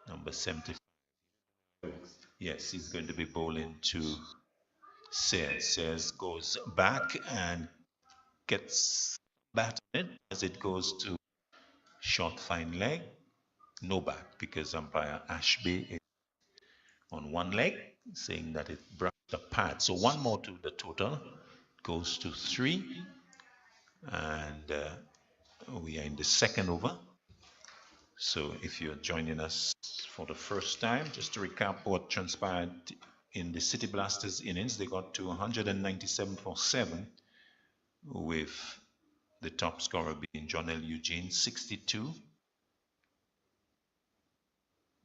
Number 75. Yes, he's going to be bowling to Sayers. Sayers goes back and gets batted as it goes to short fine leg. No bat, because umpire Ashby is on one leg, saying that it brushed the pad. So one more to the total, goes to 3, and we are in the second over. So if you're joining us for the first time, just to recap what transpired in the City Blasters innings, they got to 197 for 7, with the top scorer being John L. Eugene, 62.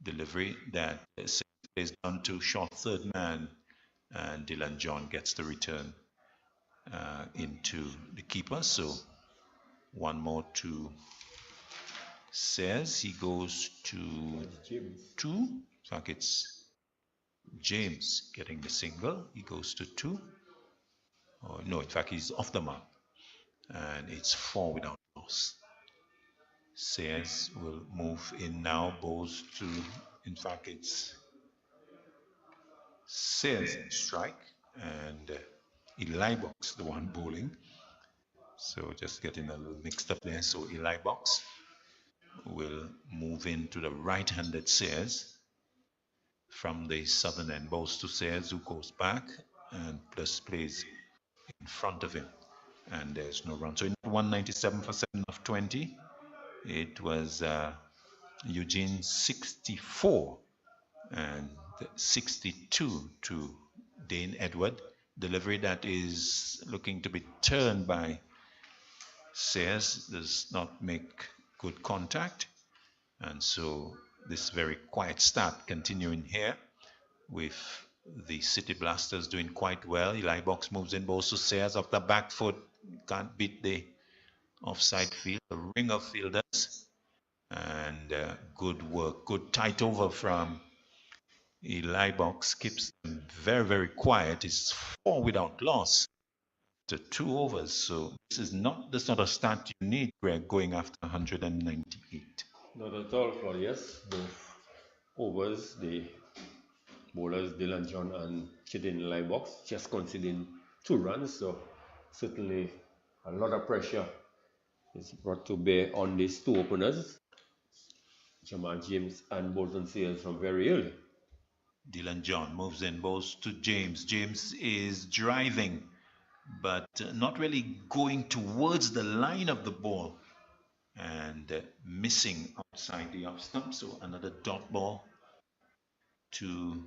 Delivery that is done to short third man, and Dylan John gets the return into the keeper. So one more to Says. He goes to 2. In fact, it's James getting the single. He goes to 2. Oh, no, in fact, he's off the mark, and it's 4 without loss. Sayers will move in now, bowls to, in fact, it's Sayers in strike, and Eli Box, the one bowling. So just getting a little mixed up there. So Eli Box will move into the right-handed Sayers from the southern end, bowls to Sayers, who goes back and plus plays in front of him, and there's no run. So in 197 for 7 of 20, it was Eugene 64 and 62 to Dane Edward. Delivery that is looking to be turned by Sayers, does not make good contact, and so this very quiet start continuing here with the City Blasters doing quite well. Eli Box moves in, bowls to Sayers off the back foot, can't beat the offside field, a ring of fielders, and good work, good tight over from Eli Box, keeps them very, very quiet. It's 4 without loss to 2 overs. So this is not the sort of start you need, Greg, going after 198.
Not at all, Claudius. Both overs, the bowlers Dylan John and Chidin Eli Box just conceding 2 runs. So certainly a lot of pressure is brought to bear on these 2 openers, Jamal James and Bolton Sayers, from very early.
Dylan John moves in, bowls to James. James is driving but not really going towards the line of the ball and missing outside the off stump. So another dot ball to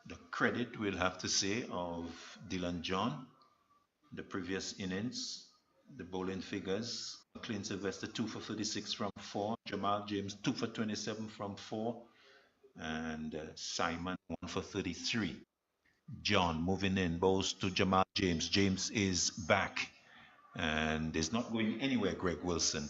the credit, we'll have to say, of Dylan John. The previous innings, the bowling figures: Clint Sylvester 2 for 36 from 4, Jamal James 2 for 27 from 4, and Simon 1 for 33. John moving in, bowls to Jamal James. James is back and is not going anywhere. Greg Wilson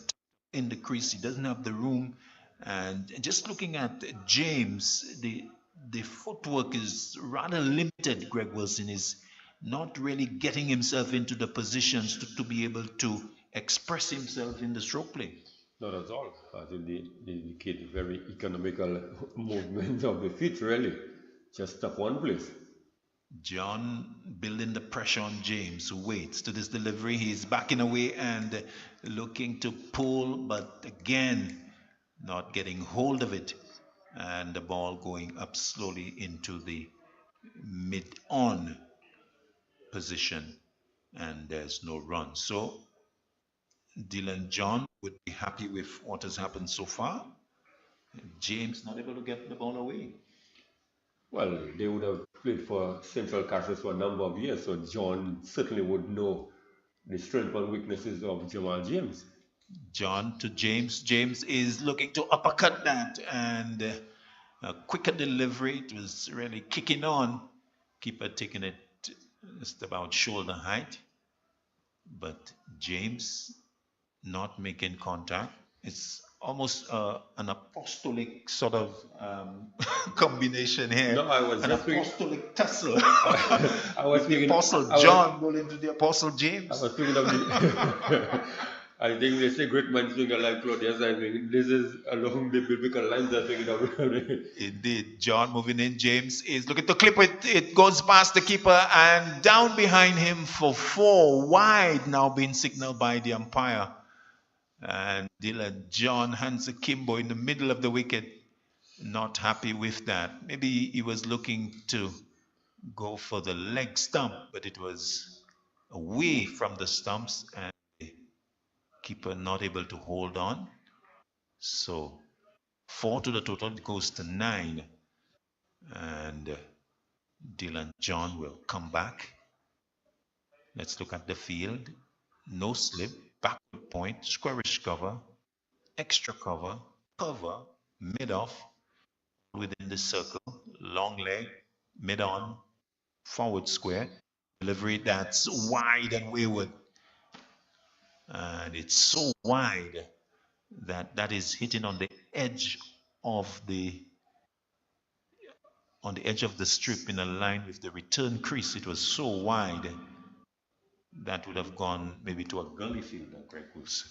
in the crease, he doesn't have the room. And just looking at James, the footwork is rather limited. Greg Wilson is not really getting himself into the positions to be able to express himself in the stroke play.
Not at all. I think the kid very economical movement of the feet, really. Just stuck one place.
John building the pressure on James, who waits to this delivery. He's backing away and looking to pull, but again, not getting hold of it. And the ball going up slowly into the mid-on position. And there's no run. So Dylan John would be happy with what has happened so far. James not able to get the ball away.
Well, they would have played for Central Castries for a number of years, so John certainly would know the strengths and weaknesses of Jamal James.
John to James. James is looking to uppercut that, and a quicker delivery. It was really kicking on. Keeper taking it just about shoulder height, but James not making contact. It's almost an apostolic sort of combination here.
No, I was
an apostolic tussle.
I was
the Apostle John going to the Apostle James.
I was thinking of the. I think they say great minds think alike, Claudius. I think this is along the biblical lines. I think
Indeed, John moving in. James is looking to clip it. It goes past the keeper and down behind him for 4 wide. Now being signaled by the umpire. And Dylan John hands akimbo in the middle of the wicket. Not happy with that. Maybe he was looking to go for the leg stump, but it was away from the stumps and the keeper not able to hold on. So 4 to the total, it goes to 9. And Dylan John will come back. Let's look at the field. No slip, backward point, squarish cover, extra cover, cover, mid-off, within the circle, long leg, mid-on, forward square, delivery that's wide and wayward. And it's so wide that is hitting on the edge of the strip in a line with the return crease. It was so wide that would have gone maybe to a gully field, Greg Wilson.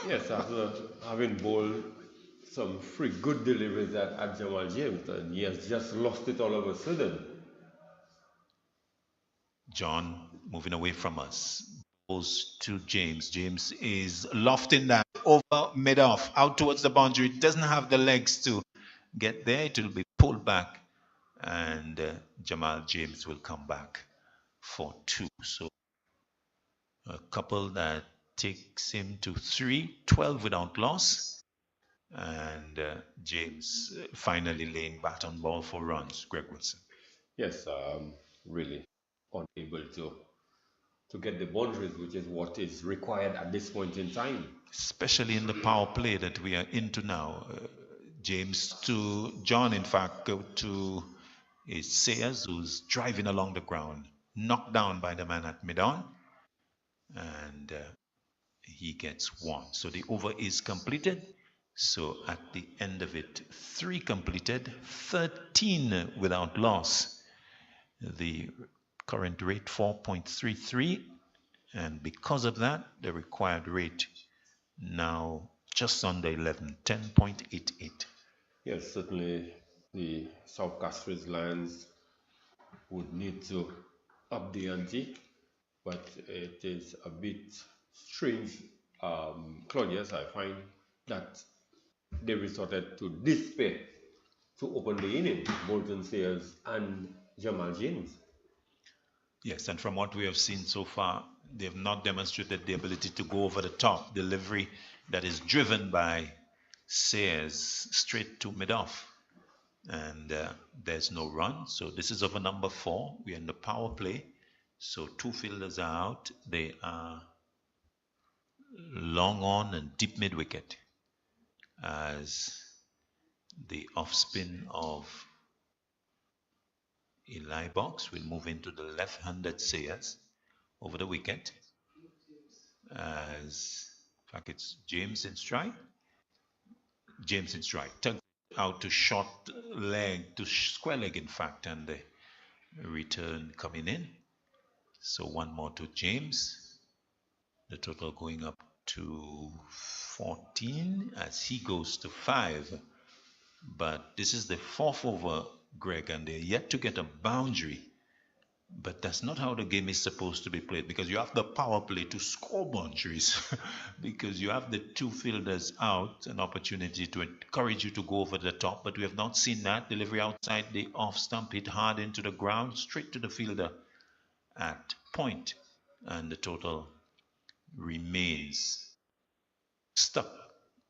Yes, after having bowled some free good deliveries at Jamal James, and he has just lost it all of a sudden.
John moving away from us. Goes to James. James is lofting that over mid-off, out towards the boundary. It doesn't have the legs to get there. It will be pulled back. And Jamal James will come back for 2. So a couple that takes him to 3-12 without loss. And James finally laying bat on ball for runs. Greg Wilson.
Yes, really unable to get the boundaries, which is what is required at this point in time.
Especially in the power play that we are into now. James to John, in fact, go to Sayers, who's driving along the ground, knocked down by the man at mid-on, and he gets 1. So the over is completed. So at the end of it, 3 completed, 13 without loss. The current rate 4.33, and because of that, the required rate now just under 11, 10.88.
Yes, certainly the South Castries Lions would need to up the ante, but it is a bit strange, Claudius, I find that they resorted to despair to open the inning, Bolton Sayers and Jamal James.
Yes, and from what we have seen so far, They have not demonstrated the ability to go over the top. Delivery that is driven by Sayers straight to mid-off. And there's no run. So this is over number 4. We're in the power play. So 2 fielders are out. They are long on and deep mid-wicket as the off-spin of Eli Box will move into the left-handed Sayers over the wicket. As, in fact, it's James in strike. James in strike. Tugged out to short leg, to square leg, in fact, and the return coming in. So 1 more to James. The total going up to 14 as he goes to 5. But this is the 4th over, Greg, and they're yet to get a boundary. But that's not how the game is supposed to be played, because you have the power play to score boundaries because you have the 2 fielders out, an opportunity to encourage you to go over the top, but we have not seen that. Delivery outside the off stump, hit hard into the ground, straight to the fielder at point, and the total remains stuck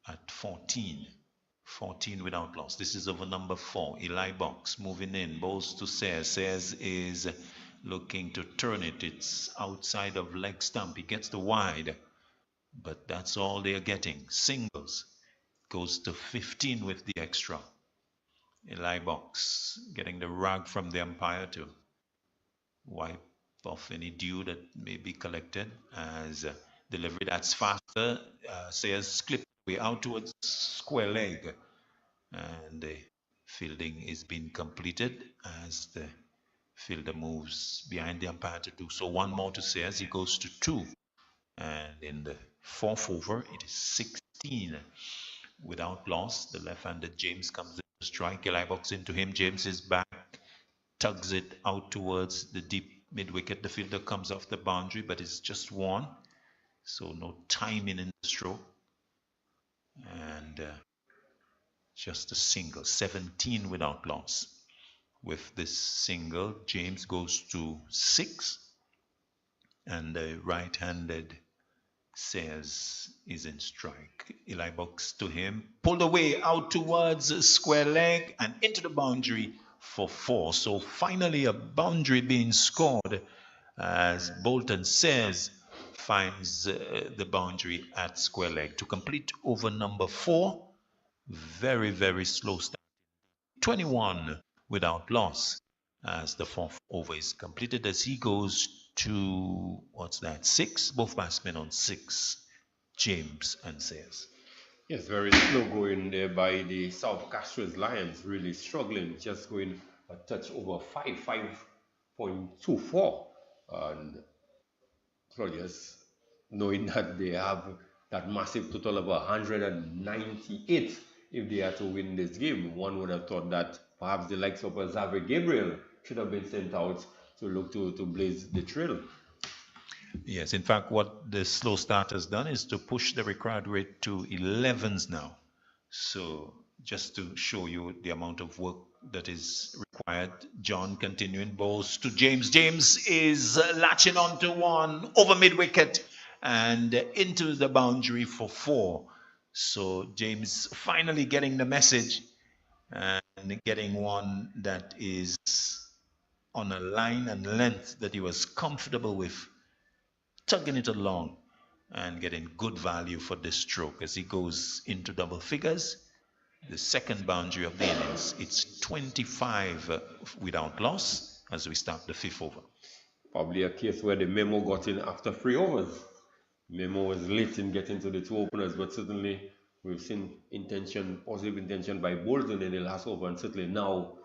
at 14. 14 without loss. This is over number 4. Eli Box moving in, bowls to Sayers. Sayers is looking to turn it. It's outside of leg stump. He gets the wide, but that's all they're getting. Singles. Goes to 15 with the extra. Eli Box getting the rag from the umpire to wipe off any dew that may be collected as delivery that's faster. Sayers clip way out towards square leg, and the fielding is being completed as the fielder moves behind the umpire to do so. 1 more to Sayers. He goes to 2, and in the 4th over it is 16 without loss. The left-handed James comes in to strike. Eli Box into him. James is back, tugs it out towards the deep mid-wicket. The fielder comes off the boundary, but it's just 1, so no timing in the stroke, and just a single. 17 without loss. With this single, James goes to 6, and the right-handed Sayers is in strike. Eli Box to him, pulled away out towards square leg and into the boundary for 4. So finally a boundary being scored as Bolton Sayers finds the boundary at square leg to complete over number 4. Very, very slow start. 21 without loss as the 4th over is completed as he goes to, what's that, 6? Both batsmen on 6, James and Sayers.
Yes, very slow going there by the South Castries Lions, really struggling, just going a touch over 5.24. And Claudius, knowing that they have that massive total of 198 if they are to win this game, one would have thought that perhaps the likes of Xavier Gabriel should have been sent out to look to blaze the trail.
Yes, in fact, what the slow start has done is to push the required rate to 11s now. So just to show you the amount of work that is required, John continuing, balls to James. James is latching on to 1 over mid-wicket and into the boundary for 4. So James finally getting the message and getting one that is on a line and length that he was comfortable with, tugging it along and getting good value for this stroke as he goes into double figures. The second boundary of the innings. It's 25 without loss as we start the 5th over.
Probably a case where the memo got in after 3 overs. Memo was late in getting to the 2 openers, but certainly we've seen intention, positive intention by Bolton in the last over, and certainly now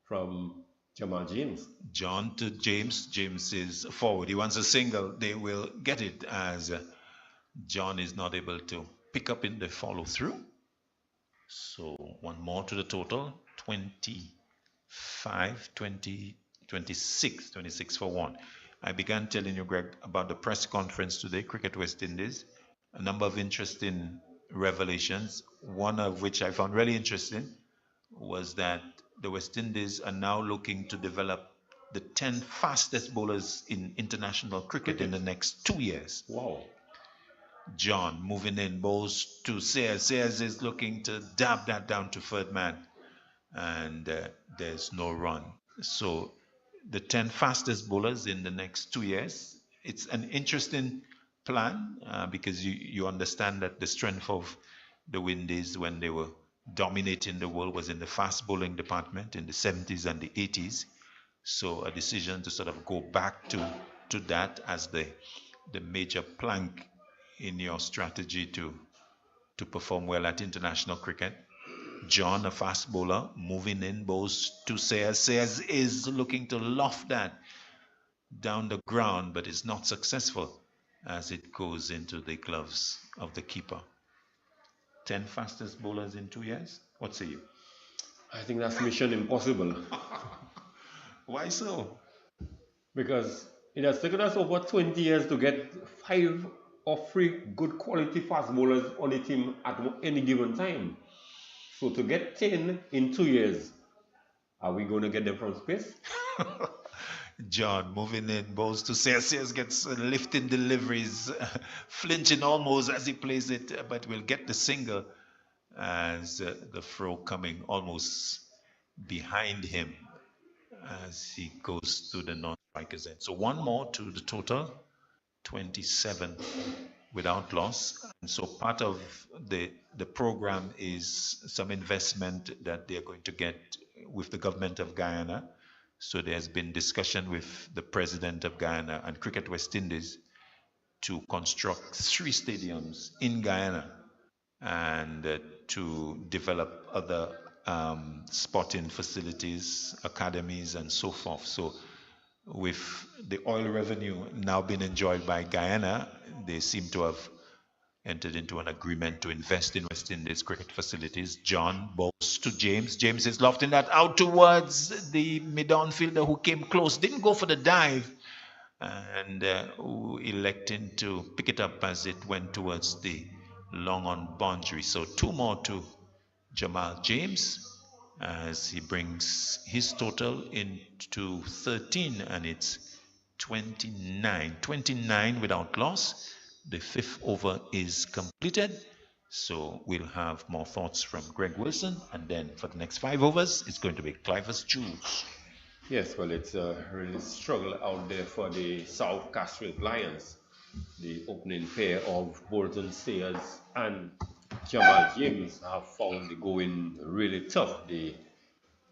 from Jamal James.
John to James. James is forward. He wants a single. They will get it as John is not able to pick up in the follow through. So 1 more to the total. 25, 20, 26. 26 for 1. I began telling you, Greg, about the press conference today, Cricket West Indies. A number of interesting revelations. One of which I found really interesting was that the West Indies are now looking to develop the 10 fastest bowlers in international cricket in the next 2 years.
Wow.
John moving in, bowls to Sayers. Sayers is looking to dab that down to third man, and there's no run. So the 10 fastest bowlers in the next 2 years. It's an interesting plan because you understand that the strength of the Windies when they were dominating the world was in the fast bowling department in the 70s and the 80s. So a decision to sort of go back to that as the major plank in your strategy to perform well at international cricket. John, a fast bowler, moving in, bowls to Sayers. Sayers is looking to loft that down the ground, but is not successful as it goes into the gloves of the keeper. 10 fastest bowlers in 2 years? What say you?
I think that's mission impossible.
Why so?
Because it has taken us over 20 years to get 5 or 3 good quality fast bowlers on the team at any given time. So to get 10 in 2 years, are we going to get them from space?
John moving in, bowls to Sayers. Sayers gets lifting deliveries, flinching almost as he plays it, but will get the single as the throw coming almost behind him as he goes to the non-strikers end. So one more to the total, 27 without loss. And so part of the program is some investment that they're going to get with the government of Guyana. So there's been discussion with the president of Guyana and Cricket West Indies to construct 3 stadiums in Guyana and to develop other sporting facilities, academies, and so forth. So with the oil revenue now being enjoyed by Guyana, they seem to have entered into an agreement to invest in West Indies cricket facilities. John bowls to James. James is lofting that out towards the mid-on fielder who came close, didn't go for the dive, and electing to pick it up as it went towards the long on boundary. So 2 more to Jamal James as he brings his total into 13, and it's 29 without loss. The 5th over is completed, so we'll have more thoughts from Greg Wilson, and then for the next 5 overs it's going to be Cliver's choose.
Yes, well, it's a really struggle out there for the South Castries Lions. The opening pair of Bolton Sayers and Jamal James have found the going really tough. They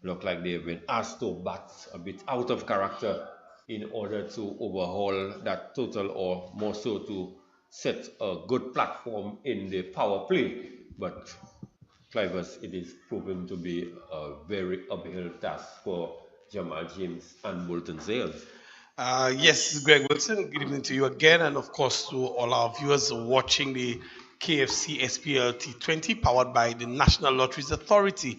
look like they've been asked to bat a bit out of character in order to overhaul that total, or more so to set a good platform in the power play. But Clivers, it is proven to be a very uphill task for Jamal James and Bolton Sayers.
Yes, Greg Wilson, good evening to you again, and of course to all our viewers watching the KFC SPLT20 powered by the National Lotteries Authority.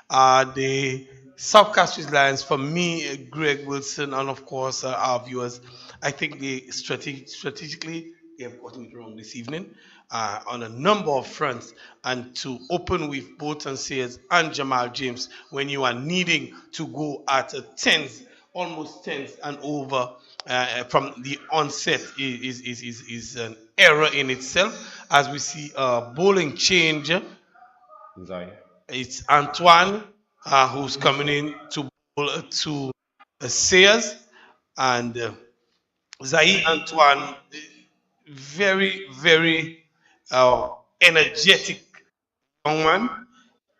The South Castries Lions, for me, Greg Wilson, and of course our viewers, I think they strategically they have gotten it wrong this evening on a number of fronts. And to open with Bolton Sayers and Jamal James when you are needing to go at a tens, almost tens and over from the onset is an error in itself. As we see a bowling change, it's Antoine who's coming in to bowl to Sayers, and Zai Antoine, very, very energetic young man,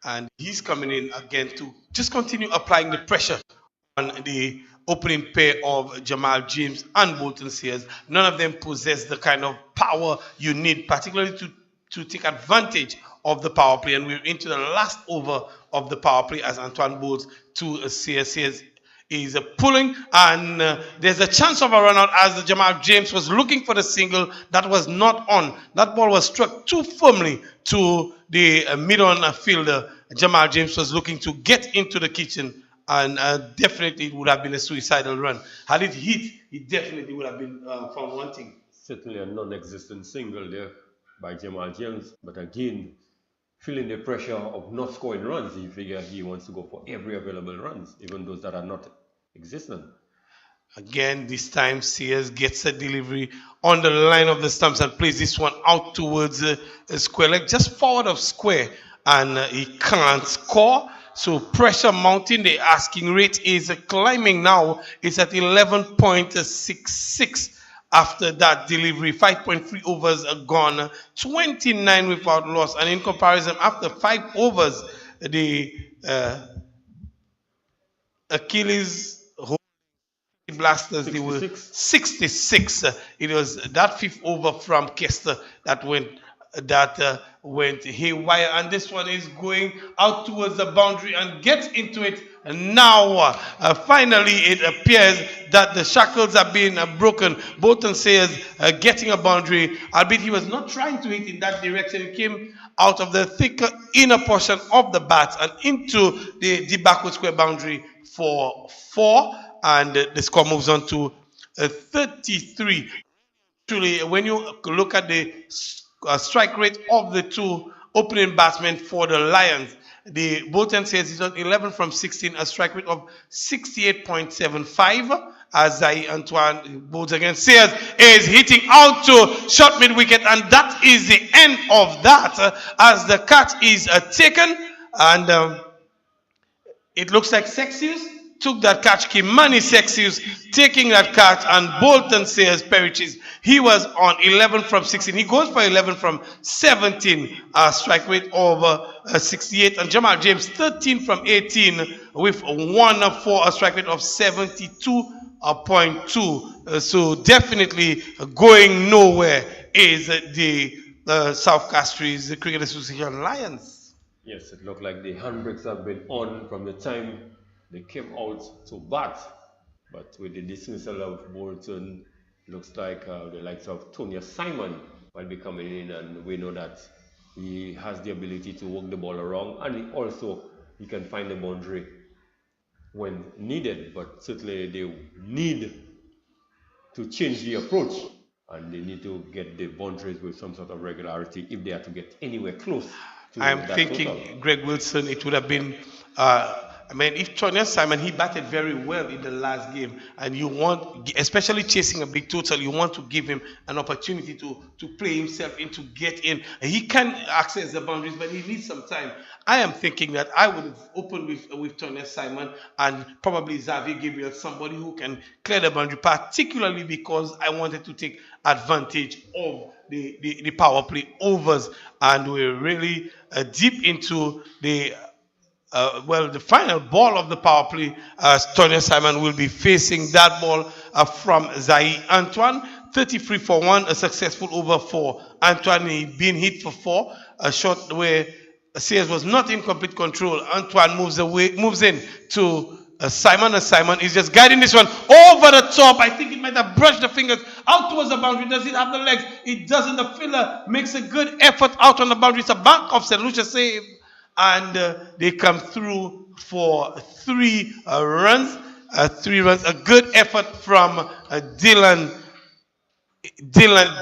and he's coming in again to just continue applying the pressure on the opening pair of Jamal James and Bolton Sayers. None of them possess the kind of power you need, particularly to take advantage of the power play. And we're into the last over of the power play as Antoine bowls to Sayers. Sayers is pulling, and there's a chance of a run out as Jamal James was looking for the single that was not on. That ball was struck too firmly to the mid-on fielder. Jamal James was looking to get into the kitchen, and definitely it would have been a suicidal run. Had it hit, it definitely would have been found wanting.
Certainly a non-existent single there by Jamal James, but again, feeling the pressure of not scoring runs, he figures he wants to go for every available runs, even those that are not existent.
Again, this time Sears gets a delivery on the line of the stumps and plays this one out towards a square leg, just forward of square, and he can't score. So pressure mounting. The asking rate is climbing now. It's at 11.66 after that delivery. 5.3 overs are gone. 29 without loss. And in comparison, after 5 overs, the Achilles Blasters, they were 66. It was that fifth over from Kester that went haywire, and this one is going out towards the boundary and gets into it. And now, finally, it appears that the shackles are being broken. Bolton says getting a boundary, albeit he was not trying to hit in that direction. It came out of the thicker inner portion of the bat and into the backward square boundary for 4, and the score moves on to 33. Actually, when you look at the strike rate of the two opening batsmen for the Lions, the Bolton says it's on 11 from 16, a strike rate of 68.75. As Antoine bowls against Sears is hitting out to short mid wicket, and that is the end of that as the catch is taken, and it looks like Sexius took that catch. Kimani Sexius taking that catch, and Bolton Sayers perishes. He was on 11 from 16. He goes for 11 from 17, strike rate over 68. And Jamal James 13 from 18 with 1 for a strike rate of 72.2. So definitely going nowhere is the South Castries Cricket Association Lions.
Yes, it looked like the handbrakes have been on from the time they came out to bat. But with the dismissal of Bolton, looks like the likes of Tony Simon might be coming in, and we know that he has the ability to work the ball around, and he can find the boundary when needed. But certainly they need to change the approach, and they need to get the boundaries with some sort of regularity if they are to get anywhere close.
I'm thinking, Greg Wilson, it would have been, if Tony Simon, he batted very well in the last game, and you want, especially chasing a big total, you want to give him an opportunity to play himself in, to get in. He can access the boundaries, but he needs some time. I am thinking that I would have opened with Tony Simon and probably Xavier Gabriel, somebody who can clear the boundary, particularly because I wanted to take advantage of the power play overs, and we're really deep into the final ball of the power play. Tony Simon will be facing that ball from Zai Antoine. 33 for 1, a successful over for Antoine. He been hit for 4, a shot where Sears was not in complete control. Antoine moves in to Simon, and Simon is just guiding this one over the top. I think it might have brushed the fingers out towards the boundary. Does it have the legs? It doesn't. The fielder makes a good effort out on the boundary. It's a back of St. Lucia save, and they come through for 3 runs. 3 runs. A good effort from Dylan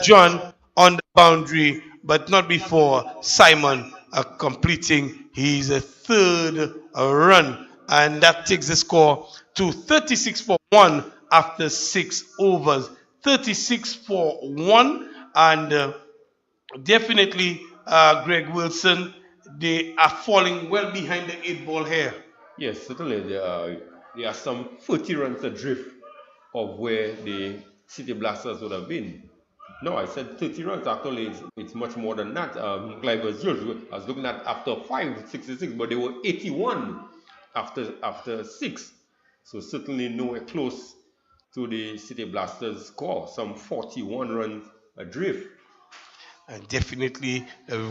John on the boundary, but not before Simon completing his 3rd run. And that takes the score to 36 for 1 after 6 overs. 36 for 1. And definitely, Greg Wilson, they are falling well behind the 8 ball here.
Yes, certainly. There are some 40 runs adrift of where the City Blasters would have been. No, I said 30 runs. Actually, it's much more than that. Clive was I was looking at after 5, 66, but they were 81 after 6. So certainly nowhere close to the City Blasters score. Some 41 runs adrift.
And definitely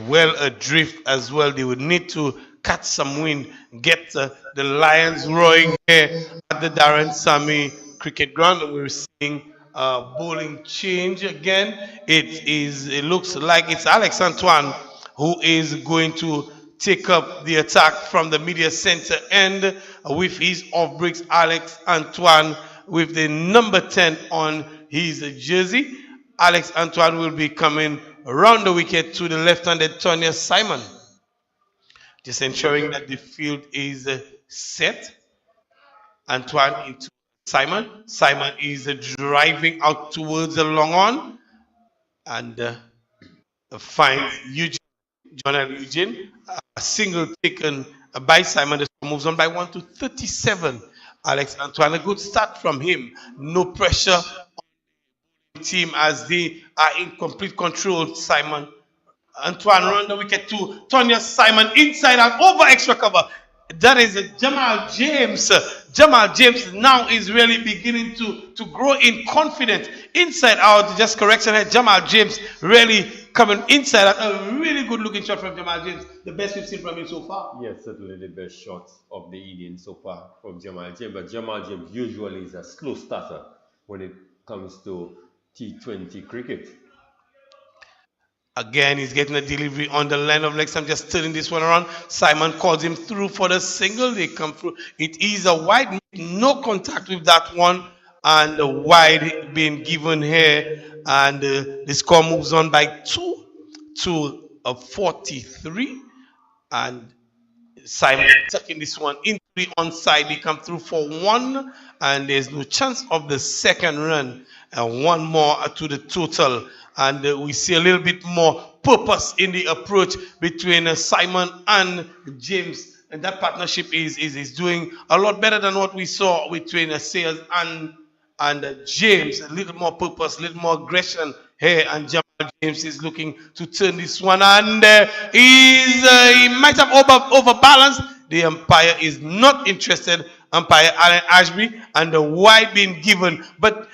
well adrift as well. They would need to catch some wind, get the Lions roaring here at the Darren Sammy Cricket Ground. And we're seeing bowling change again. It looks like it's Alex Antoine who is going to take up the attack from the media center end with his off breaks. Alex Antoine with the number 10 on his jersey. Alex Antoine will be coming around the wicket to the left-handed Tony Simon. Just ensuring that the field is set. Antoine into Simon. Simon is driving out towards the long on and finds Eugene, John L. Eugene. A single taken by Simon. The score moves on by 1 to 37. Alex Antoine, a good start from him. No pressure on the team as they are in complete control. Simon Antoine run the wicket to Tonya Simon inside and over extra cover. That is Jamal James. Jamal James now is really beginning to grow in confidence. Inside out, just correction here. Jamal James really coming inside out. A really good looking shot from Jamal James. The best we've seen from him so far.
Yes, certainly the best shot of the evening so far from Jamal James. But Jamal James usually is a slow starter when it comes to T20 cricket.
Again, he's getting a delivery on the line of legs. I'm just turning this one around. Simon calls him through for the single. They come through. It is a wide, no contact with that one, and the wide being given here. And the score moves on by 2 to 43. And Simon tucking this one into the onside. They come through for 1, and there's no chance of the second run. And 1 more to the total. And we see a little bit more purpose in the approach between Simon and James. And that partnership is doing a lot better than what we saw between Sayers and James. A little more purpose, a little more aggression here. And Jamal James is looking to turn this one. And he might have overbalanced. The umpire is not interested. Umpire Alan Ashby, and the wide being given. But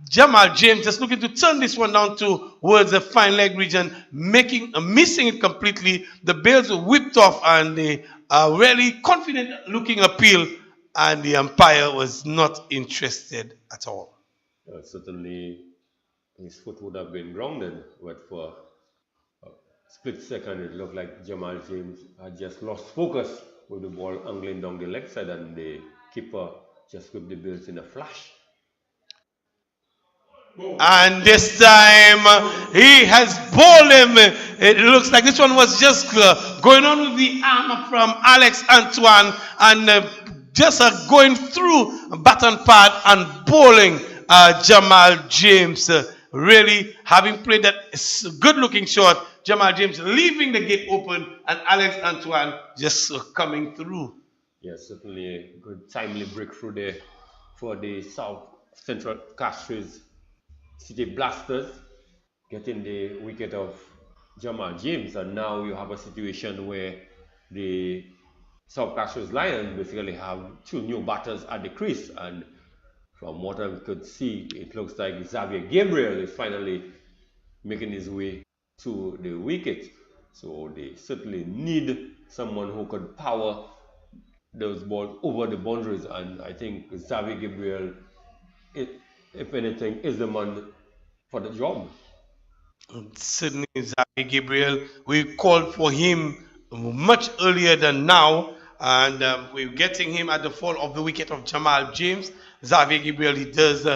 Jamal James just looking to turn this one down towards the fine leg region, missing it completely. The bails were whipped off, and they are really confident looking appeal, and the umpire was not interested at all.
Certainly, his foot would have been grounded, but for a split second, it looked like Jamal James had just lost focus with the ball angling down the leg side, and the keeper just whipped the bails in a flash.
And this time he has bowled him. It looks like this one was just going on with the arm from Alex Antoine, and just going through baton pad and bowling Jamal James. Really having played that good looking shot. Jamal James leaving the gate open, and Alex Antoine just coming through.
Yes, certainly a good timely breakthrough there for the South Central Castries City Blasters, getting the wicket of Jamal James. And now you have a situation where the South Castries Lions basically have 2 new batters at the crease, and from what I could see, it looks like Xavier Gabriel is finally making his way to the wicket. So they certainly need someone who could power those balls over the boundaries, and I think Xavier Gabriel, if anything, is the man for the job.
Certainly, Xavier Gabriel, we called for him much earlier than now, and we're getting him at the fall of the wicket of Jamal James. Xavier Gabriel, he does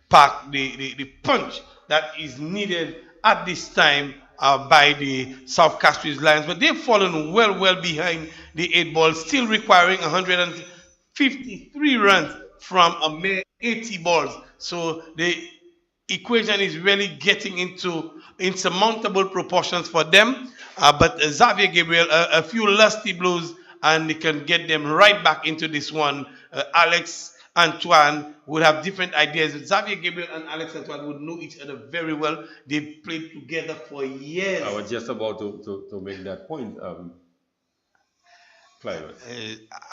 pack the punch that is needed at this time by the South Castries Lions, but they've fallen well behind the 8 ball, still requiring 153 runs from a mere 80 balls. So the equation is really getting into insurmountable proportions for them. But Xavier Gabriel, a few lusty blows, and they can get them right back into this one. Alex Antoine would have different ideas. Xavier Gabriel and Alex Antoine would know each other very well. They played together for years.
I was just about to make that point.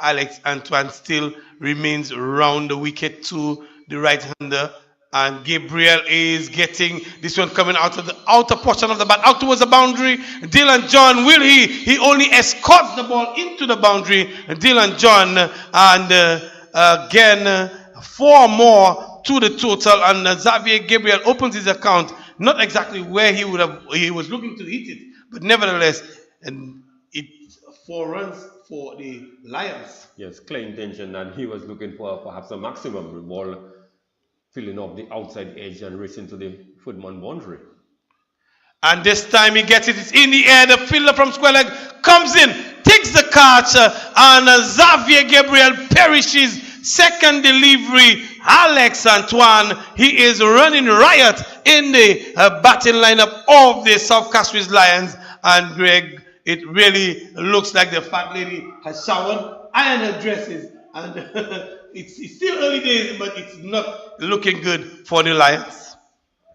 Alex Antoine still remains round the wicket to the right-hander, and Gabriel is getting this one coming out of the outer portion of the bat, out towards the boundary. Dylan John, will he? He only escorts the ball into the boundary. Dylan John, and again 4 more to the total, and Xavier Gabriel opens his account. Not exactly where he was looking to hit it, but nevertheless, and it's 4 runs for the Lions.
Yes, clear intention, and he was looking for perhaps a maximum. The ball filling up the outside edge and racing to the footman boundary.
And this time he gets it. It's in the air. The fielder from square leg comes in, takes the catch, and Xavier Gabriel perishes Second delivery, Alex Antoine. He is running riot in the batting lineup of the South Castries Lions. And Greg, it really looks like the fat lady has showered, ironed her dresses, and it's still early days, but it's not looking good for the Lions.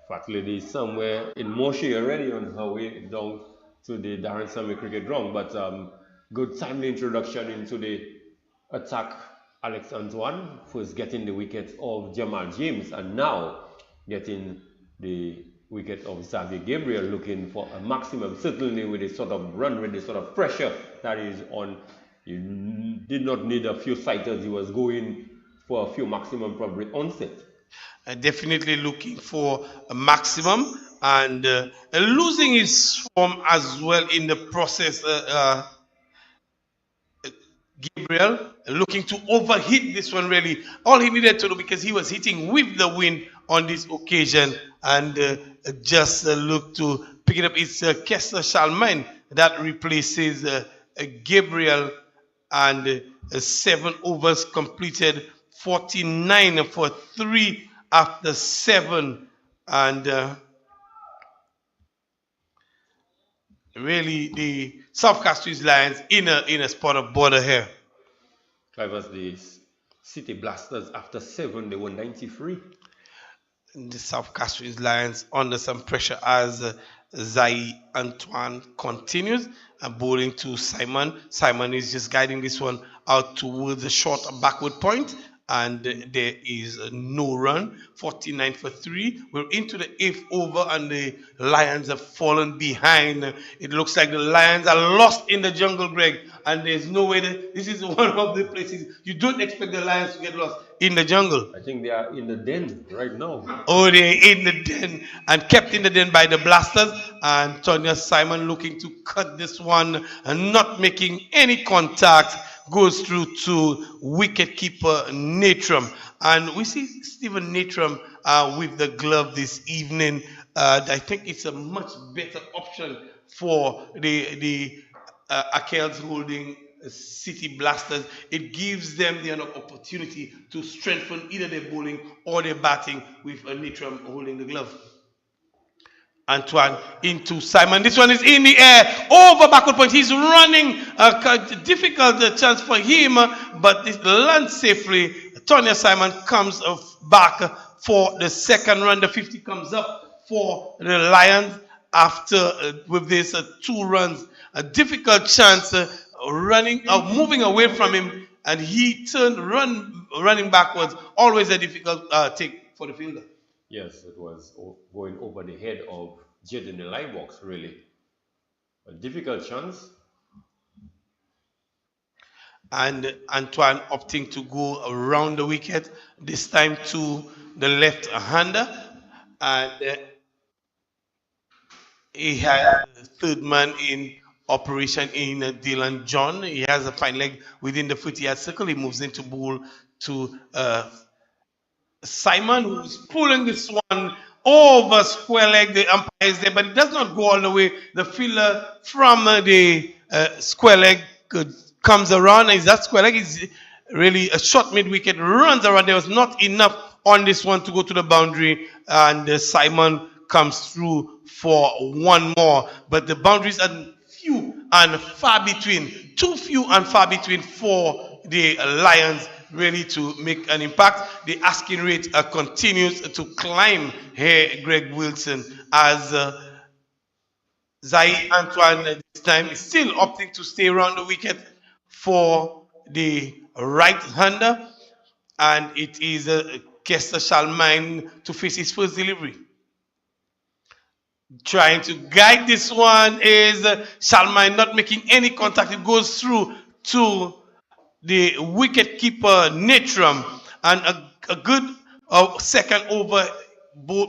Fat lady is somewhere in Moshi already on her way down to the Darren Sammy cricket ground. But good timely introduction into the attack. Alex Antoine first getting the wicket of Jamal James and now getting the wicket of Xavier Gabriel, looking for a maximum, certainly with the sort of run, with the sort of pressure that is on. He did not need a few sighters, he was going for a few maximum probably onset.
Definitely looking for a maximum and losing his form as well in the process. Gabriel looking to overhit this one really. All he needed to do, because he was hitting with the wind on this occasion, and just look to pick it up. It's Kessler Charlemagne that replaces Gabriel, and 7 overs completed, 49 for 3 after 7, and really the South Castries Lions in a spot of border here.
Clivers, the City Blasters after 7, they were 93.
The South Castries Lions under some pressure as Zai Antoine continues and bowling to Simon. Simon is just guiding this one out towards the short backward point, and there is no run. 49 for 3. We're into the 8th over and the Lions have fallen behind. It looks like the Lions are lost in the jungle, Greg, and there's no way that this is one of the places you don't expect the Lions to get lost, in the jungle.
I think they are in the den right now.
Oh, they're in the den and kept in the den by the Blasters. And Tonya Simon looking to cut this one and not making any contact, goes through to wicket-keeper Natram. And we see Stephen Natram with the glove this evening. I think it's a much better option for the Akels holding City Blasters. It gives them the opportunity to strengthen either their bowling or their batting with Natram holding the glove. Antoine into Simon. This one is in the air, over backward point. He's running. Difficult chance for him, but it lands safely. Tonya Simon comes back for the second run. The 50 comes up for the Lions after with this 2 runs. A difficult chance moving away from him, and he turned running backwards. Always a difficult take for the fielder.
Yes, it was going over the head of Jed in the line box, really. A difficult chance.
And Antoine opting to go around the wicket, this time to the left-hander. And he has the third man in operation in Dylan John. He has a fine leg within the 40-yard circle. He moves into bowl to Simon, who's pulling this one over square leg. The umpire is there, but it does not go all the way. The fielder from the square leg comes around, and that square leg is really a short mid-wicket, runs around. There was not enough on this one to go to the boundary, and Simon comes through for one more. But the boundaries are few and far between, too few and far between for the Lions really to make an impact. The asking rate continues to climb here, Greg Wilson, as Zai Antoine this time is still opting to stay around the wicket for the right-hander, and it is Kessler Charlemagne to face his first delivery. Trying to guide this one is Charlemagne, not making any contact. It goes through to the wicket keeper Natram, and a good second over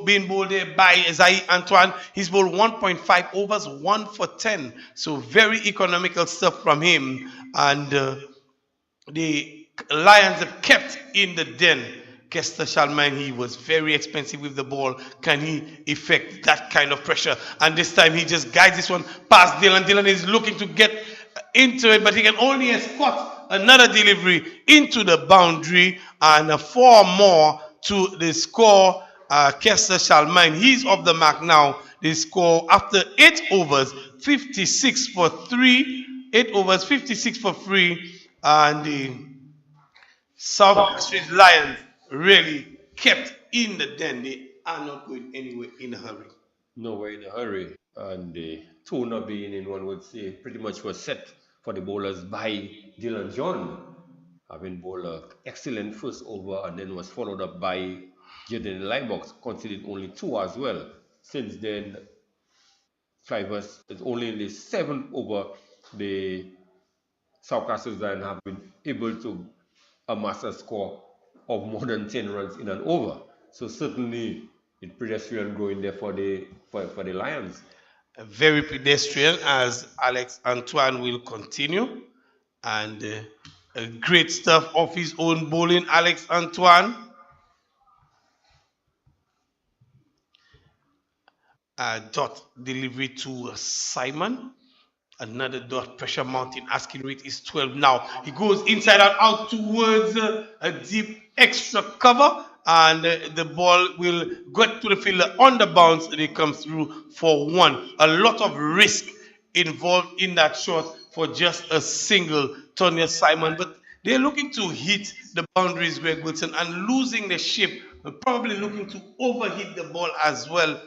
being bowled there by Zai Antoine. He's bowled 1.5 overs, 1 for 10. So very economical stuff from him. And the Lions have kept in the den Kessler Charlemagne. He was very expensive with the ball. Can he effect that kind of pressure? And this time he just guides this one past Dylan. Dylan is looking to get into it, but he can only escort Another delivery into the boundary, and 4 more to the score. Kester Charlemagne, he's off the mark now. They score after 8 overs, 56 for 3. 8 overs, 56 for 3. And the South Castries Lions really kept in the den. They are not going anywhere in a hurry.
Nowhere in a hurry. And the tone of the inning, one would say, pretty much was set for the bowlers by Dylan John, having bowled an excellent first over and then was followed up by Jaden in the line box, conceded only 2 as well. Since then, Clivers is only in the 7th over. The South Castles Lions have been able to amass a score of more than 10 runs in an over. So certainly it's pedestrian going there for the Lions.
Very pedestrian, as Alex Antoine will continue. And great stuff off his own bowling, Alex Antoine. Dot delivery to Simon. Another dot, pressure mounting, asking rate is 12 now. He goes inside and out towards a deep extra cover, and the ball will get to the fielder on the bounce, and it comes through for 1. A lot of risk involved in that shot for just a single, Tonya Simon, but they're looking to hit the boundaries, Greg Wilson, and losing the shape, probably looking to overhit the ball as well.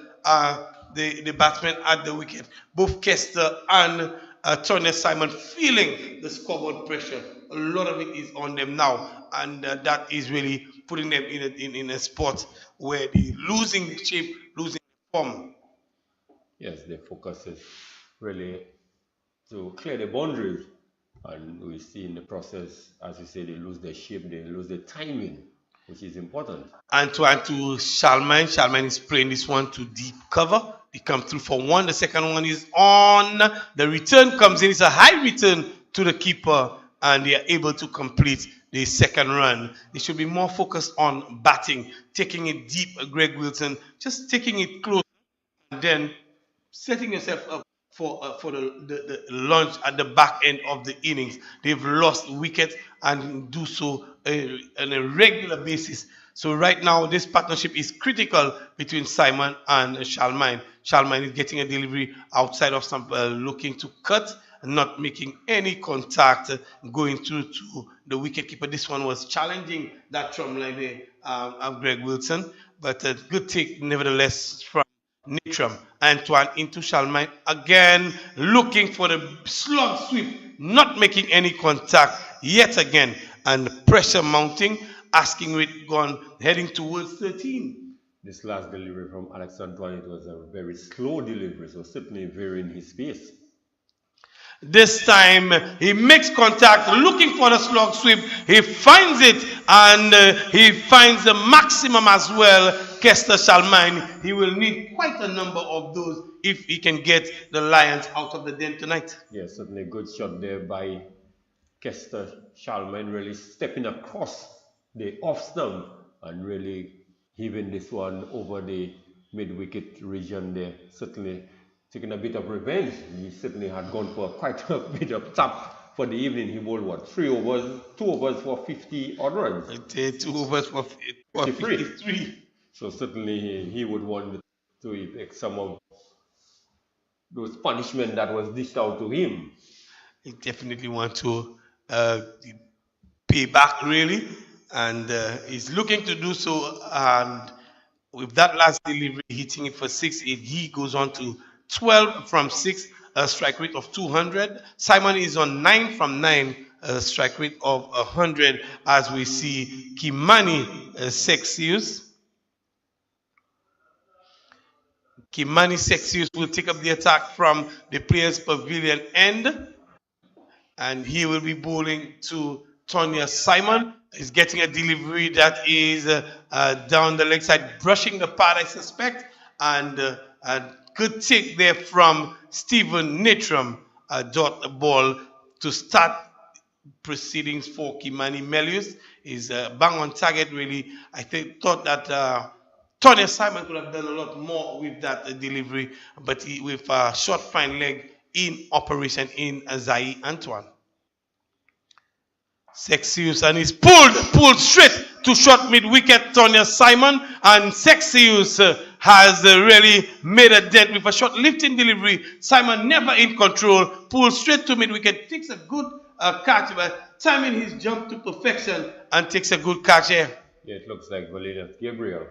The batsmen at the wicket, both Kester and Tonya Simon, feeling the scoreboard pressure. A lot of it is on them now, and that is really putting them in a spot where they're losing the shape, losing the form.
Yes, their focus is really to clear the boundaries, and we see in the process, as you say, they lose their shape, they lose their timing, which is important.
Antoine to Charlemagne. Charlemagne is playing this one to deep cover. They come through for 1. The second one is on. The return comes in. It's a high return to the keeper, and they are able to complete the second run. They should be more focused on batting, taking it deep, Greg Wilson, just taking it close, and then setting yourself up for the launch at the back end of the innings. They've lost wickets and do so on a regular basis. So right now, this partnership is critical between Simon and Charlemagne. Charlemagne is getting a delivery outside of some, looking to cut, not making any contact, going through to the wicketkeeper. This one was challenging that trump line there of Greg Wilson, but a good take nevertheless from Nitram. Antoine into Charlemagne again, looking for the slug sweep, not making any contact yet again, and pressure mounting, asking rate gone, heading towards 13.
This last delivery from Alex Antoine, it was a very slow delivery, so certainly very in his pace.
This time he makes contact, looking for the slog sweep. He finds it, and he finds the maximum as well. Kester Charlemagne, he will need quite a number of those if he can get the Lions out of the den tonight.
Yes, certainly a good shot there by Kester Charlemagne, really stepping across the off stump and really heaving this one over the mid-wicket region there. Certainly taking a bit of revenge. He certainly had gone for quite a bit of tap for the evening. He bowled what? 2 overs for 50 odd runs.
2 overs for 53.
So certainly he would want to effect some of those punishment that was dished out to him.
He definitely want to pay back, really, and he's looking to do so. And with that last delivery, hitting it for 6, he goes on to 12 from 6, a strike rate of 200. Simon is on 9 from 9, a strike rate of 100, as we see Kimani Sexius. Kimani Sexius will take up the attack from the players' pavilion end, and he will be bowling to Tonya Simon. He's getting a delivery that is down the leg side, brushing the pad, I suspect, and a good take there from Stephen Nitram, dot the ball to start proceedings for Kimani Melius. Is bang on target, really. I thought that Tonya Simon could have done a lot more with that delivery, but with a short fine leg in operation in Zai Antoine. Sexius, and he's pulled straight to short mid wicket. Tonya Simon, and Sexius has really made a dent with a short lifting delivery. Simon never in control, pulls straight to mid wicket, takes a good catch, but timing his jump to perfection and takes a good catch here.
Yeah, it looks like Valerian Gabriel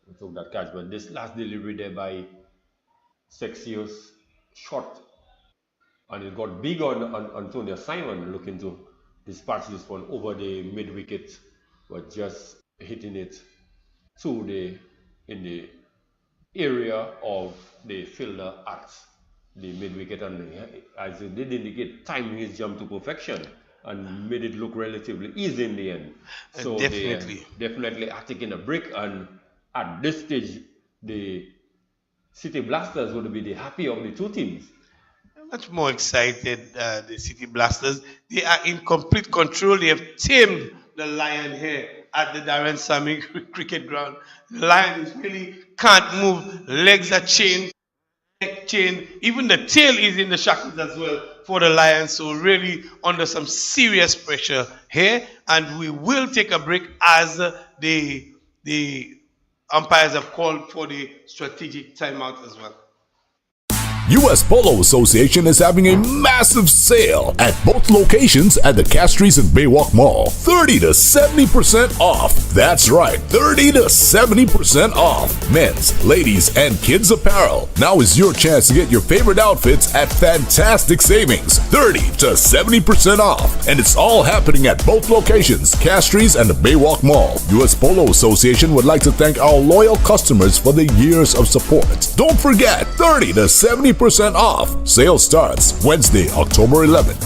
who took that catch, but this last delivery there by Sexius short, and it got big on Tonya Simon looking to dispatch this one over the mid wicket, but just hitting it to in the area of the fielder at the mid wicket, and as it did indicate, timing his jump to perfection and made it look relatively easy in the end. So
definitely
they definitely are taking a break, and at this stage the City Blasters would be the happy of the two teams.
Much more excited, the City Blasters. They are in complete control. They have tamed the lion here at the Darren Sammy cricket ground. The lion is really can't move. Legs are chained, neck chained. Even the tail is in the shackles as well for the lion. So really under some serious pressure here. And we will take a break as the umpires have called for the strategic timeout as well.
US Polo Association is having a massive sale at both locations at the Castries and Baywalk Mall. 30 to 70% off. That's right, 30 to 70% off. Men's, ladies, and kids apparel. Now is your chance to get your favorite outfits at fantastic savings. 30 to 70% off. And it's all happening at both locations, Castries and the Baywalk Mall. US Polo Association would like to thank our loyal customers for the years of support. Don't forget, 30 to 70% off. Sale starts Wednesday, October 11th.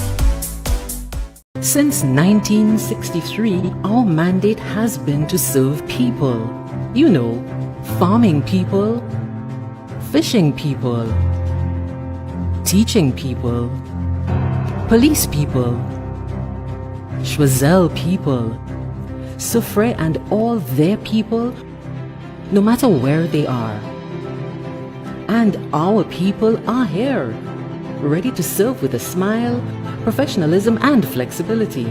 Since 1963, our mandate has been to serve people. You know, farming people, fishing people, teaching people, police people, Choiseul people, Soufrière and all their people, no matter where they are. And our people are here, ready to serve with a smile, professionalism, and flexibility.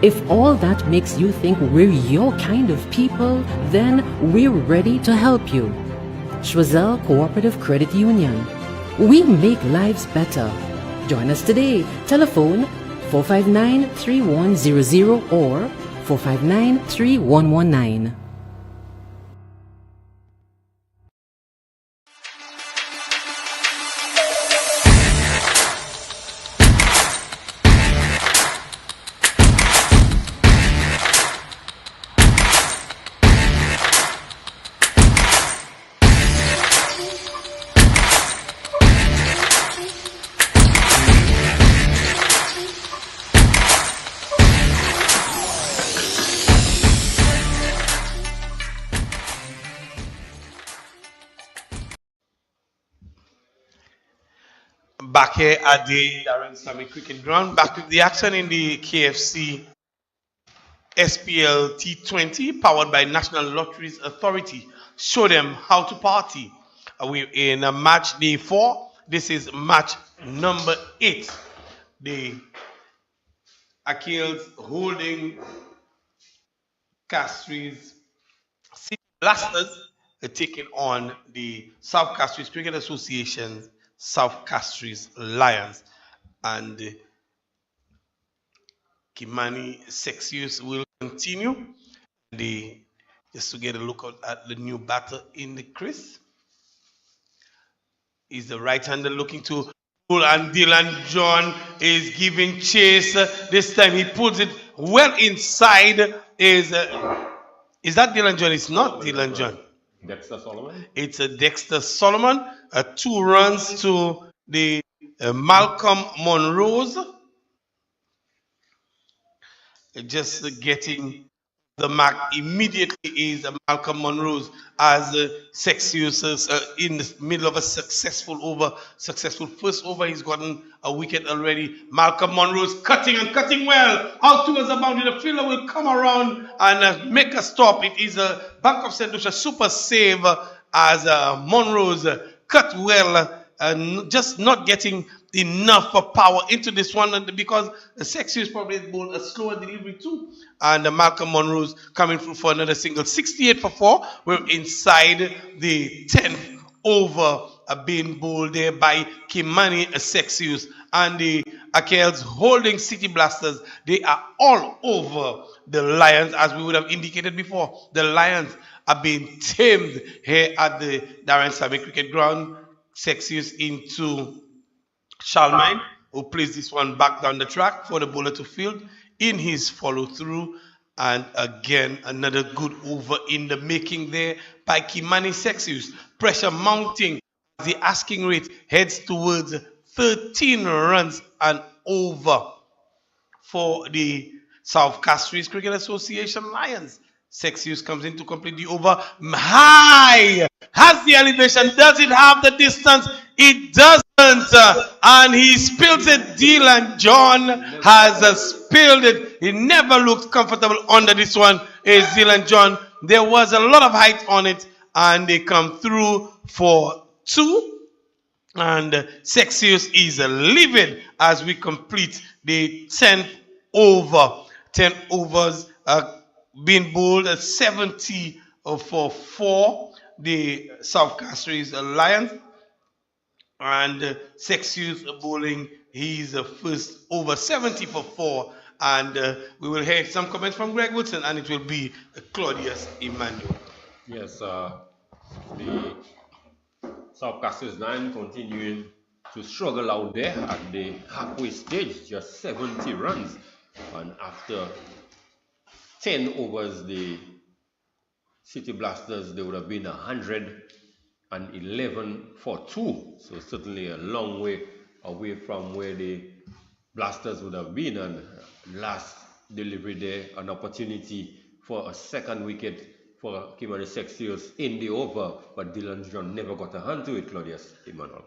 If all that makes you think we're your kind of people, then we're ready to help you. Choiseul Cooperative Credit Union. We make lives better. Join us today. Telephone 459-3100 or 459-3119.
Back here at the Darren Sammy Cricket Ground, back with the action in the KFC SPLT20 powered by National Lotteries Authority. Show them how to party. We're in match day 4. This is match number 8. The Achilles holding Castries City Blasters taking on the South Castries Cricket Association South Castries Lions, and Kimani Sexius will continue. Just to get a look at the new batter in the crease. Is the right-hander looking to pull, and Dylan John is giving chase. This time he pulls it well inside. Is that Dylan John? It's not Dylan John.
Dexter Solomon?
It's a Dexter Solomon. 2 runs to the Malcolm Monrose. Just getting the mark immediately is Malcolm Monrose as Sexius in the middle of a successful first over. He's gotten a wicket already. Malcolm Monrose cutting and cutting well out towards the boundary. The fielder will come around and make a stop. It is a Bank of St. Lucia super save as Monrose cut well and just not getting enough for power into this one, and because the Sexius probably bowled a slower delivery too. And Malcolm Monroe's coming through for another single. 68 for 4. We're inside the 10th over, being bowled there by Kimani Sexius. And the Akels holding City Blasters. They are all over the Lions, as we would have indicated before. The Lions are being tamed here at the Darren Sammy Cricket Ground. Sexius into Charlemagne, who plays this one back down the track for the bowler to field in his follow through. And again, another good over in the making there by Kimani Sexius. Pressure mounting as the asking rate heads towards 13 runs and over for the South Castries Cricket Association Lions. Sexius comes in to complete the over. High! Has the elevation. Does it have the distance? It doesn't. And he spilled it. Dylan John has spilled it. He never looked comfortable under this one. Is Dylan John. There was a lot of height on it. And they come through for 2. And Sexius is livid as we complete the 10th over. 10 overs being bowled at 70 for 4. The South Castries Lions. And Sexius bowling his first over 70 for 4. And we will hear some comments from Greg Woodson, and it will be Claudius Emmanuel.
Yes, the South Castries line continuing to struggle out there at the halfway stage, just 70 runs. And after 10 overs, the City Blasters, they would have been 111 for 2. So certainly a long way away from where the Blasters would have been. And last delivery there, an opportunity for a second wicket for Kimani Sexius in the over, but Dylan John never got a hand to it, Claudius Emmanuel.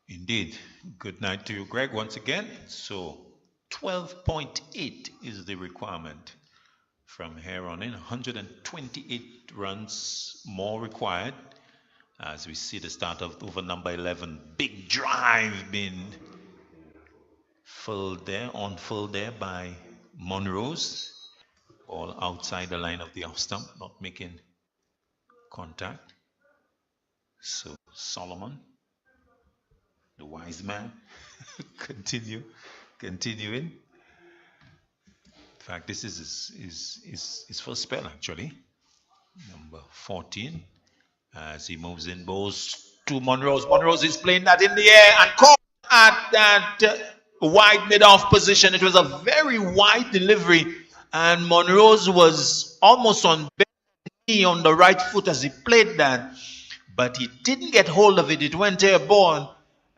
Indeed. Good night to you, Greg, once again. So 12.8 is the requirement from here on in. 128 runs more required as we see the start of over number 11. Big drive being filled there, on full there by Monroe's. All outside the line of the off stump, not making contact. So Solomon, the wise man, continuing. In fact, this is his first spell actually. Number 14, as he moves in, bowls to Monroe's. Monroe's is playing that in the air and caught at that wide mid-off position. It was a very wide delivery, and Monroe's was almost on knee on the right foot as he played that, but he didn't get hold of it. It went airborne,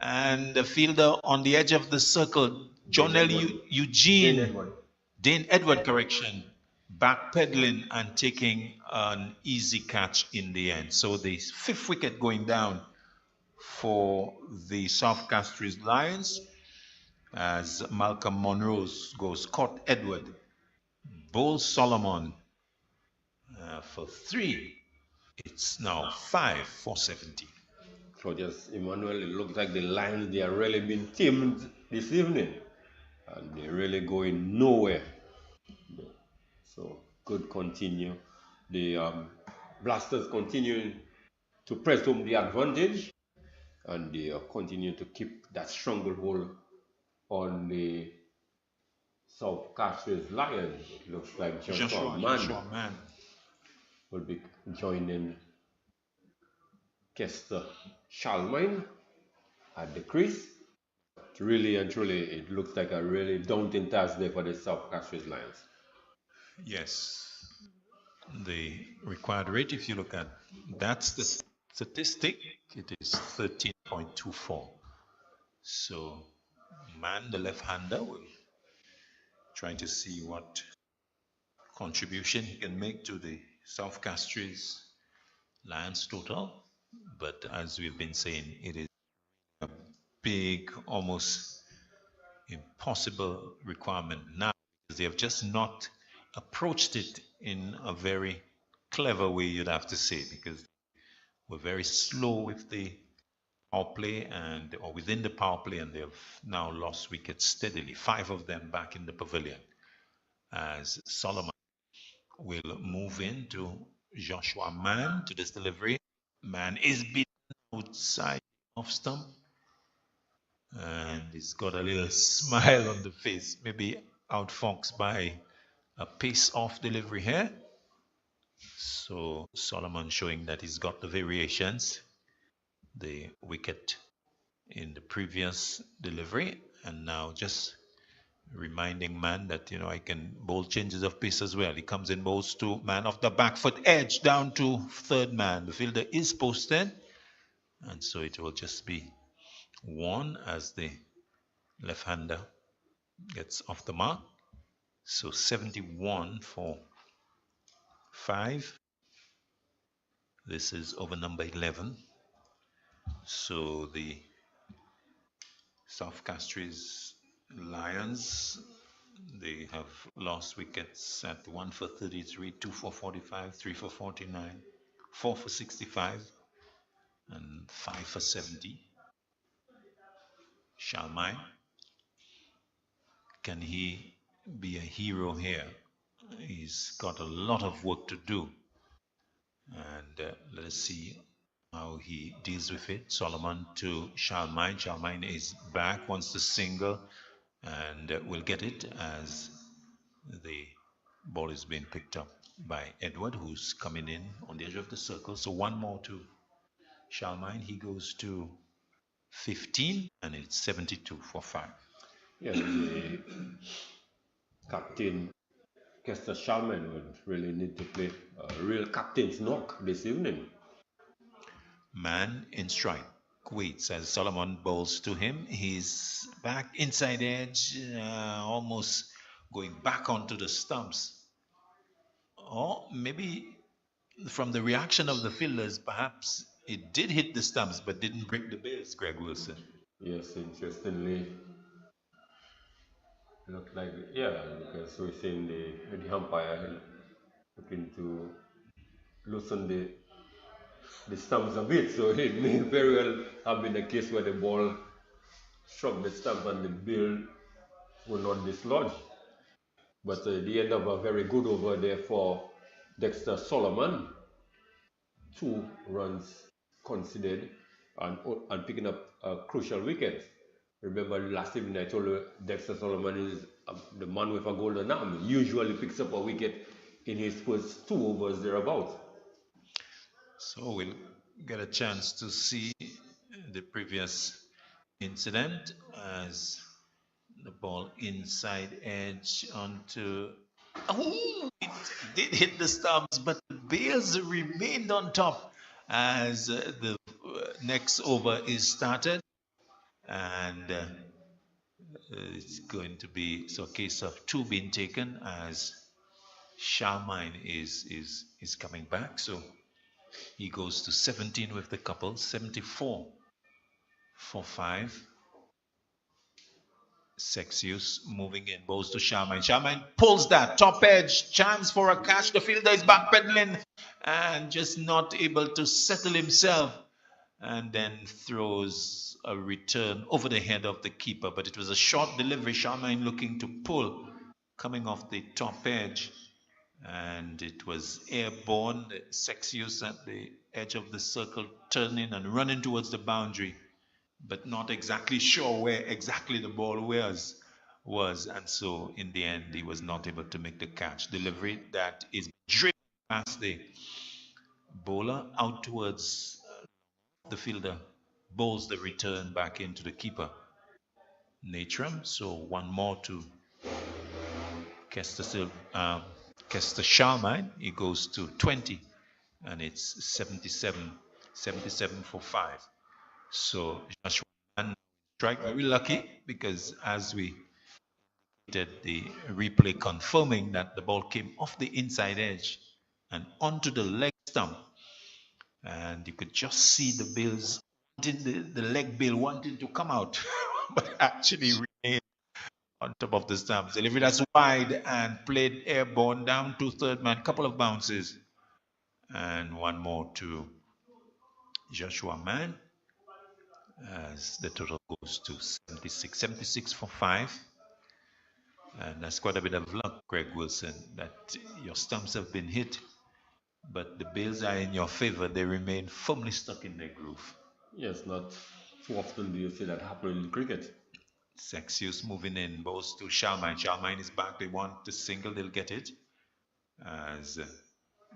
and the fielder on the edge of the circle, John L. Eugene, Dane Edward, correction, backpedaling and taking an easy catch in the end. So the 5th wicket going down for the South Castries Lions as Malcolm Monroe's goes, caught Edward, Bull Solomon for 3. It's now 5 for 70.
Claudius Emmanuel, it looks like the Lions, they are really been tamed this evening, and they're really going nowhere. So could continue. The Blasters continuing to press home the advantage, and they continue to keep that stranglehold on the South Castries Lions. It looks like Joshua Mann will be joining Kester Charlemagne at the crease. Really and truly, it looks like a really daunting task there for the South Castries Lions.
Yes, the required rate, if you look at that's the statistic, it is 13.24. So Man, the left-hander, will trying to see what contribution he can make to the South Castries Lions total. But as we've been saying, it is a big, almost impossible requirement now, because they have just not approached it in a very clever way, you'd have to say, because we're very slow with the power play or within the power play, and they've now lost wickets steadily. 5 of them back in the pavilion as Solomon will move into Joshua Mann to this delivery. Mann is beaten outside off stump, and he's got a little smile on the face, maybe outfoxed by a pace-off delivery here. So Solomon showing that he's got the variations, the wicket in the previous delivery, and now just reminding Mann that, you know, I can bowl changes of pace as well. He comes in, bowls to Mann off the back foot edge down to third man. The fielder is posted, and so it will just be one as the left-hander gets off the mark. So 71 for 5. This is over number 11. So the South Castries Lions, they have lost wickets at 1 for 33, 2 for 45, 3 for 49, 4 for 65, and 5 for 70. Shalmai, can he be a hero here? He's got a lot of work to do, and let us see how he deals with it. Solomon to Shalmai. Shalmai is back, wants to single, and will get it as the ball is being picked up by Edward, who's coming in on the edge of the circle. So one more to Shalmai. He goes to 15, and it's 72 for 5.
Yes, the captain, Kester Shalman, would really need to play a real captain's knock this evening.
Man in strike. Waits as Solomon bowls to him. He's back inside edge, almost going back onto the stumps. Or maybe from the reaction of the fielders, perhaps it did hit the stumps but didn't break the base, Greg Wilson.
Yes, interestingly, looked like, yeah, because we're seeing the umpire looking to loosen the stumps a bit, so it may very well have been a case where the ball struck the stump and the bill will not dislodge. But the end of a very good over there for Dexter Solomon. 2 runs considered and picking up a crucial wicket. Remember last evening I told you Dexter Solomon is the man with a golden arm. He usually picks up a wicket in his first 2 overs thereabouts.
So we'll get a chance to see the previous incident as the ball inside edge onto... Oh, it did hit the stumps, but the bails remained on top as the next over is started. And it's going to be a case of 2 being taken as Shalmine is coming back. So he goes to 17 with the couple, 74 for 5. Sexius moving in, bowls to Shalmine. Shalmine pulls that top edge, chance for a catch. The fielder is backpedaling and just not able to settle himself, and then throws a return over the head of the keeper. But it was a short delivery. Shalmine looking to pull, coming off the top edge, and it was airborne. Sexius at the edge of the circle, turning and running towards the boundary, but not exactly sure where exactly the ball was, and so in the end he was not able to make the catch. Delivery that is driven past the bowler out towards the fielder, bowls the return back into the keeper, Natram. So one more to Kester Shalmine. He goes to 20, and it's 77 for 5. So Joshua strike, very lucky, because as we did the replay confirming that the ball came off the inside edge and onto the leg stump, and you could just see the bills wanting the leg bill wanting to come out but actually remained on top of the stumps. Delivery that's wide and played airborne down to third man, couple of bounces, and one more to Joshua Mann. as the total goes to 76. 76 for 5. And that's quite a bit of luck, Greg Wilson, that your stumps have been hit, but the bails are in your favor. They remain firmly stuck in their groove.
Yes, not so often do you see that happen in cricket.
Sexius moving in, balls to Charmaine. Charmaine is back. They want the single. They'll get it as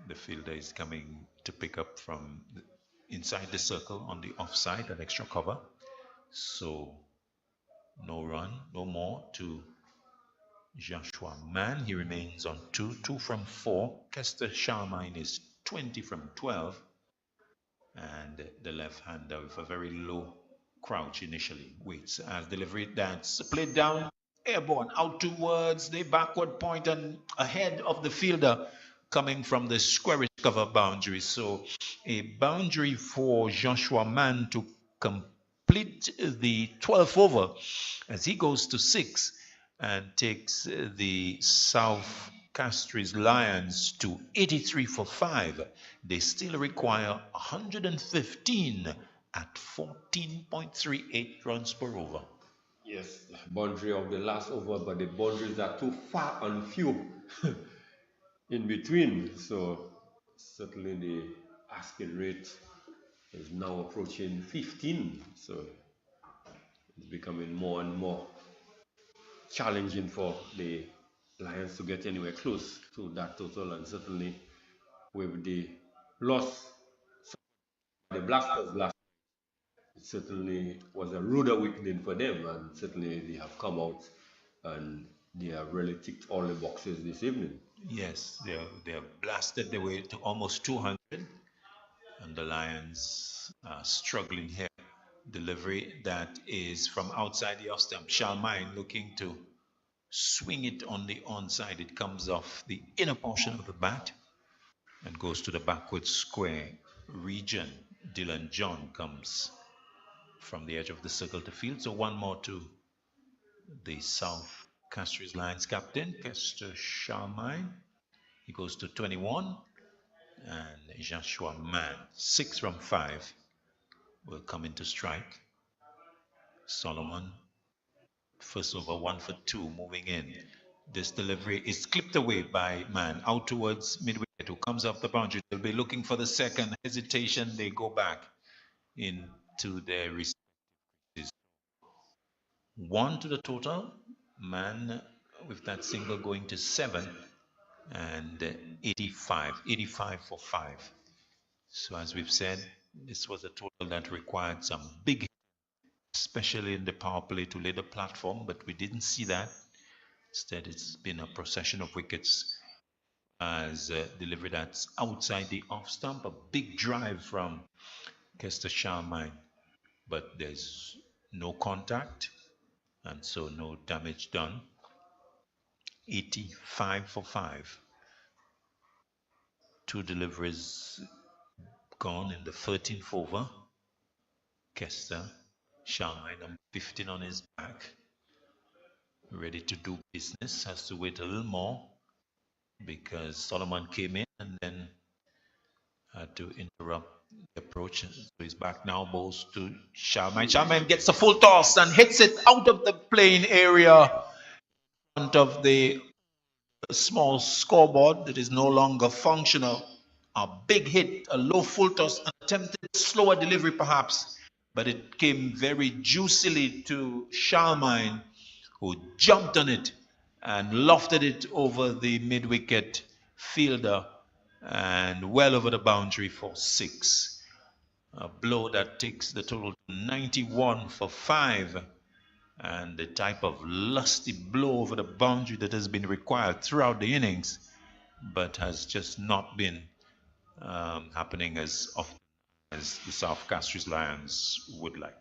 the fielder is coming to pick up from inside the circle on the offside, an extra cover. So no run, no more to Joshua Mann. He remains on 2, 2 from 4. Kester Charmaine is 20 from 12. And the left-hander with a very low crouch initially waits as delivery, that's played down, airborne out towards the backward point and ahead of the fielder coming from the squarish cover boundary. So a boundary for Joshua Mann to complete the 12th over as he goes to 6 and takes the South Castries Lions to 83 for 5. They still require 115 at 14.38 runs per over.
Yes, boundary of the last over, but the boundaries are too far and few in between. So certainly the asking rate is now approaching 15. So it's becoming more and more challenging for the Lions to get anywhere close to that total, and certainly with the loss the Blasters last, it certainly was a rude awakening for them, and certainly they have come out and they have really ticked all the boxes this evening.
Yes, they have blasted their way to almost 200, and the Lions are struggling here. Delivery that is from outside the off stump. Charmaine looking to swing it on the onside. It comes off the inner portion of the bat and goes to the backward square region. Dylan John comes from the edge of the circle to field. So one more to the South Castries Lions captain, Kester Charmaine. He goes to 21. And Joshua Mann, 6 from 5, will come into strike. Solomon, first over 1 for 2, moving in. This delivery is clipped away by Mann out towards mid-wicket, who comes off the boundary. They'll be looking for the second. Hesitation, they go back into their respective. 1 to the total. Mann with that single going to 7 and 85 for 5. So as we've said, this was a total that required some big, especially in the power play, to lay the platform, but we didn't see that. Instead, it's been a procession of wickets as delivery that's outside the off stump. A big drive from Kester Charmaine, but there's no contact, and so no damage done. 85 for 5. 2 deliveries gone in the 13th over. Kester Charmaine, number 15 on his back, ready to do business. Has to wait a little more because Solomon came in and then had to interrupt the approach. So he's back now, bowls to Charmaine. Charmaine gets a full toss and hits it out of the playing area in front of the small scoreboard that is no longer functional. A big hit, a low full toss, an attempted slower delivery perhaps, but it came very juicily to Charmaine, who jumped on it and lofted it over the mid-wicket fielder and well over the boundary for 6. A blow that takes the total to 91 for 5, and the type of lusty blow over the boundary that has been required throughout the innings, but has just not been happening as often as the South Castries Lions would like.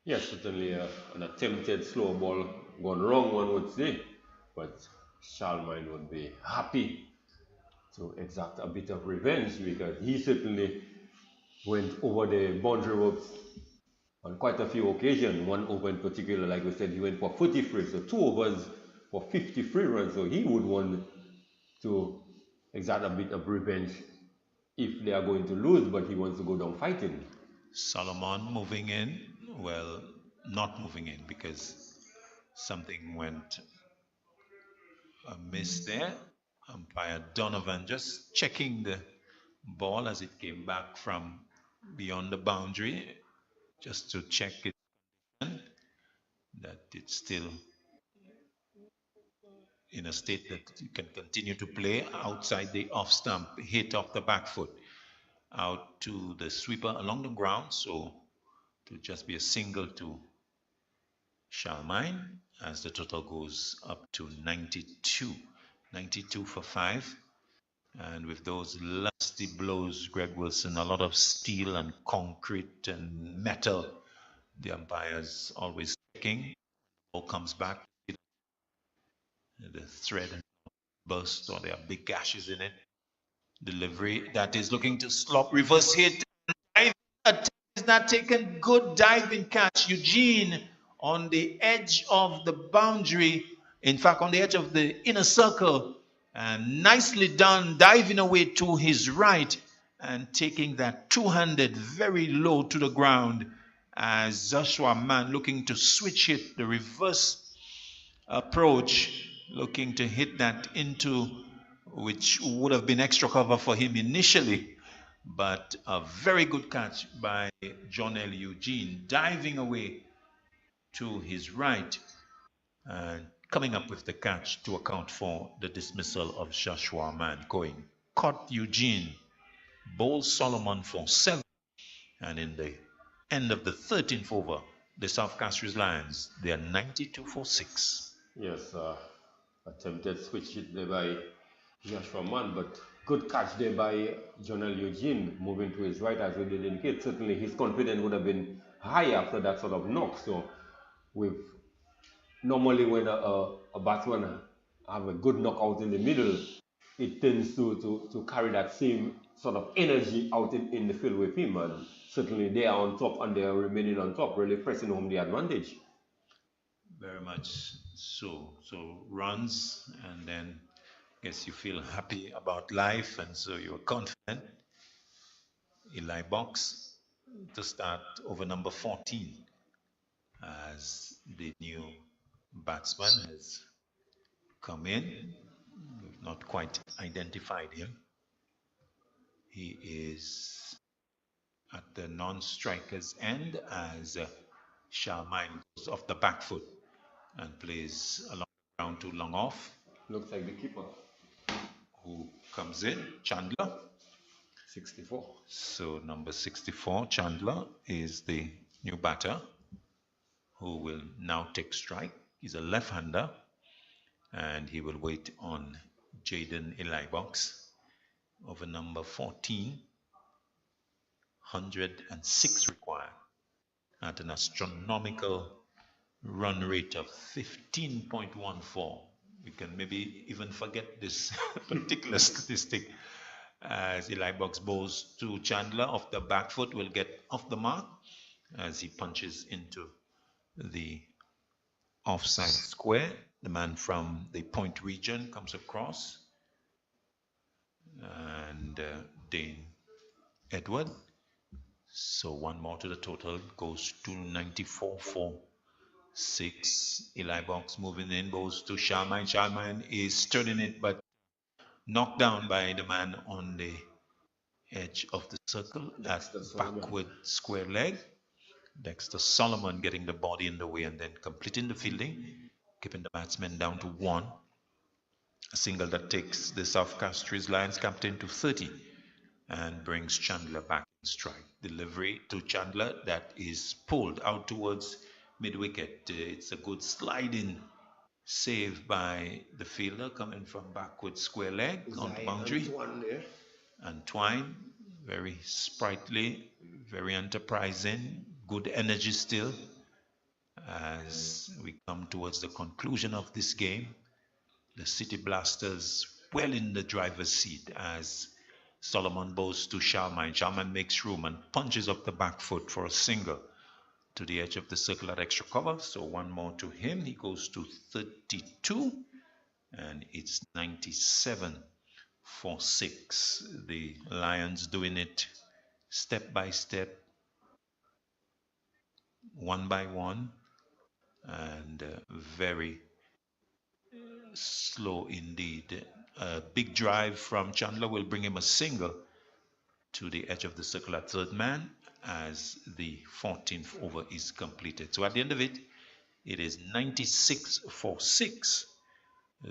Yes, certainly an attempted slow ball gone wrong, one would say, but Charmaine would be happy to exact a bit of revenge, because he certainly went over the boundary ropes on quite a few occasions. One over in particular, like we said, he went for 43, so 2 overs for 53 runs, so he would want to exact a bit of revenge if they are going to lose, but he wants to go down fighting.
Solomon moving in well, not moving in because something went amiss there. Umpire Donovan just checking the ball as it came back from beyond the boundary, just to check it that it's still in a state that you can continue to play outside the off stump, hit off the back foot, out to the sweeper along the ground. So to just be a single to Charlemagne as the total goes up to 92. 92 for 5. And with those lusty blows, Greg Wilson, a lot of steel and concrete and metal. The umpires always checking. Ball comes back. The thread burst or there are big gashes in it. Delivery that is looking to slop. Reverse hit. Dive attempt is not taken. Good diving catch. Eugene on the edge of the boundary. In fact, on the edge of the inner circle. And nicely done, diving away to his right and taking that two-handed very low to the ground as Joshua Mann looking to switch it, the reverse approach, looking to hit that into, which would have been extra cover for him initially, but a very good catch by John L. Eugene, diving away to his right and coming up with the catch to account for the dismissal of Joshua Mann. Going, caught Eugene, bowled Solomon for 7, and in the end of the 13th over, the South Castries Lions, they are 92 for 6.
Yes, attempted switch it there by Joshua Mann, but good catch there by Jonel Eugene, moving to his right as we did indicate. Certainly his confidence would have been high after that sort of knock. So with normally when a batsman have a good knockout in the middle, it tends to carry that same sort of energy out in the field with him. And certainly they are on top and they are remaining on top, really pressing home the advantage.
Very much so. So runs, and then I guess you feel happy about life, and so you're confident. Eli Box to start over number 14 as the new batsman has come in. We've not quite identified him. He is at the non-striker's end as Charlemagne goes off the back foot and plays along the ground too long off.
Looks like the keeper.
Who comes in? Chandler.
64.
So number 64, Chandler, is the new batter who will now take strike. He's a left-hander and he will wait on Jaden Elibox over number 14. 106 required at an astronomical run rate of 15.14. We can maybe even forget this particular statistic as Eli Box bowls to Chandler off the back foot, will get off the mark as he punches into the offside square. The man from the point region comes across, and Dane Edward. So one more to the total, goes to 94 for 6. Eli Box moving in, goes to Charlemagne. Charlemagne is turning it, but knocked down by the man on the edge of the circle. That's the backward square leg. Dexter Solomon getting the body in the way and then completing the fielding, keeping the batsman down to 1. A single that takes the South Castries Lions captain to 30 and brings Chandler back in strike. Delivery to Chandler that is pulled out towards mid-wicket. It's a good sliding save by the fielder coming from backward square leg on the boundary. Antoine, very sprightly, very enterprising, good energy still as we come towards the conclusion of this game. The City Blasters well in the driver's seat as Solomon bows to Charlemagne. Charlemagne makes room and punches up the back foot for a single to the edge of the circle at extra cover. So one more to him. He goes to 32 and it's 97 for 6. The Lions doing it step by step, one by one, and very slow indeed. A big drive from Chandler will bring him a single to the edge of the circle at third man as the 14th over is completed. So at the end of it, it is 96 for 6.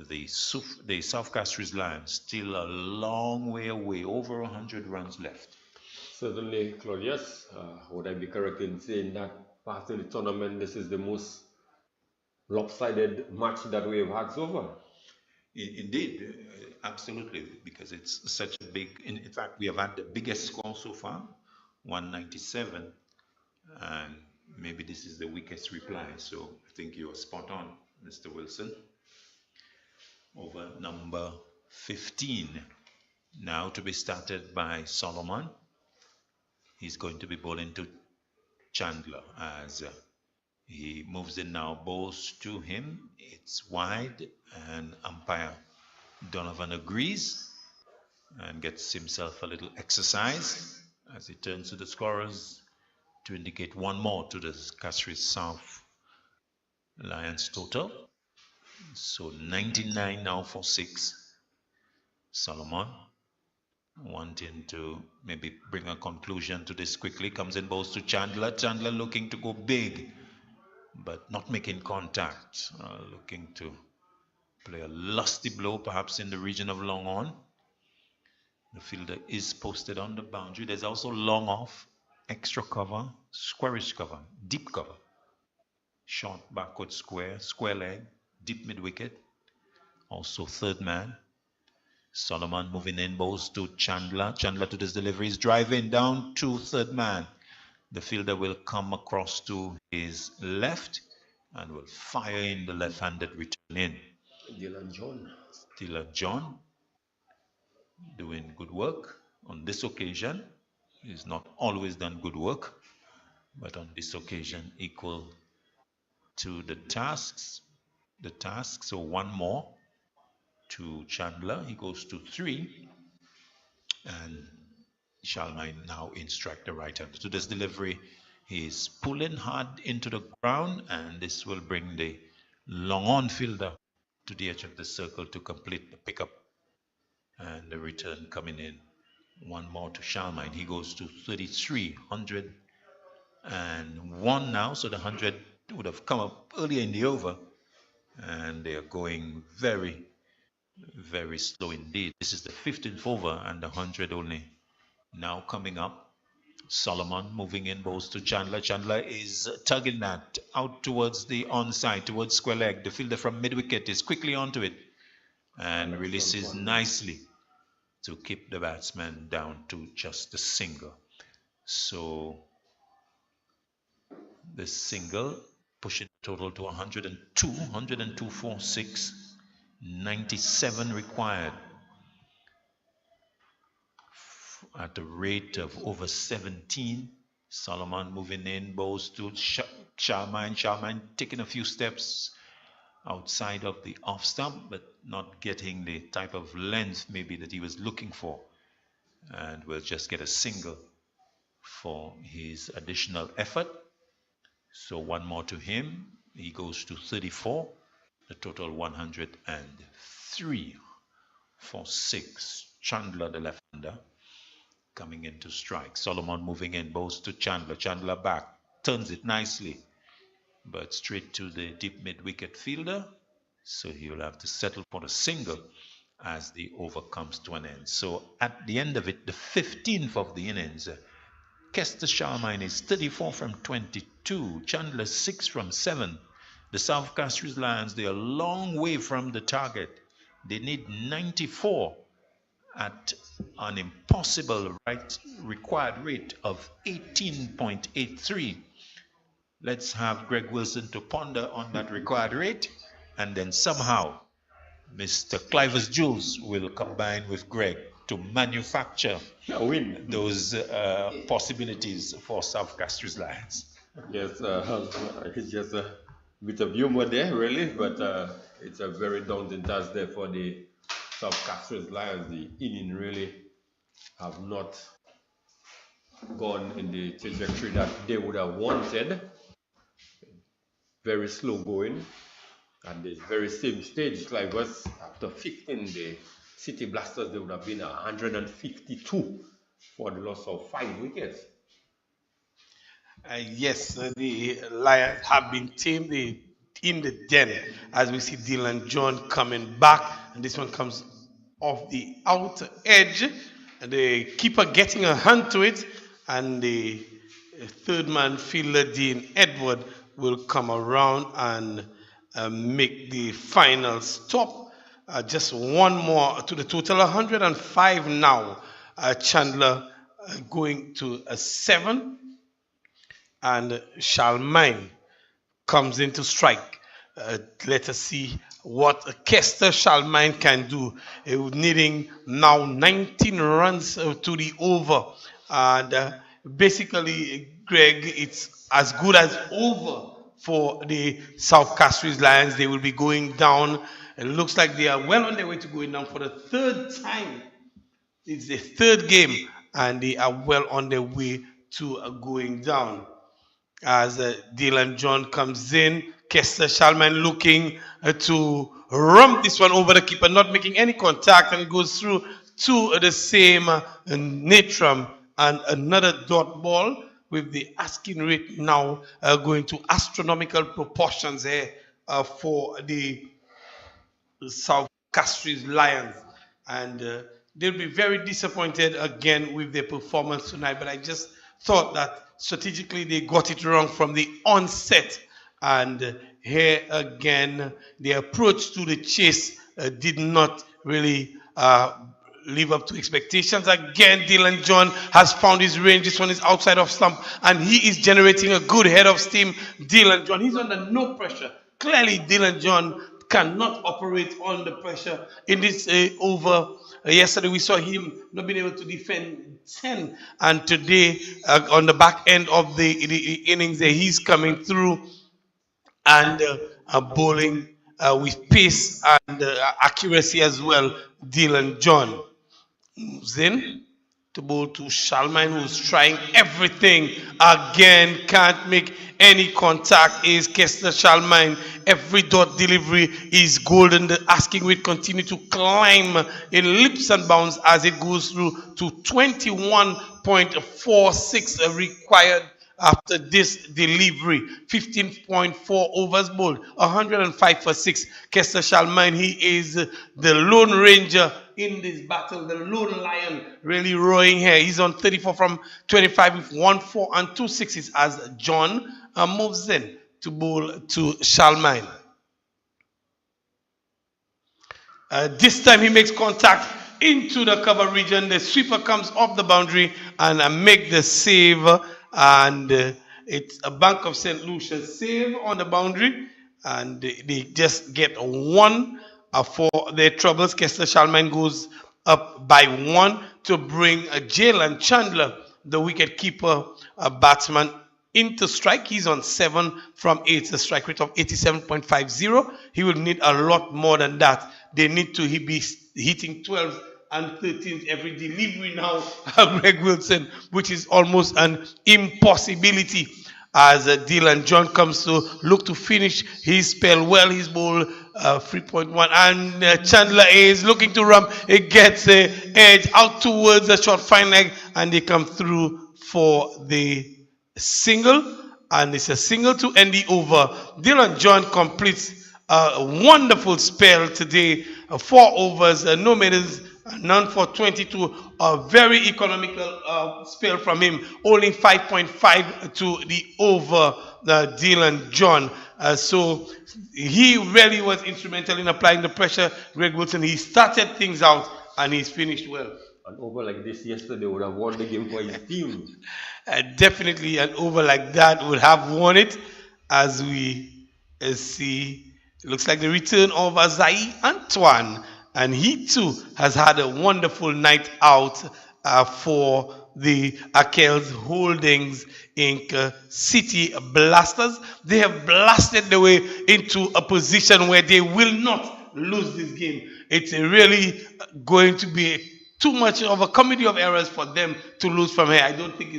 The South Castries Lions still a long way away, over 100 runs left.
Certainly, Claudius, would I be correct in saying that past in the tournament, this is the most lopsided match that we have had so far?
Indeed, absolutely, because it's such a big, in fact, we have had the biggest score so far, 197, and maybe this is the weakest reply, so I think you're spot on, Mr. Wilson. Over number 15, now to be started by Solomon. He's going to be bowling to Chandler as he moves in now, bowls to him, it's wide, and umpire Donovan agrees and gets himself a little exercise as he turns to the scorers to indicate one more to the Castries South Lions total. So 99 now for 6. Solomon wanting to maybe bring a conclusion to this quickly, comes in, bowls to Chandler. Chandler looking to go big, but not making contact, looking to play a lusty blow perhaps in the region of long on. The fielder is posted on the boundary. There's also long off, extra cover, squarish cover, deep cover, short backward square, square leg, deep mid wicket, also third man. Solomon moving in, bowls to Chandler. Chandler to this delivery is driving down to third man. The fielder will come across to his left and will fire in the left-handed return in.
Dylan John.
Dylan John doing good work on this occasion. He's not always done good work, but on this occasion equal to the tasks. So one more to Chandler. He goes to 3, and Charlemagne now in strike the right hand. To this delivery, he's pulling hard into the ground, and this will bring the long on fielder to the edge of the circle to complete the pickup, and the return coming in. One more to Charlemagne. He goes to 33, 101 now, so the 100 would have come up earlier in the over, and they are going very, very slow indeed. This is the 15th over, and the 100 only now coming up. Solomon moving in, bowls to Chandler. Chandler is tugging that out towards the onside, towards square leg. The fielder from mid-wicket is quickly onto it and releases nicely to keep the batsman down to just a single. So the single pushing the total to 102 for 6, 97 required at a rate of over 17. Solomon moving in, bowls to Charlemagne. Charlemagne taking a few steps outside of the off stump, but not getting the type of length maybe that he was looking for, and will just get a single for his additional effort. So one more to him. He goes to 34. The total 103 for 6. Chandler, the left-hander, coming in to strike. Solomon moving in, bowls to Chandler. Chandler back, turns it nicely, but straight to the deep mid-wicket fielder. So he will have to settle for the single as the over comes to an end. So at the end of it, the 15th of the innings, Kester Charlemagne is 34 from 22. Chandler 6 from 7. The South Castries Lions, they are a long way from the target. They need 94 at an impossible required rate of 18.83. Let's have Greg Wilson to ponder on that required rate, and then somehow Mr. Cliver's Jules will combine with Greg to manufacture those possibilities for South Castries Lions.
Yes, it's just a bit of humor there, really, but it's a very daunting task there for the South Castries Lions. The inning really have not gone in the trajectory that they would have wanted. very slow going. And the very same stage, like was after 15, the City Blasters, they would have been 152 for the loss of 5 wickets.
Yes, the Lions have been tamed in the den as we see Dylan John coming back, and this one comes off the outer edge. The keeper getting a hand to it, and the third man fielder Dean Edward will come around and make the final stop. Just one more to the total, 105 now. Chandler going to a 7. And Charlemagne comes in to strike. Let us see what Kester Charlemagne can do. Needing now 19 runs to the over. And basically, Greg, it's as good as over for the South Castries Lions. They will be going down. It looks like they are well on their way to going down for the third time. It's the third game, and they are well on their way to going down. As Dylan John comes in, Kester Charlemagne looking to rump this one over the keeper, not making any contact, and it goes through to the same Natram, and another dot ball with the asking rate now going to astronomical proportions here for the South Castries Lions. And they'll be very disappointed again with their performance tonight. But I just thought that strategically they got it wrong from the onset. And here again, the approach to the chase did not really live up to expectations. Again, Dylan John has found his range. This one is outside of stump, and he is generating a good head of steam. Dylan John, he's under no pressure. Clearly, Dylan John cannot operate under pressure in this over. Yesterday we saw him not being able to defend 10, and today on the back end of the innings he's coming through and bowling with pace and accuracy as well. Dylan John moves in to bowl to Charlemagne, who's trying everything. Again, can't make any contact. Is Kester Charlemagne. Every dot delivery is golden. The asking rate continue to climb in leaps and bounds as it goes through to 21.46 required after this delivery. 15.4 overs bowled, 105 for 6. Kester Charlemagne, he is the lone ranger in this battle, the lone lion really roaring here. He's on 34 from 25 with 1-4 and 2 sixes as John moves in to bowl to Charlemagne. This time he makes contact into the cover region. The sweeper comes off the boundary and make the save. And it's a Bank of St. Lucia save on the boundary. And they just get 1 for their troubles. Kester Charlemagne goes up by 1 to bring Jalen Chandler, the wicket keeper batsman, into strike. He's on 7 from 8, a strike rate of 87.50. He will need a lot more than that. They need to be hitting 12 and 13 every delivery now, Greg Wilson, which is almost an impossibility. As Dylan John comes to look to finish his spell well, his ball 3.1, and Chandler is looking to run. It gets a edge out towards the short fine leg, and they come through for the single, and it's a single to end the over. Dylan John completes a wonderful spell today. 4 overs, no middles, none for 22. A very economical spell from him, only 5.5 to the over. Dylan John. So he really was instrumental in applying the pressure. Greg Wilson, he started things out and he's finished well.
An over like this yesterday would have won the game for his team.
Definitely an over like that would have won it. As we see, it looks like the return of Azai Antoine, and he too has had a wonderful night out for the Akels Holdings Inc. City Blasters. They have blasted their way into a position where they will not lose this game. It's really going to be too much of a comedy of errors for them to lose from here. I don't think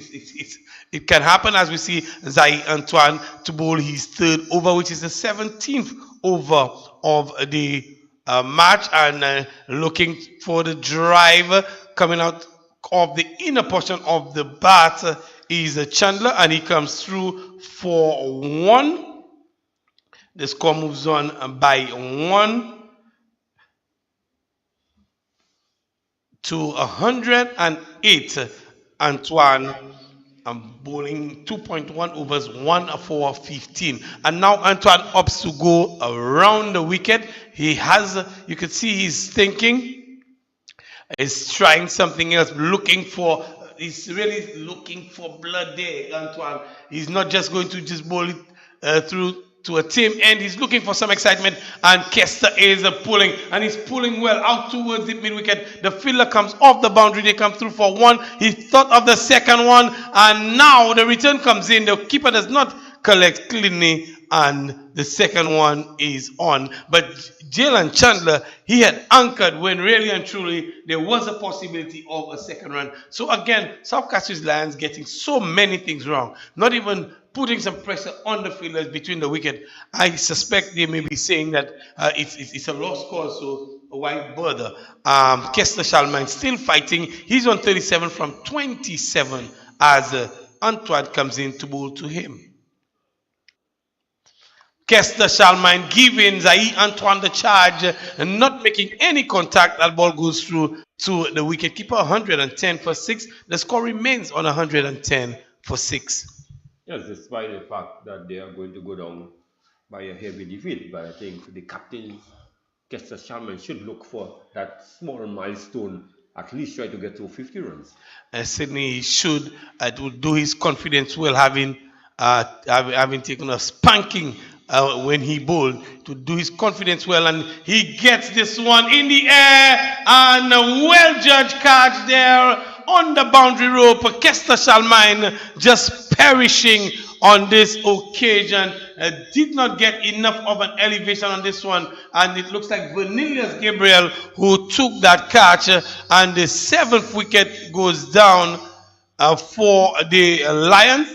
it can happen, as we see Zai Antoine to bowl his third over, which is the 17th over of the match, and looking for the drive coming out of the inner portion of the bat is Chandler, and he comes through for one. The score moves on by 100-108. Antoine bowling 2.1 overs, 1 for 15. And now Antoine opts to go around the wicket. He has, you can see he's thinking, he's trying something else, he's really looking for blood there, Antoine. He's not just going to just bowl it through to a team end. He's looking for some excitement, and Kester is pulling, and he's pulling well out towards the mid wicket. The fielder comes off the boundary. They come through for one. He thought of the second one, and now the return comes in. The keeper does not collect cleanly, and the second one is on. But Jalen Chandler, he had anchored when really and truly there was a possibility of a second run. So again, South Castries Lions getting so many things wrong. Not even putting some pressure on the fielders between the wicket. I suspect they may be saying that it's a lost cause, so why bother? Kester Shalman still fighting. He's on 37 from 27 as Antoine comes in to bowl to him. Kester Shalman giving Zai Antoine the charge and not making any contact. That ball goes through to the wicketkeeper. 110 for 6. The score remains on 110 for 6.
Yes, despite the fact that they are going to go down by a heavy defeat, but I think the captain, Kester Shalman, should look for that small milestone, at least try to get to 50 runs.
Sydney should, it will do his confidence well, having taken a spanking when he bowled, to do his confidence well, and he gets this one in the air, and a well-judged catch there on the boundary rope. Kester Shalman just perishing on this occasion. Did not get enough of an elevation on this one, and it looks like Vernilius Gabriel who took that catch, and the 7th wicket goes down for the Lions.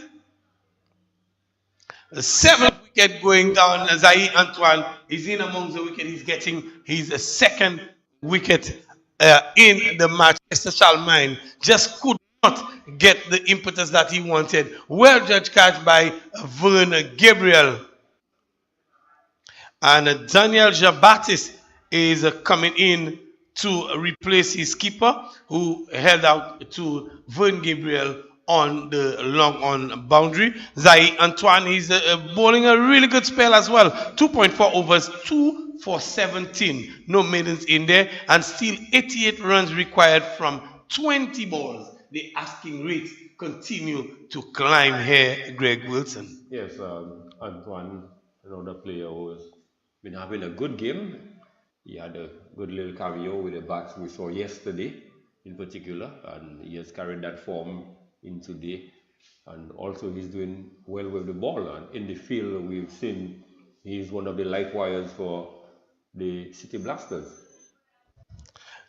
The 7th wicket going down. Zai Antoine is in amongst the wicket. He's getting his second wicket in the match. Kester Shalman just could not get the impetus that he wanted. Well judged catch by Vern Gabriel. And Daniel Jabatis is coming in to replace his keeper, who held out to Vern Gabriel on the long on boundary. Zai Antoine is bowling a really good spell as well. 2.4 overs, 2 for 17. No maidens in there, and still 88 runs required from 20 balls. The asking rate continue to climb here, Greg Wilson.
Yes, Antoine, another player who has been having a good game. He had a good little cameo with the bats we saw yesterday in particular, and he has carried that form in today. And also he's doing well with the ball, and in the field we've seen he's one of the light wires for the City Blasters.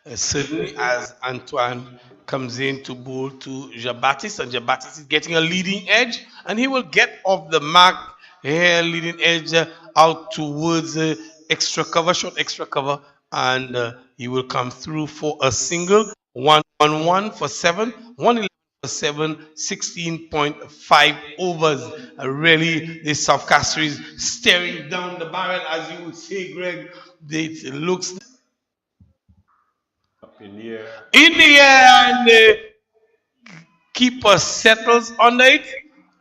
Certainly, as Antoine comes in to bowl to Jabatis, and Jabatis is getting a leading edge, and he will get off the mark here, leading edge out towards extra cover, short extra cover, and he will come through for a single. 1-1 for 7, 111 for 7, 16.5 overs. Really, the South Castries staring down the barrel, as you would say, Greg. It looks
in the air.
And the keeper settles under it,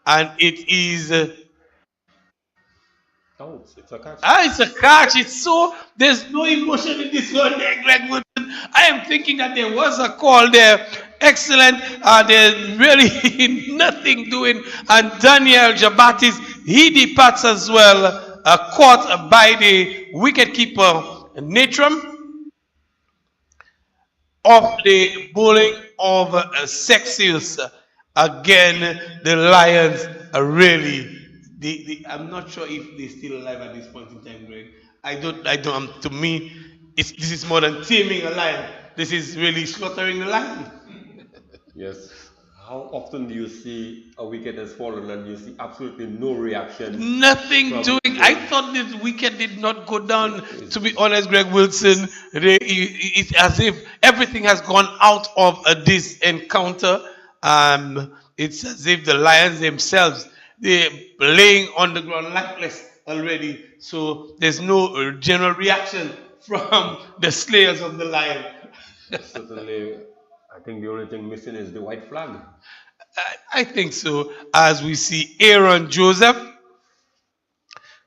and it is
it's a catch.
It's a catch. It's so, there's no emotion in this one there, Greg Woodson. I am thinking that there was a call there. Excellent. There's really nothing doing, and Daniel Jabatis, he departs as well, caught by the wicketkeeper Natram. Of the bowling of Sexius. Again, the Lions are really, I'm not sure if they're still alive at this point in time, Greg. I don't, to me, this is more than taming a lion. this is really slaughtering the lion.
Yes. How often do you see a wicket has fallen and you see absolutely no reaction?
Nothing doing. I thought this wicket did not go down. To be honest, Greg Wilson, it's as if everything has gone out of this encounter. It's as if the Lions themselves they're laying on the ground lifeless already. So there's no general reaction from the slayers of the lion.
Certainly, I think the only thing missing is the white flag.
I think so. As we see Aaron Joseph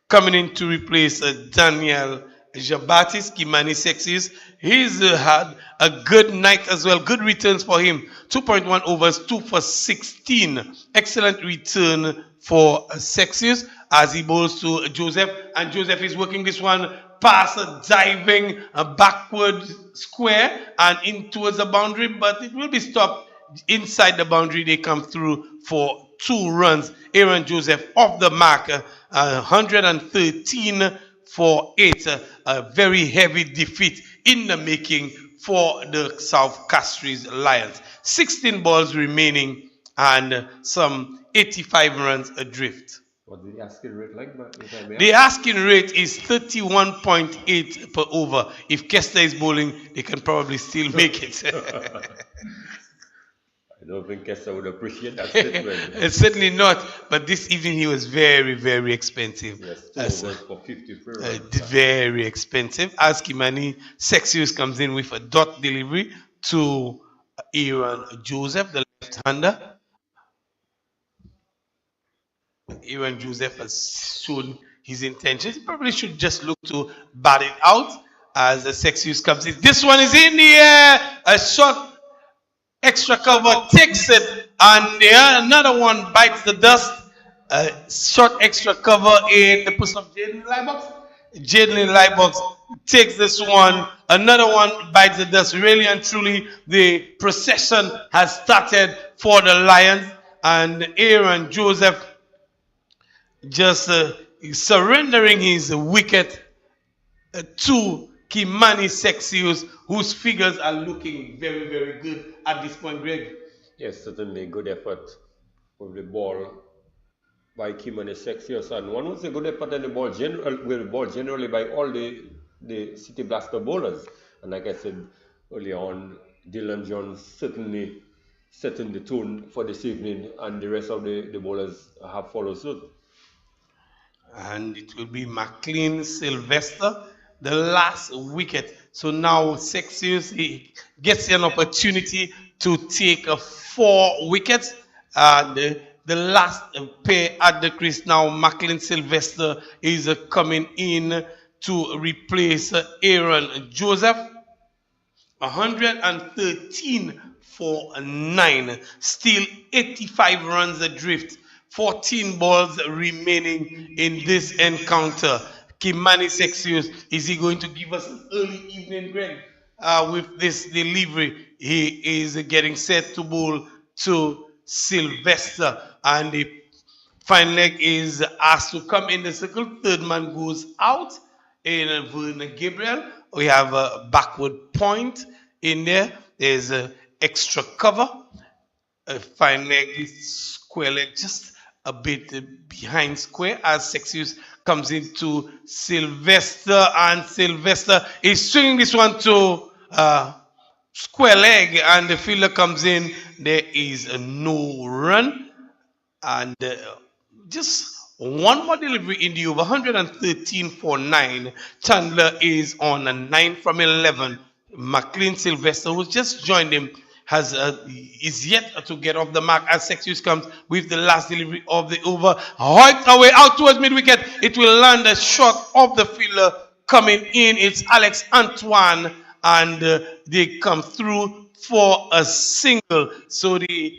coming in to replace Daniel Jabatis, Kimani Sexis. He's had a good night as well. Good returns for him. 2.1 overs, 2 for 16. Excellent return for Sexis as he bowls to Joseph. And Joseph is working this one past a diving backward square and in towards the boundary, but it will be stopped inside the boundary. They come through for 2 runs. Aaron Joseph off the mark, 113 for 8. A very heavy defeat in the making for the South Castries Lions. 16 balls remaining and some 85 runs adrift.
What's the asking rate like?
The asking rate is 31.8 per over. If Kester is bowling, they can probably still make it.
I don't think Kester would appreciate that statement.
Certainly not. But this evening he was very, very expensive.
Yes, 2 overs for 53 runs.
Very expensive. As Kimani Sexius comes in with a dot delivery to Aaron Joseph, the left-hander. Aaron Joseph has shown his intentions. He probably should just look to bat it out as the Sexius comes in. This one is in the air. A shot. Extra cover takes it, and another one bites the dust. Short extra cover in the person of Jaden Liebox. Jaden Liebox takes this one. Another one bites the dust. Really and truly, the procession has started for the Lions, and Aaron Joseph just surrendering his wicket to Kimani Sexius, whose figures are looking very, very good at this point, Greg.
Yes, certainly good effort with the ball by Kimani Sexius, and one was a good effort on the ball, generally by all the City Blaster bowlers. And like I said earlier on, Dylan Jones certainly setting the tone for this evening, and the rest of the bowlers have followed suit.
And it will be McLean Sylvester, the last wicket. So now Sexius he gets an opportunity to take 4 wickets. And the last pair at the crease now, McLean Sylvester is coming in to replace Aaron Joseph. 113 for 9. Still 85 runs adrift. 14 balls remaining in this encounter. Kimani Sexius, is he going to give us an early evening, Greg? With this delivery, he is getting set to bowl to Sylvester, and the fine leg is asked to come in the circle. Third man goes out in Vernon Gabriel. We have a backward point in there. There's an extra cover. A fine leg is square leg, just a bit behind square as Sexius comes into Sylvester, and Sylvester is swinging this one to square leg, and the fielder comes in. There is no run, and just one more delivery in the over. 113 for 9. Chandler is on a 9 from 11. McLean Sylvester, who's just joined him, is yet to get off the mark as Sexius comes with the last delivery of the over. Hoiked away out towards mid wicket. It will land a shot of the fielder coming in. It's Alex Antoine, and they come through for a single. So the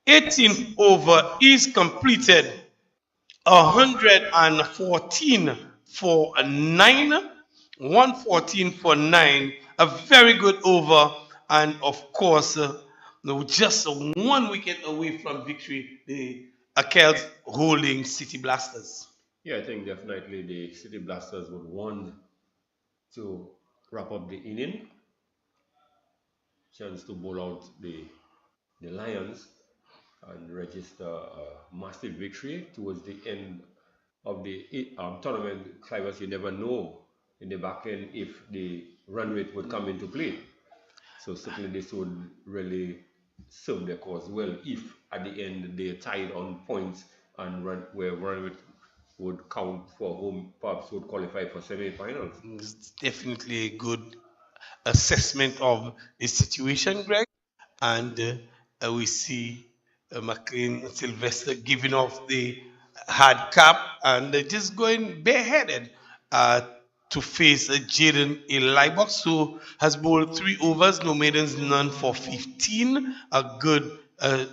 18th over is completed. 114 for 9. 114 for 9. A very good over. And of course, just 1 wicket away from victory, the Akels holding City Blasters.
Yeah, I think definitely the City Blasters would want to wrap up the inning chance to bowl out the Lions and register a massive victory towards the end of the tournament. Clivers, you never know in the back end if the run rate would come into play. So certainly this would really serve their cause well if at the end they tied on points and where run rate would count for whom perhaps would qualify for semi-finals.
It's definitely a good assessment of the situation, Greg. And we see McLean Sylvester giving off the hard cap and just going bareheaded to face Jaden Elibox, who has bowled 3 overs, no maidens, none for 15. A good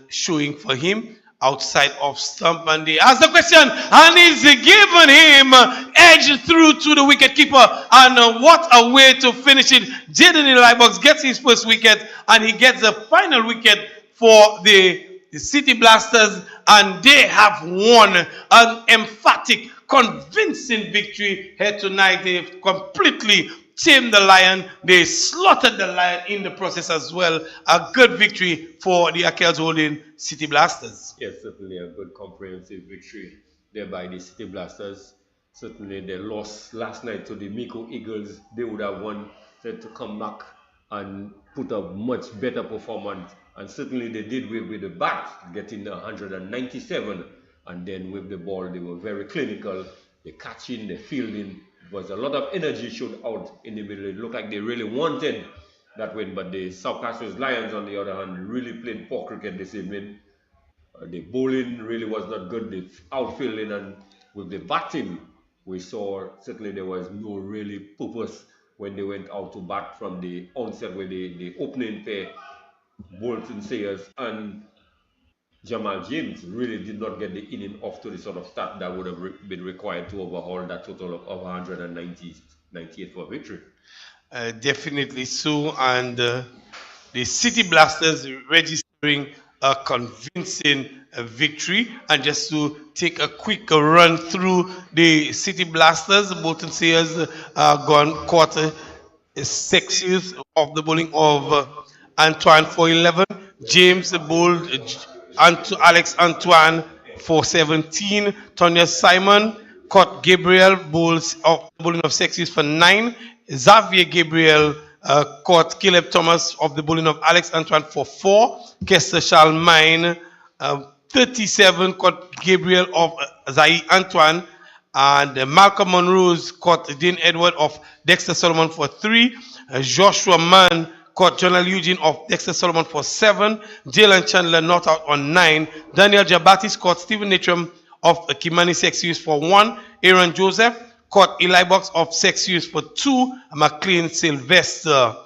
showing for him outside of stump, and they ask the question, and he's given him edge through to the wicket keeper, and what a way to finish it. Jaden Elibox gets his first wicket, and he gets the final wicket for the City Blasters, and they have won an emphatic, convincing victory here tonight. They've completely tamed the Lion. They slaughtered the Lion in the process as well. A good victory for the Akels Holding City Blasters.
Yes, certainly a good comprehensive victory there by the City Blasters. Certainly they lost last night to the Miko Eagles. They would have wanted to come back and put a much better performance. And certainly they did with the bat, getting 197. And then with the ball, they were very clinical. The catching, the fielding, was a lot of energy showed out in the middle. It looked like they really wanted that win. But the South Castries Lions, on the other hand, really played poor cricket this evening. The bowling really was not good. The outfielding and with the batting, we saw certainly there was no really purpose when they went out to bat from the onset with the opening pair. Bolton Sayers and Jamal James really did not get the inning off to the sort of start that would have been required to overhaul that total of 198 for victory.
Definitely so, and the City Blasters registering a convincing victory. And just to take a quick run through the City Blasters, Bolton Sayers gone quarter 6 years of the bowling of Antoine for 11. James bowled Alex Antoine for 17. Tonya Simon caught Gabriel bowls of bowling of 6 years for 9. Xavier Gabriel caught Caleb Thomas of the bowling of Alex Antoine for 4. Kester Charlemagne 37 caught Gabriel of Zai Antoine, and Malcolm Monroe's caught Dean Edward of Dexter Solomon for 3. Joshua Mann caught Jonal Eugene of Dexter Solomon for 7. Jalen Chandler not out on 9. Daniel Jabatis caught Stephen Natram of Kimani Sexius for 1. Aaron Joseph caught Eli Box of Sexius for 2. McLean Sylvester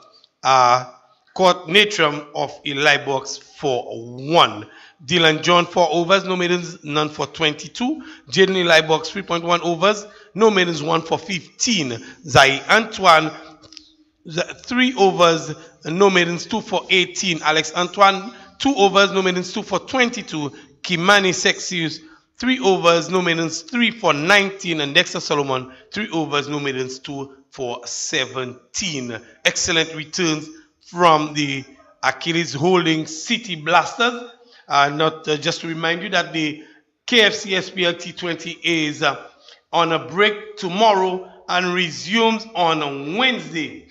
caught Natram of Eli Box for 1. Dylan John 4 overs, no maidens, none for 22. Jaden Eli Box 3.1 overs, no maidens, 1 for 15. Zai Antoine 3 overs, no maidens, 2 for 18. Alex Antoine 2 overs, no maidens, 2 for 22. Kimani Sexius 3 overs, no maidens, 3 for 19. And Dexter Solomon 3 overs, no maidens, 2 for 17. Excellent returns from the Achilles Holding City Blasters. Just to remind you that the KFC SPLT20 is on a break tomorrow and resumes on Wednesday.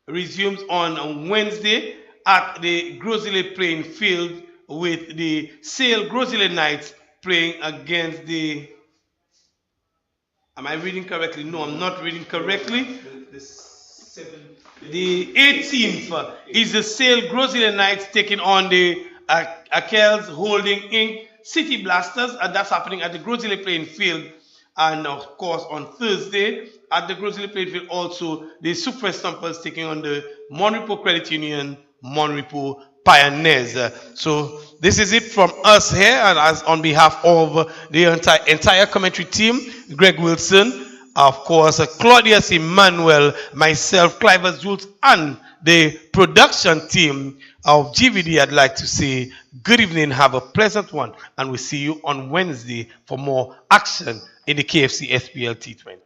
Resumes on Wednesday at the Grosile playing field with the Sale Grosile Knights playing against the... Am I reading correctly? No, I'm not reading correctly. The 18th is the Sale Grosile Knights taking on the Akels Holding Inc. City Blasters, and that's happening at the Grosile playing field. And of course on Thursday at the Grosile playing field also the Super Stumpers taking on the Monrepo Credit Union Monrepo Pioneers. So this is it from us here, and as on behalf of the entire commentary team, Greg Wilson, of course Claudius Emmanuel, myself, Clivers Jules, and the production team of GVD, I'd like to say good evening, have a pleasant one, and we'll see you on Wednesday for more action in the KFC SPLT20.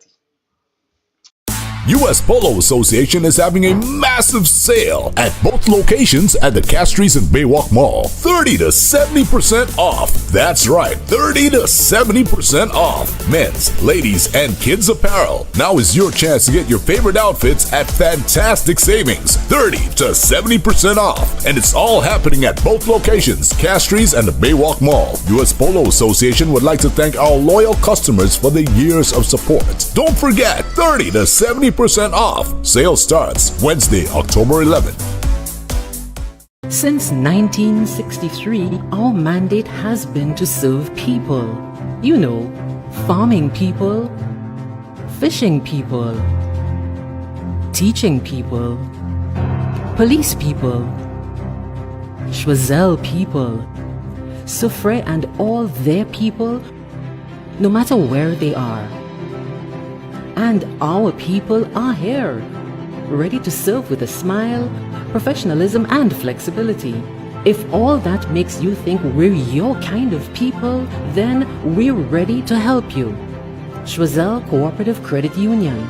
US Polo Association is having a massive sale at both locations at the Castries and Baywalk Mall. 30 to 70% off. That's right, 30 to 70% off. Men's, ladies, and kids apparel. Now is your chance to get your favorite outfits at fantastic savings. 30 to 70% off. And it's all happening at both locations, Castries and the Baywalk Mall. US Polo Association would like to thank our loyal customers for the years of support. Don't forget, 30 to 70% off. Sale starts Wednesday, October 11th.
Since 1963, our mandate has been to serve people. You know, farming people, fishing people, teaching people, police people, Choiseul people, Soufriere and all their people, no matter where they are. And our people are here, ready to serve with a smile, professionalism and flexibility. If all that makes you think we're your kind of people, then we're ready to help you. Choiseul Cooperative Credit Union.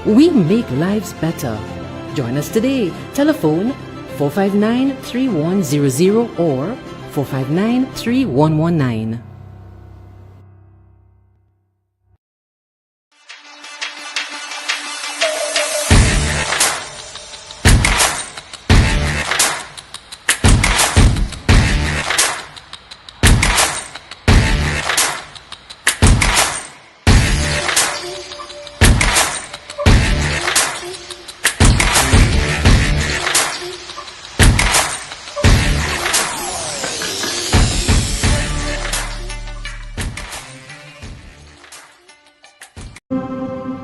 We make lives better. Join us today. Telephone 459-3100 or 459-3119.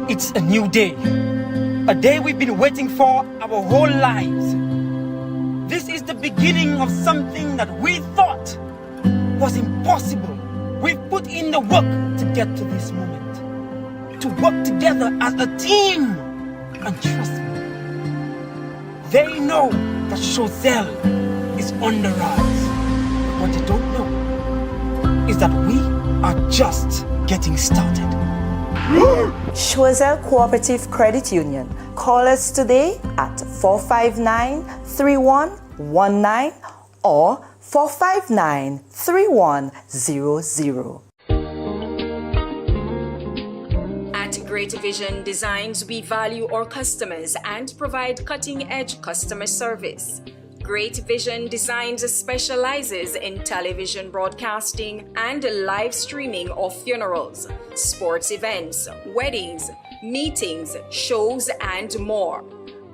It's a new day. A day we've been waiting for our whole lives. This is the beginning of something that we thought was impossible. We've put in the work to get to this moment. To work together as a team. And trust me, they know that Choiseul is on the rise. What they don't know is that we are just getting started.
Choiseul Cooperative Credit Union. Call us today at 459-3119 or 459-3100.
At Great Vision Designs, we value our customers and provide cutting-edge customer service. Great Vision Designs specializes in television broadcasting and live streaming of funerals, sports events, weddings, meetings, shows, and more.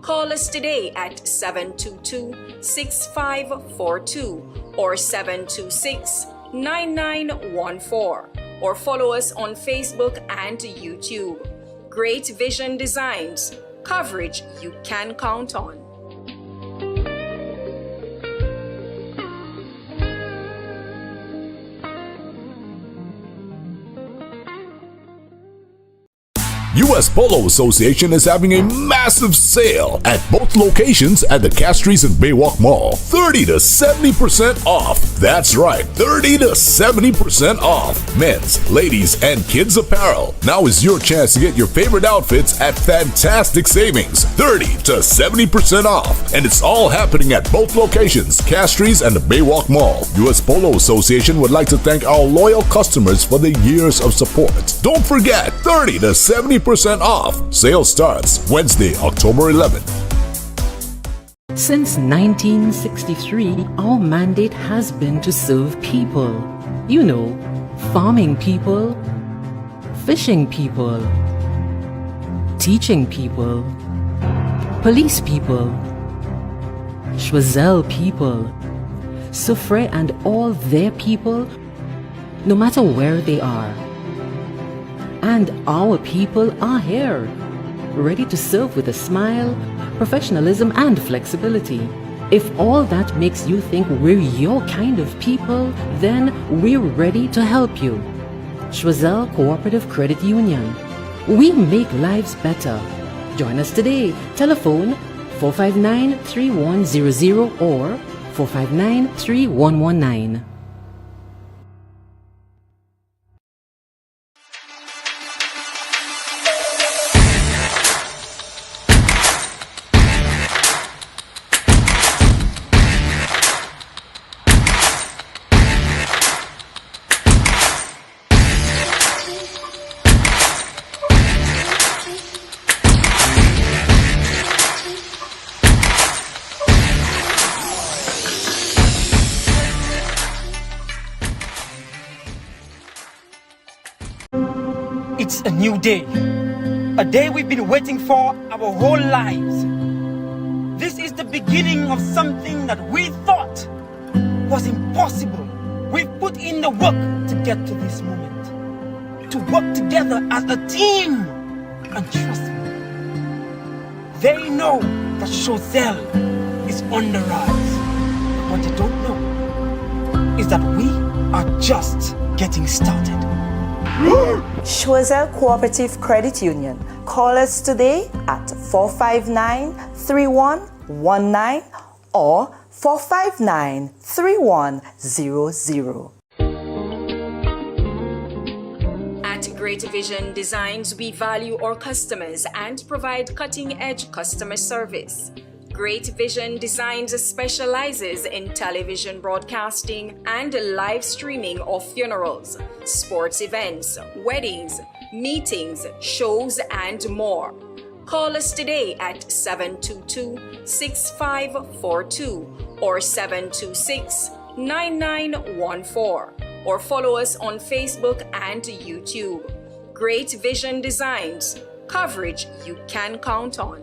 Call us today at 722-6542 or 726-9914 or follow us on Facebook and YouTube. Great Vision Designs, coverage you can count on.
US Polo Association is having a massive sale at both locations at the Castries and Baywalk Mall. 30 to 70% off. That's right, 30 to 70% off. Men's, ladies, and kids apparel. Now is your chance to get your favorite outfits at fantastic savings. 30 to 70% off. And it's all happening at both locations, Castries and the Baywalk Mall. US Polo Association would like to thank our loyal customers for the years of support. Don't forget, 30 to 70% off. Sale starts Wednesday, October 11th.
Since 1963, our mandate has been to serve people. You know, farming people, fishing people, teaching people, police people, Choiseul people, Soufriere and all their people, no matter where they are. And our people are here, ready to serve with a smile, professionalism and flexibility. If all that makes you think we're your kind of people, then we're ready to help you. Choiseul Cooperative Credit Union. We make lives better. Join us today. Telephone 459-3100 or 459-3119.
It's a new day. A day we've been waiting for our whole lives. This is the beginning of something that we thought was impossible. We've put in the work to get to this moment. To work together as a team. And trust me, they know that Chosel is on the rise. What they don't know is that we are just getting started.
Choiseul Cooperative Credit Union. Call us today at 459-3119 or 459-3100.
At Great Vision Designs, we value our customers and provide cutting-edge customer service. Great Vision Designs specializes in television broadcasting and live streaming of funerals, sports events, weddings, meetings, shows, and more. Call us today at 722-6542 or 726-9914 or follow us on Facebook and YouTube. Great Vision Designs, coverage you can count on.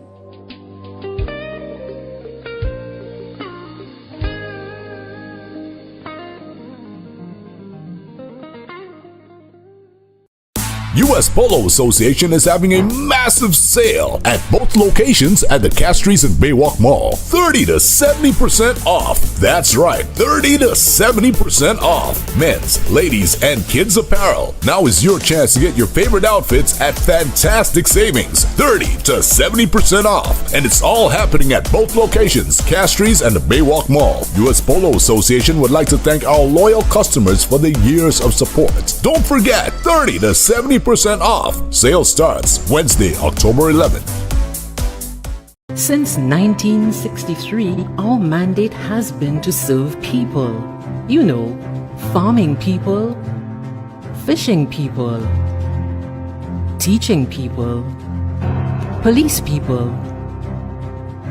US Polo Association is having a massive sale at both locations at the Castries and Baywalk Mall. 30 to 70% off. That's right, 30 to 70% off. Men's, ladies, and kids apparel. Now is your chance to get your favorite outfits at fantastic savings. 30 to 70% off. And it's all happening at both locations, Castries and the Baywalk Mall. US Polo Association would like to thank our loyal customers for the years of support. Don't forget, 30 to 70% off. Sale starts Wednesday, October 11th.
Since 1963, our mandate has been to serve people. You know, farming people, fishing people, teaching people, police people,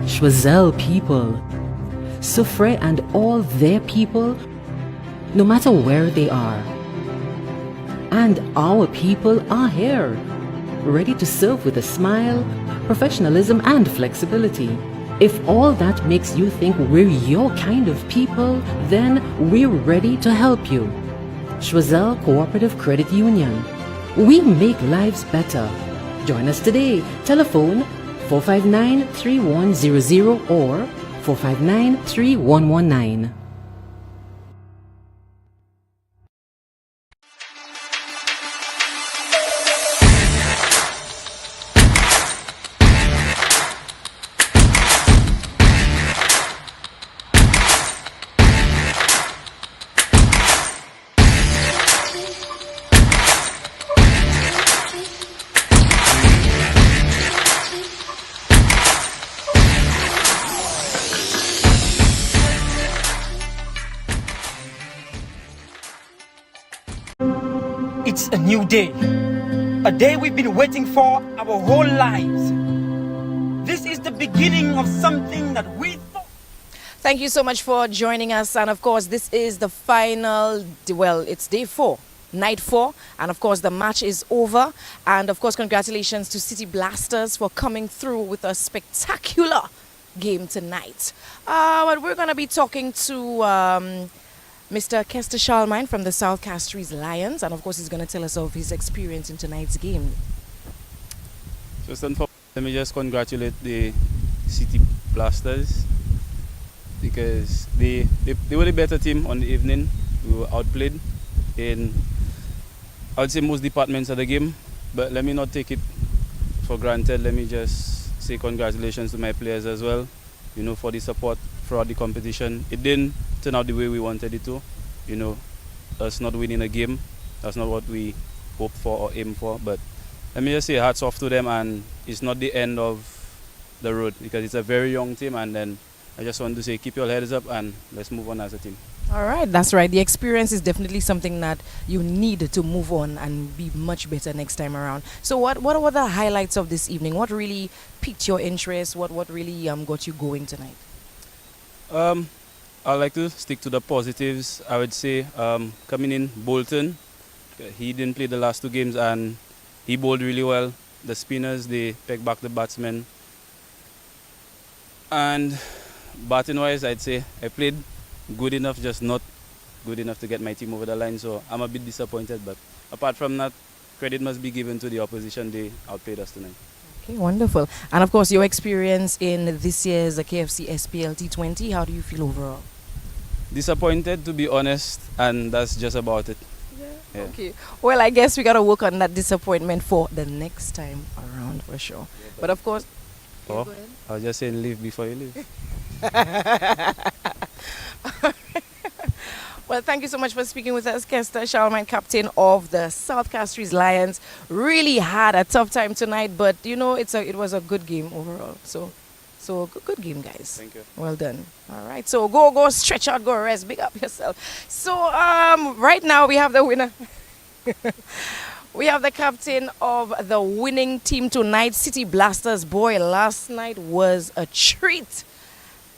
Choiseul people, Soufrière and all their people, no matter where they are. And our people are here, ready to serve with a smile, professionalism, and flexibility. If all that makes you think we're your kind of people, then we're ready to help you. Choiseul Cooperative Credit Union. We make lives better. Join us today. Telephone 459-3100 or 459-3119.
It's a new day. A day we've been waiting for our whole lives. This is the beginning of something that we thought.
Thank you so much for joining us. And of course, this is the final, well, it's day 4. Night 4, and of course the match is over. And of course, congratulations to City Blasters for coming through with a spectacular game tonight. But we're going to be talking to Mr. Kester Charlemagne from the South Castries Lions, and of course he's going to tell us of his experience in tonight's game.
First and foremost, let me just congratulate the City Blasters because they were the better team on the evening. We were outplayed in, I would say, most departments of the game, but let me not take it for granted. Let me just say congratulations to my players as well, you know, for the support throughout the competition. It didn't turn out the way we wanted it to, you know, us not winning a game. That's not what we hoped for or aimed for, but let me just say hats off to them, and it's not the end of the road because it's a very young team, and then I just want to say keep your heads up and let's move on as a team.
All right, that's right. The experience is definitely something that you need to move on and be much better next time around. So what were the highlights of this evening? What really piqued your interest? What really got you going tonight?
I like to stick to the positives. I would say coming in, Bolton, he didn't play the last 2 games and he bowled really well. The spinners, they pegged back the batsmen. And batting-wise, I'd say I played good enough, just not good enough to get my team over the line. So I'm a bit disappointed. But apart from that, credit must be given to the opposition. They outplayed us tonight.
Okay, wonderful. And of course, your experience in this year's KFC SPLT20, how do you feel overall?
Disappointed, to be honest, and that's just about it. Yeah.
Okay. Well, I guess we got to work on that disappointment for the next time around for sure. But of course...
Oh, I was just saying leave before you leave.
Well, thank you so much for speaking with us, Kester Shalman, captain of the South Castries Lions. Really had a tough time tonight, but you know it was a good game overall. So good game, guys.
Thank you.
Well done. All right. So go stretch out, go rest, big up yourself. So right now we have the winner. We have the captain of the winning team tonight, City Blasters. Boy, last night was a treat.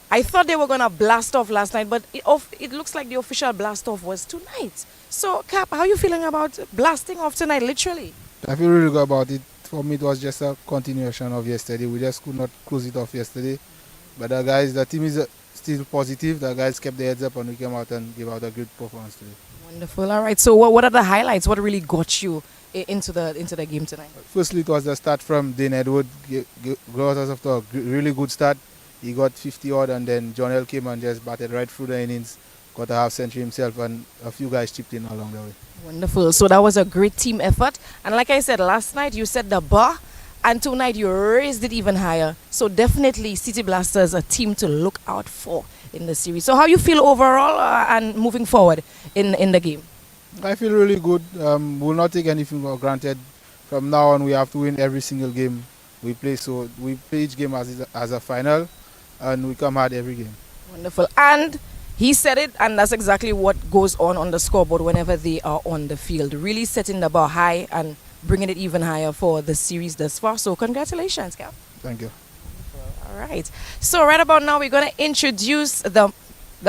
I thought they were going to blast off last night, but it looks like the official blast off was tonight. So, Cap, how are you feeling about blasting off tonight, literally?
I feel really good about it. For me, it was just a continuation of yesterday. We just could not close it off yesterday. But the team is still positive. The guys kept their heads up and we came out and gave out a good performance today.
Wonderful. All right. So, what are the highlights? What really got you into the game tonight?
Firstly, it was the start from Dane Edward. Got us off to a really good start. He got 50 odd and then John L came and just batted right through the innings, got a half century himself and a few guys chipped in along the way.
Wonderful. So that was a great team effort. And like I said, last night you set the bar and tonight you raised it even higher. So definitely City Blasters a team to look out for in the series. So how you feel overall and moving forward in the game?
I feel really good. We'll not take anything for granted. From now on we have to win every single game we play. So we play each game as a final. And we come hard every game.
Wonderful. And he said it, and that's exactly what goes on the scoreboard whenever they are on the field. Really setting the bar high and bringing it even higher for the series thus far. So congratulations, Cap.
Thank you.
All right. So right about now, we're going to introduce the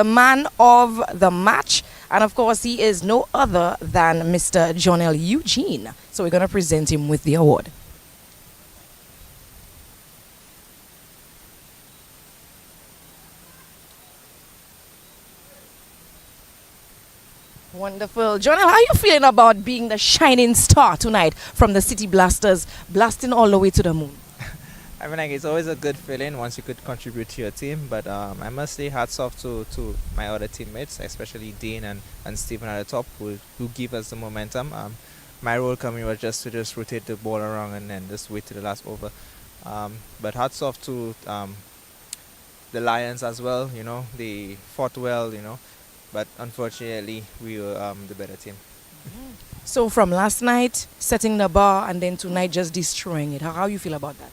man of the match. And of course, he is no other than Mr. John L. Eugene. So we're going to present him with the award. Wonderful. Jonel, how are you feeling about being the shining star tonight from the City Blasters, blasting all the way to the moon?
I mean, like, it's always a good feeling once you could contribute to your team, but I must say hats off to my other teammates, especially Dean and Stephen at the top, who give us the momentum. My role coming was just to rotate the ball around and then just wait to the last over. But hats off to the Lions as well, you know, they fought well, you know. But unfortunately, we were the better team.
So from last night, setting the bar, and then tonight just destroying it. How you feel about that?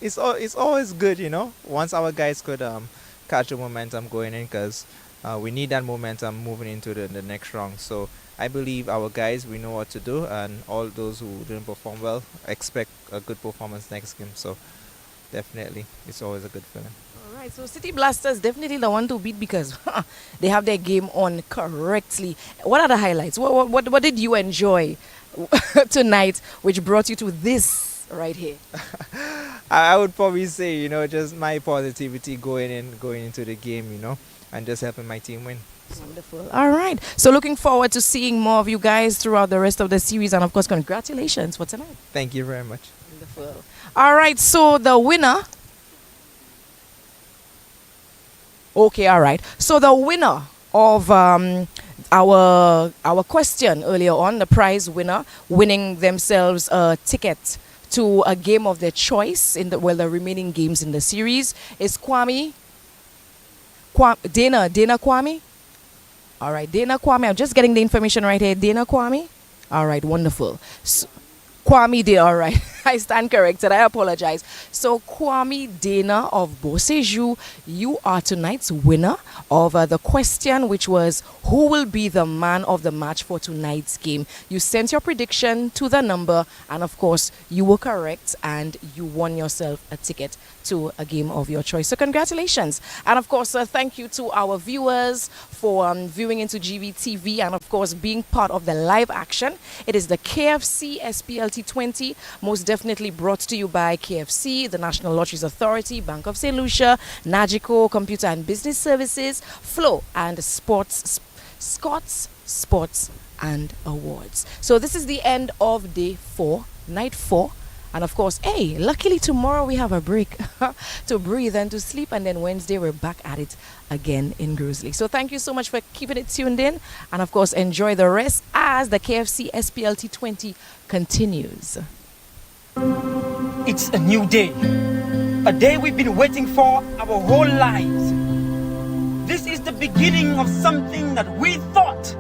It's always good, you know. Once our guys could catch the momentum going in, because we need that momentum moving into the next round. So I believe our guys, we know what to do, and all those who didn't perform well, expect a good performance next game. So definitely, it's always a good feeling.
Right, so City Blasters definitely the one to beat because they have their game on correctly. What are the highlights? What did you enjoy tonight, which brought you to this right here?
I would probably say, you know, just my positivity going into the game, you know, and just helping my team win.
Wonderful. All right. So looking forward to seeing more of you guys throughout the rest of the series, and of course, congratulations for tonight.
Thank you very much.
Wonderful. All right. So the winner. Okay, all right. So the winner of our question earlier on, the prize winner, winning themselves a ticket to a game of their choice in the remaining games in the series is Dana Kwame. All right, Dana Kwame. I'm just getting the information right here. Dana Kwame. All right, wonderful. So, Kwame, all right. I stand corrected. I apologize. So, Kwame Dana of Boseju, you are tonight's winner of the question, which was who will be the man of the match for tonight's game. You sent your prediction to the number, and of course, you were correct, and you won yourself a ticket to a game of your choice. So, congratulations. And of course, thank you to our viewers for viewing into GBTV and of course being part of the live action. It is the KFC SPLT20, most definitely brought to you by KFC, the National Lotteries Authority, Bank of St. Lucia, Nagico, Computer and Business Services, Flow, and Scott's Sports and Awards. So this is the end of day 4, night 4. And of course, hey, luckily tomorrow we have a break to breathe and to sleep. And then Wednesday we're back at it again in Grizzly. So thank you so much for keeping it tuned in. And of course, enjoy the rest as the KFC SPLT20 continues.
It's a new day. A day we've been waiting for our whole lives. This is the beginning of something that we thought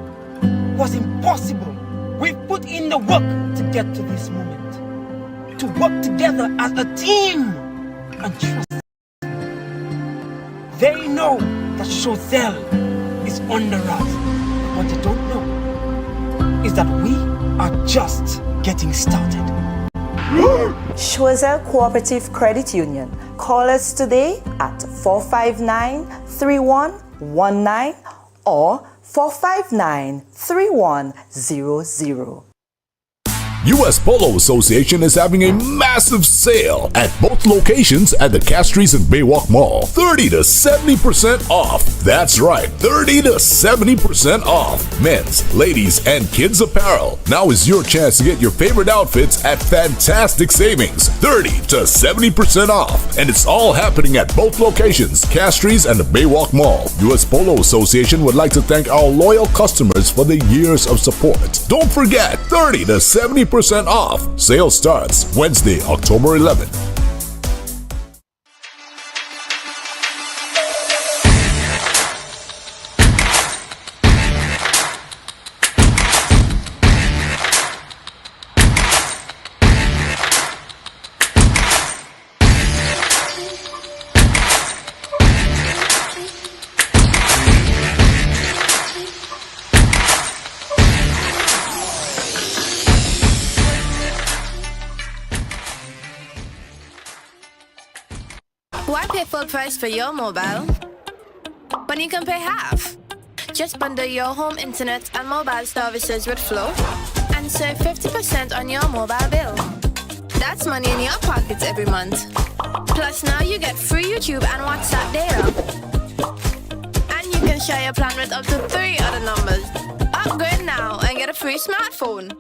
was impossible. We've put in the work to get to this moment. To work together as a team and trust. They know that Chosel is under us. What they don't know is that we are just getting started.
Chosel Cooperative Credit Union. Call us today at 459-3119 or 459-3100.
US Polo Association is having a massive sale at both locations at the Castries and Baywalk Mall. 30 to 70% off. That's right, 30 to 70% off. Men's, ladies, and kids apparel. Now is your chance to get your favorite outfits at fantastic savings. 30 to 70% off. And it's all happening at both locations, Castries and the Baywalk Mall. US Polo Association would like to thank our loyal customers for the years of support. Don't forget, 30 to 70% off. Sale starts Wednesday, October 11th.
Why pay full price for your mobile when you can pay half? Just bundle your home internet and mobile services with Flow and save 50% on your mobile bill. That's money in your pockets every month. Plus now you get free YouTube and WhatsApp data. And you can share your plan with up to 3 other numbers. Upgrade now and get a free smartphone.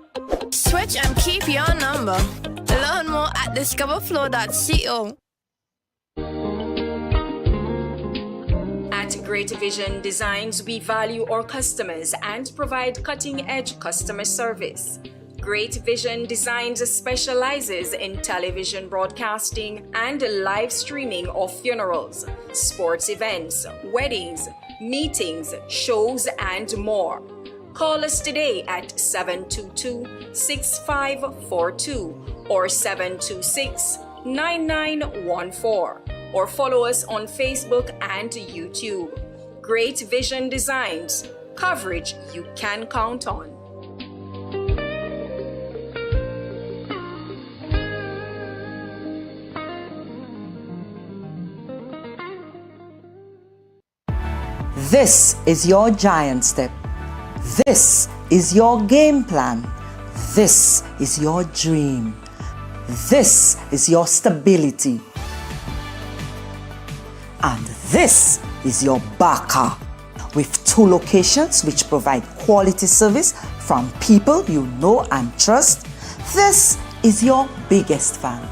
Switch and keep your number. Learn more at discoverflow.co.
At Great Vision Designs, we value our customers and provide cutting-edge customer service. Great Vision Designs specializes in television broadcasting and live streaming of funerals, sports events, weddings, meetings, shows, and more. Call us today at 722-6542 or 726-9914. Or follow us on Facebook and YouTube. Great Vision Designs, coverage you can count on.
This is your giant step. This is your game plan. This is your dream. This is your stability. And this is your Baka, with 2 locations which provide quality service from people you know and trust. This is your biggest fan.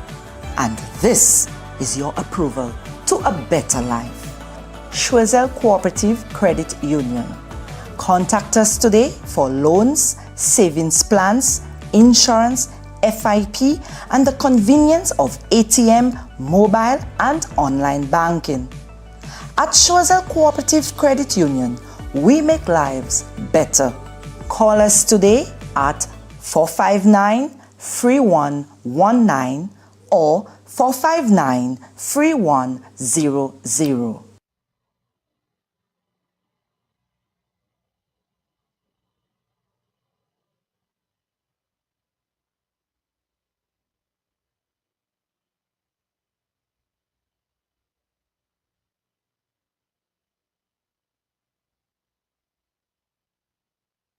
And this is your approval to a better life. Chosel Cooperative Credit Union. Contact us today for loans, savings plans, insurance, FIP, and the convenience of ATM, mobile, and online banking. At Chosel Cooperative Credit Union, we make lives better. Call us today at 459 3119 or 459 3100.